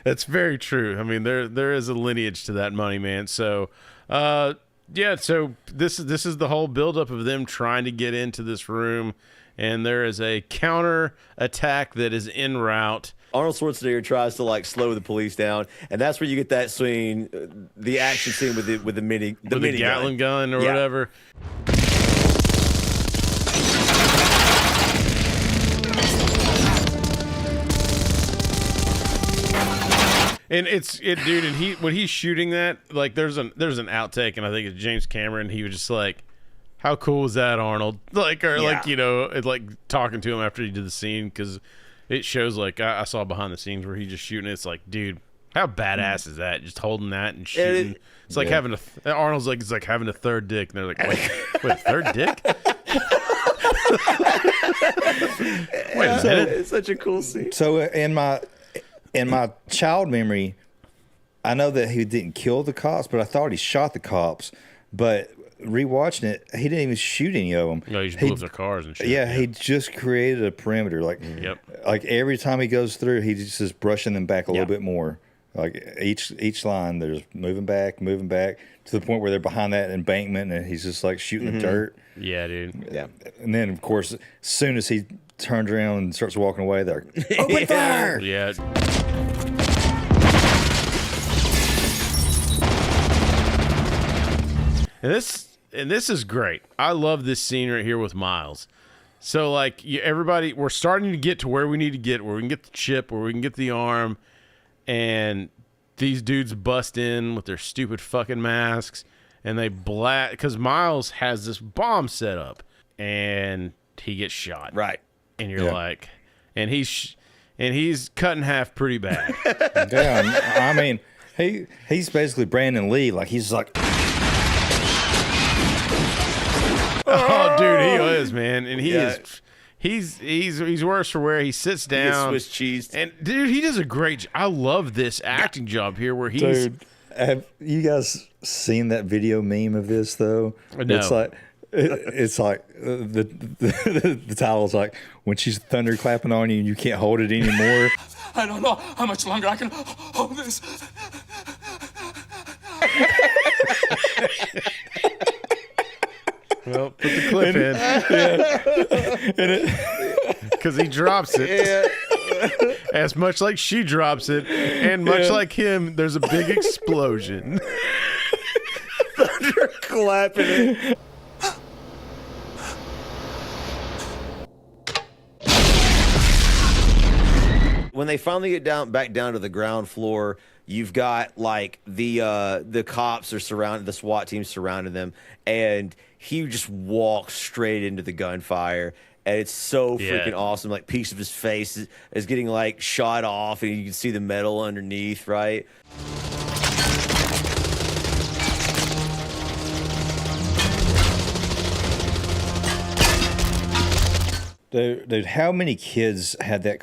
That's very true. I mean, there is a lineage to that money, man. So, yeah. So this is the whole buildup of them trying to get into this room, and there is a counter attack that is en route. Arnold Schwarzenegger tries to slow the police down, and that's where you get that scene, the action scene with the mini Gatling gun or whatever. And dude, and when he's shooting that, there's an outtake, and I think it's James Cameron. He was just like, "How cool was that, Arnold?" Talking to him after he did the scene, because it shows I saw behind the scenes where he's just shooting. It's like, dude, how badass is that? Just holding that and shooting. It's like having Arnold's like it's like having a third dick, and they're like, wait, third dick? Wait a minute. It's such a cool scene. So in my child memory, I know that he didn't kill the cops, but I thought he shot the cops. But rewatching it, he didn't even shoot any of them. No, he just blew up their cars and shit. Yeah, he just created a perimeter. Like every time he goes through, he's just brushing them back a little bit more. Like each line, they're just moving back to the point where they're behind that embankment, and he's just shooting the dirt. Yeah, dude. Yeah, and then of course, as soon as he turns around and starts walking away, they're open fire. Yeah. And this is great. I love this scene right here with Miles. So everybody, we're starting to get to where we need to get, where we can get the chip, where we can get the arm, and these dudes bust in with their stupid fucking masks, and they blast, because Miles has this bomb set up, and he gets shot. Right. And you're like, and he's cut in half pretty bad. Yeah, I mean, he's basically Brandon Lee. He's like. Oh, dude, he is, man, and he's worse for wear. He sits down, Swiss cheese, and dude, he does a great. I love this acting job here, where he's. Dude, have you guys seen that video meme of this though? No. It's like the title's like when she's thunderclapping on you and you can't hold it anymore. I don't know how much longer I can hold this. Well, put the clip in. Because he drops it. As much like she drops it, and much like him, there's a big explosion. Thunder clapping it. When they finally get back down to the ground floor, you've got the cops are surrounded, the SWAT team surrounded them, and he just walks straight into the gunfire, and it's so freaking awesome. Like, piece of his face is getting shot off, and you can see the metal underneath, right? Dude, how many kids had that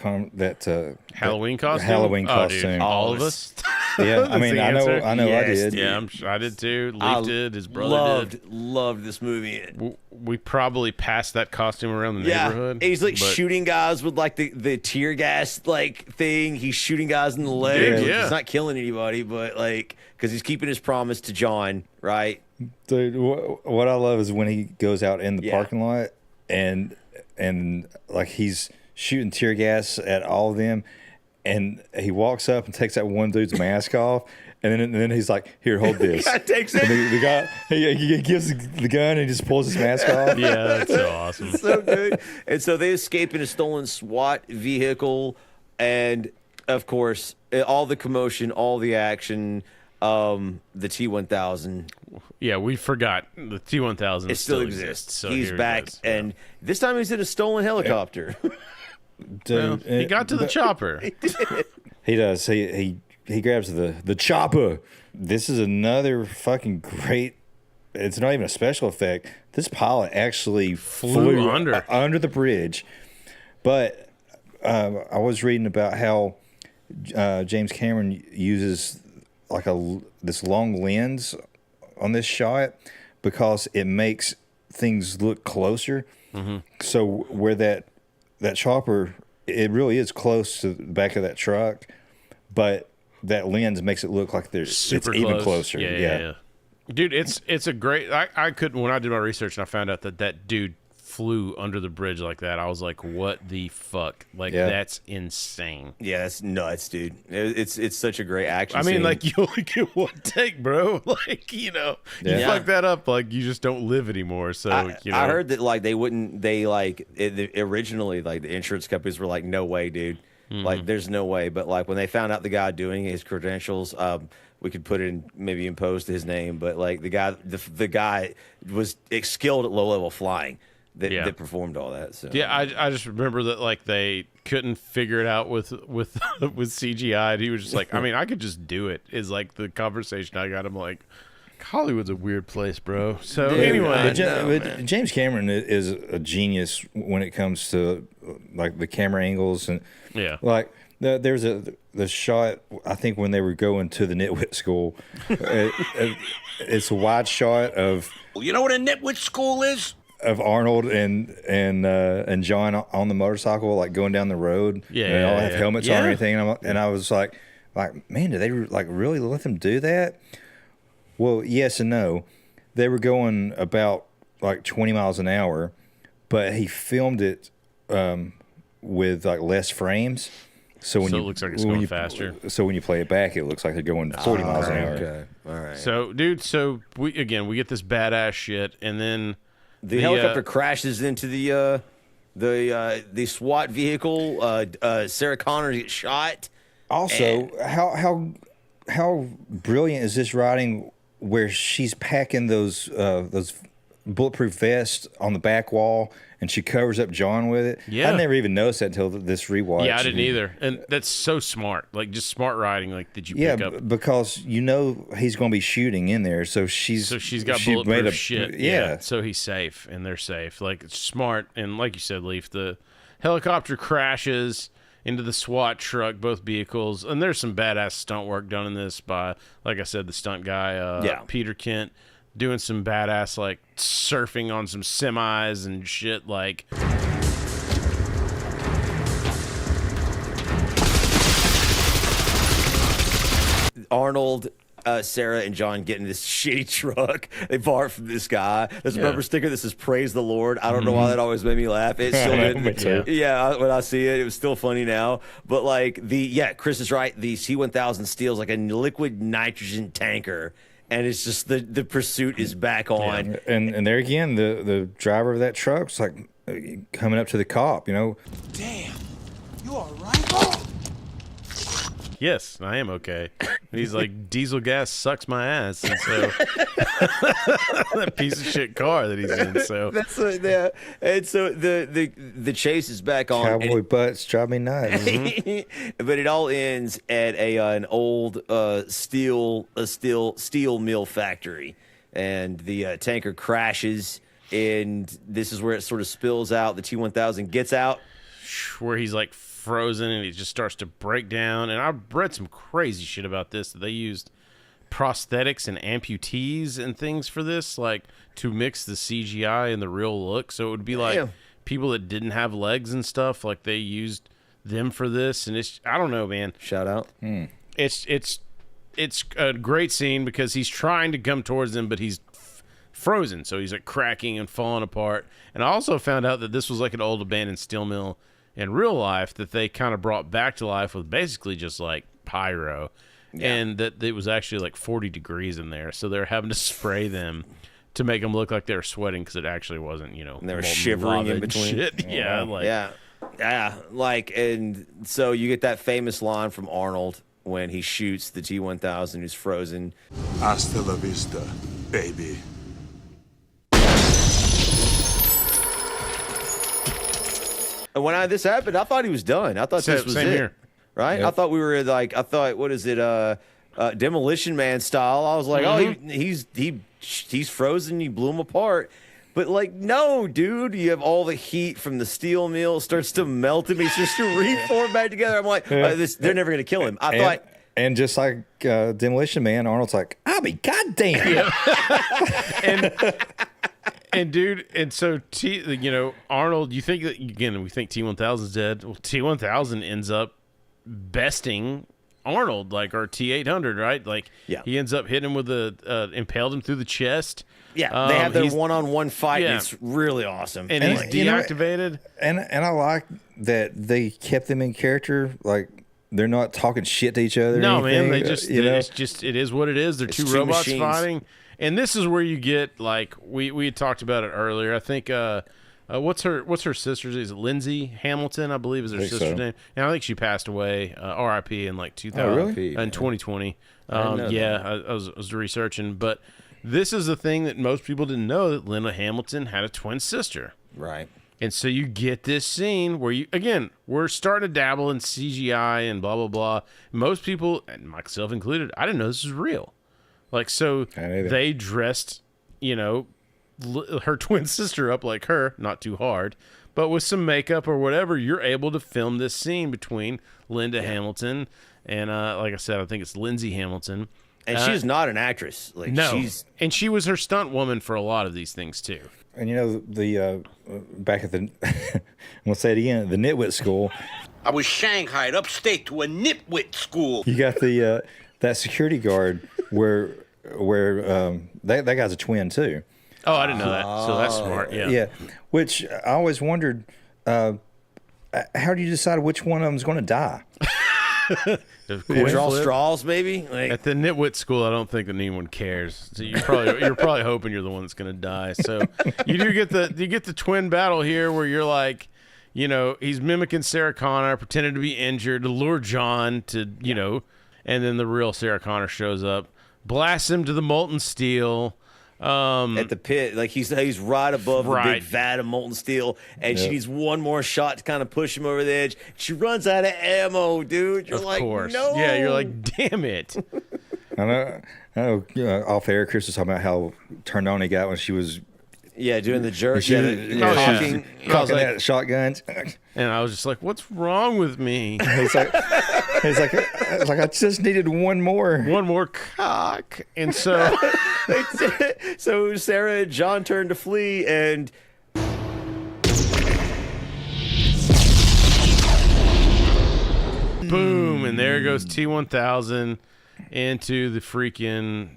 Halloween costume? Halloween costume. Dude, all of us. Yeah, I mean, I know, Yes, I did. Yeah, I did too. Leaf did. His brother did. Loved this movie. We probably passed that costume around the neighborhood. He's shooting guys with the tear gas thing. He's shooting guys in the leg. Yeah. He's not killing anybody, but because he's keeping his promise to John, right? Dude, what I love is when he goes out in the parking lot and he's shooting tear gas at all of them, and he walks up and takes that one dude's mask off, and then he's like, "Here, hold this." The guy takes it. And the guy he gives the gun and he just pulls his mask off. Yeah, that's so awesome. So good. And so they escape in a stolen SWAT vehicle, and of course, all the commotion, all the action. the T-1000. Yeah, we forgot the T-1000. It still exists. So he's here back, and this time he's in a stolen helicopter. Dude, he got to the chopper. He does. He grabs the chopper. This is another fucking great. It's not even a special effect. This pilot actually flew under the bridge. But I was reading about how James Cameron uses like this long lens on this shot because it makes things look closer. Mm-hmm. So where that chopper, it really is close to the back of that truck, but that lens makes it look like it's even closer. Yeah. Dude, it's a great. I couldn't, when I did my research and I found out that dude flew under the bridge like that, I was like, what the fuck? Like, that's insane. Yeah, that's nuts, dude. It's such a great action scene. I mean, like, you only get one take, bro. Like, you fuck that up, like, you just don't live anymore. So, I heard that, like, originally, like, the insurance companies were like, no way, dude. Mm-hmm. Like, there's no way. But, like, when they found out the guy doing his credentials, we could put in, maybe impose to his name, but, like, the guy was skilled at low-level flying. That performed all that. So yeah, I just remember that, like, they couldn't figure it out with CGI, and he was just like, I mean, I could just do it. Is like the conversation I got. I'm like, Hollywood's a weird place, bro. So anyway, James Cameron is a genius when it comes to like the camera angles and like there's the shot, I think, when they were going to the nitwit school. It's a wide shot of. You know what a nitwit school is? Of Arnold and John on the motorcycle, like going down the road. Yeah, they all have helmets on and everything. And I was like, man, did they like really let them do that? Well, yes and no. They were going about like 20 miles an hour, but he filmed it with like less frames. So it looks like it's going faster. So when you play it back, it looks like they're going 40 miles an hour. Okay, all right. So, dude, we get this badass shit, and then. The helicopter crashes into the SWAT vehicle. Sarah Connor gets shot. Also, how brilliant is this writing where she's packing those bulletproof vests on the back wall and she covers up John with it? Yeah. I never even noticed that until this rewatch. Yeah, I didn't either. And that's so smart. Like, just smart writing. Like, did you pick up? Because he's going to be shooting in there, so she's got bulletproof shit. Yeah. So he's safe, and they're safe. Like, it's smart. And like you said, Leaf, the helicopter crashes into the SWAT truck, both vehicles, and there's some badass stunt work done in this by, like I said, the stunt guy, Peter Kent, doing some badass, like, surfing on some semis and shit, like. Arnold, Sarah, and John get in this shitty truck they borrowed from this guy. There's a bumper sticker that says "Praise the Lord." I don't know why that always made me laugh. It still did. Yeah, when I see it, it was still funny now. But like Chris is right. The C-1000 steals like a liquid nitrogen tanker. And it's just the pursuit is back on. Yeah. And there again, the driver of that truck's like coming up to the cop, Damn, you all right? Yes, I am okay. And he's like, diesel gas sucks my ass, and so that piece of shit car that he's in. So that's and so the chase is back on. Cowboy butts drive me nuts. But it all ends at an old steel mill factory, and the tanker crashes, and this is where it sort of spills out. The T-1000 gets out, where he's like frozen and he just starts to break down. And I've read some crazy shit about this, that they used prosthetics and amputees and things for this, like to mix the CGI and the real look. So it would be like people that didn't have legs and stuff, like they used them for this. And it's, I don't know, man. Shout out. It's a great scene because he's trying to come towards them, but he's frozen. So he's like cracking and falling apart. And I also found out that this was like an old abandoned steel mill in real life that they kind of brought back to life with basically just like pyro, and that it was actually like 40 degrees in there. So they're having to spray them to make them look like they were sweating, because it actually wasn't, and they were shivering in between. Shit. Yeah. Like, and so you get that famous line from Arnold when he shoots the T-1000 who's frozen. Hasta la vista, baby. And when this happened, I thought he was done. I thought this was same it. here. Right? Yep. I thought we were like, what is it, Demolition Man style. I was like, oh, he's frozen. You blew him apart. But like, no, dude, you have all the heat from the steel mill starts to melt him. He's just to reform back together. I'm like, they're never gonna kill him. I thought. And just like Demolition Man, Arnold's like, I'll be goddamn. And dude, and so Arnold, you think that again? We think T-1000's dead. Well, T-1000 ends up besting Arnold, like our T-800, right? Like, he ends up hitting him with impaled him through the chest. Yeah, they have their one-on-one fight. And it's really awesome. And he's deactivated. And I like that they kept them in character. Like, they're not talking shit to each other. No, or anything, man, it is what it is. They're two robots machines fighting. And this is where you get, like, we had talked about it earlier. I think, what's her sister's name? Is it Lindsay Hamilton, I believe is her sister's name. And I think she passed away, R.I.P. in like 2020. I was researching. But this is the thing that most people didn't know, that Linda Hamilton had a twin sister. Right. And so you get this scene where we're starting to dabble in CGI and blah, blah, blah. Most people, and myself included, I didn't know this was real. Like, so they dressed, her twin sister up like her, not too hard, but with some makeup or whatever, you're able to film this scene between Linda Hamilton and, like I said, I think it's Lindsay Hamilton. And she's not an actress. Like, no. And she was her stunt woman for a lot of these things, too. And the back at the, we'll say it again, the nitwit school. I was shanghaied upstate to a nitwit school. You got the that security guard where that guy's a twin too. Oh, I didn't know that. So that's smart. Yeah. Yeah. Which I always wondered, how do you decide which one of them is going to die? Draw straws, maybe. Like, at the nitwit school, I don't think that anyone cares. So you're probably hoping you're the one that's going to die. So you get the twin battle here, where you're like, he's mimicking Sarah Connor, pretending to be injured to lure John to, and then the real Sarah Connor shows up, blasts him to the molten steel. At the pit, like he's right above the big vat of molten steel, and she needs one more shot to kind of push him over the edge. She runs out of ammo, dude. You're like, no. Yeah, you're like, damn it. I know. Off air, Chris was talking about how turned on he got when she was. Yeah, doing the jerk. Cocking that shotguns. And I was just like, what's wrong with me? It's like I just needed one more cock. And so so Sarah and John turned to flee, and boom, and there goes T-1000 into the freaking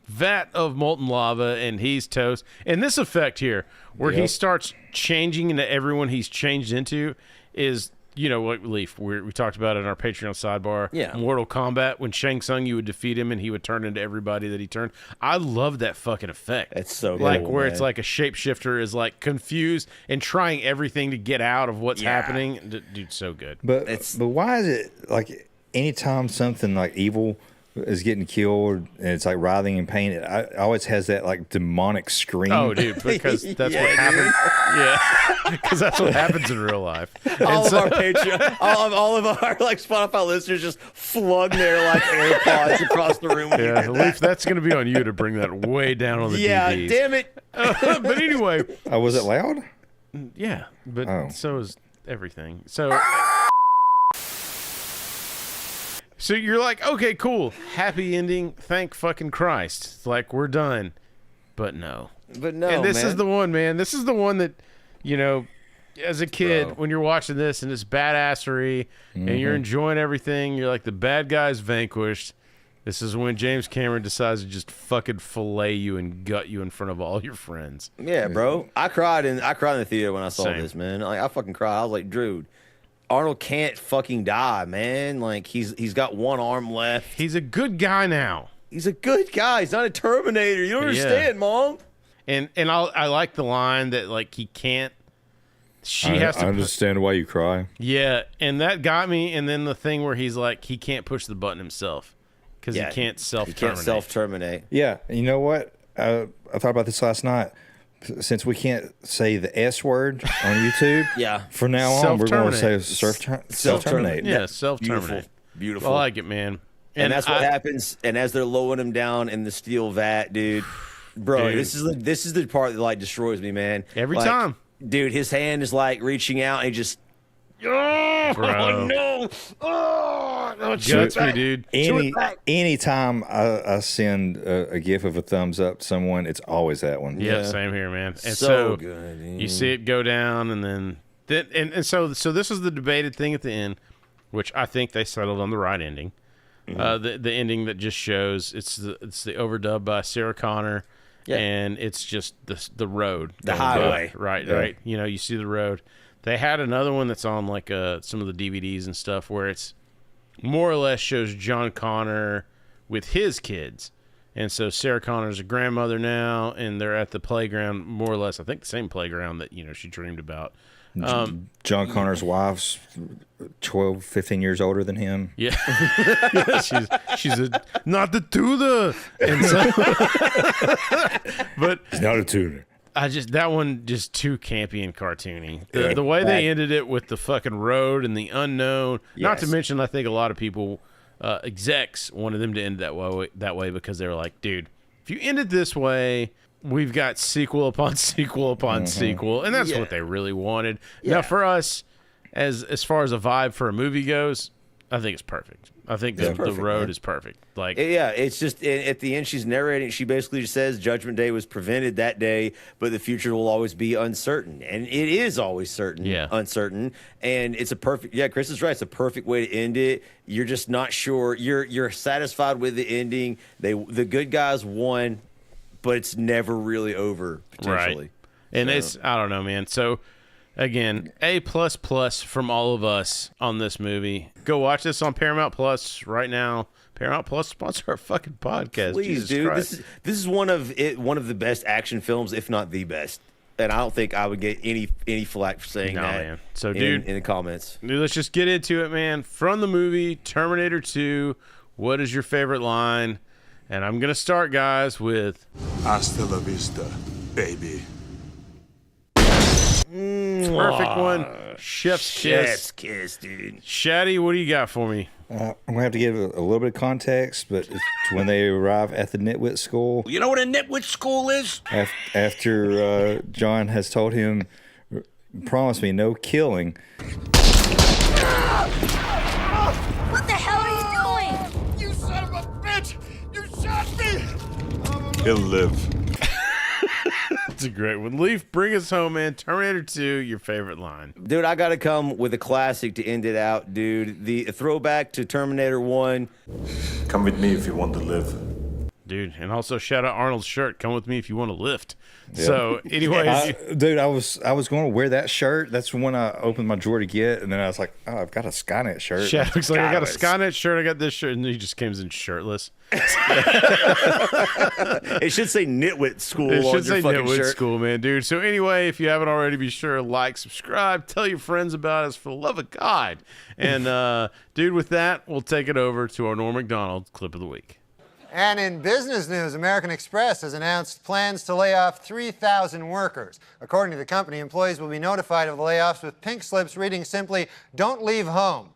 vat of molten lava, and he's toast. And this effect here, where he starts changing into everyone he's changed into, is, what Leaf, we talked about it in our Patreon sidebar. Yeah. Mortal Kombat, when Shang Tsung, you would defeat him and he would turn into everybody that he turned. I love that fucking effect. It's so like cool, where man. it's like a shapeshifter is like confused and trying everything to get out of what's happening. Dude, so good. But why is it like anytime something like evil is getting killed and it's like writhing in pain, it always has that like demonic scream. Oh, dude, because that's what happens. Yeah, because that's what happens in real life. All of our Patreon, all of our like Spotify listeners just flung their like AirPods across the room. Yeah, Leaf, that's going to be on you to bring that way down on the DVDs. Damn it. But anyway, was it loud? Yeah, but so is everything. So you're like, okay, cool, happy ending, thank fucking Christ. It's like, we're done. But no. And this is the one, man. This is the one that, as a kid, when you're watching this and it's badassery and you're enjoying everything, you're like, the bad guy's vanquished. This is when James Cameron decides to just fucking fillet you and gut you in front of all your friends. Yeah, bro. I cried in the theater when I saw this, man. Like, I fucking cried. I was like, dude, Arnold can't fucking die, man. Like, he's got one arm left. He's a good guy now. He's a good guy. He's not a Terminator. You don't understand, Mom. And I like the line that, like, he can't She has to. I understand why you cry. Yeah, and that got me. And then the thing where he's like, he can't push the button himself because he can't self-terminate. He can't self-terminate. Yeah, you know what? I thought about this last night. Since we can't say the S word on YouTube, from now on we're going to say self-terminate. Yeah, self-terminate. Beautiful. I like it, man. And that's what happens. And as they're lowering him down in the steel vat, dude, bro, Dude. this is the part that like destroys me, man. Every Like, time. dude, his hand is like reaching out and he just. Bro. No! Oh, Guts me, dude. Anytime I send a gif of a thumbs up to someone, it's always that one. Yeah, same here, man. And So good, dude. you see it go down, and then so this is the debated thing at the end, which I think they settled on the right ending. The ending that just shows it's the overdub by Sarah Connor, and it's just the road, the highway, right. You know, you see the road. They had another one that's on like some of the DVDs and stuff where it's more or less shows John Connor with his kids. And so Sarah Connor's a grandmother now, and they're at the playground, more or less, I think the same playground that, she dreamed about. John Connor's wife's 12, 15 years older than him. Yeah. she's not the Tudor. And so, but he's not a Tudor. That one just too campy and cartoony. The way they ended it with the fucking road and the unknown. Not to mention, I think a lot of people, execs, wanted them to end that way because they were like, dude, if you end it this way, we've got sequel upon sequel upon sequel, and that's what they really wanted. Now, for us, as far as a vibe for a movie goes, I think it's perfect. I think the road is perfect. Like, it's just at the end she's narrating. She basically just says Judgment Day was prevented that day, but the future will always be uncertain, and it is always uncertain. And it's a perfect. Yeah, Chris is right. It's a perfect way to end it. You're just not sure. You're satisfied with the ending. The good guys won, but it's never really over potentially. Right. And it's I don't know, man. So. Again, A++ from all of us on this movie. Go watch this on Paramount Plus right now. Paramount Plus sponsor our fucking podcast. Please, Jesus dude. Christ. This is one of the best action films, if not the best. And I don't think I would get any flack for saying that. Man. So, dude, in the comments. Dude, let's just get into it, man. From the movie Terminator 2, what is your favorite line? And I'm gonna start, guys, with "Hasta la vista, baby." Perfect one. Chef's kiss. Chef's kiss, dude. Shaddy, what do you got for me? I'm going to have to give a little bit of context, but it's when they arrive at the nitwit school. You know what a nitwit school is? After John has told him, promise me no killing. What the hell are you doing? You son of a bitch! You shot me! He'll live. That's a great one. Leaf, bring us home, man. Terminator 2, your favorite line. Dude, I got to come with a classic to end it out, dude. The throwback to Terminator 1. Come with me if you want to live. Dude, and also shout out Arnold's shirt. Come with me if you want to lift. Yeah. So, anyways. Dude, I was going to wear that shirt. That's when I opened my drawer to get, and then I was like, oh, I've got a Skynet shirt. Shadwick's like, I got a Skynet shirt, I got this shirt, and he just comes in shirtless. It should say Nitwit School. It should say Nitwit shirt. School, man, dude. So anyway, if you haven't already, be sure to like, subscribe, tell your friends about us for the love of God. And, dude, with that, we'll take it over to our Norm Macdonald clip of the week. And in business news, American Express has announced plans to lay off 3,000 workers. According to the company, employees will be notified of the layoffs with pink slips reading simply, "Don't leave home."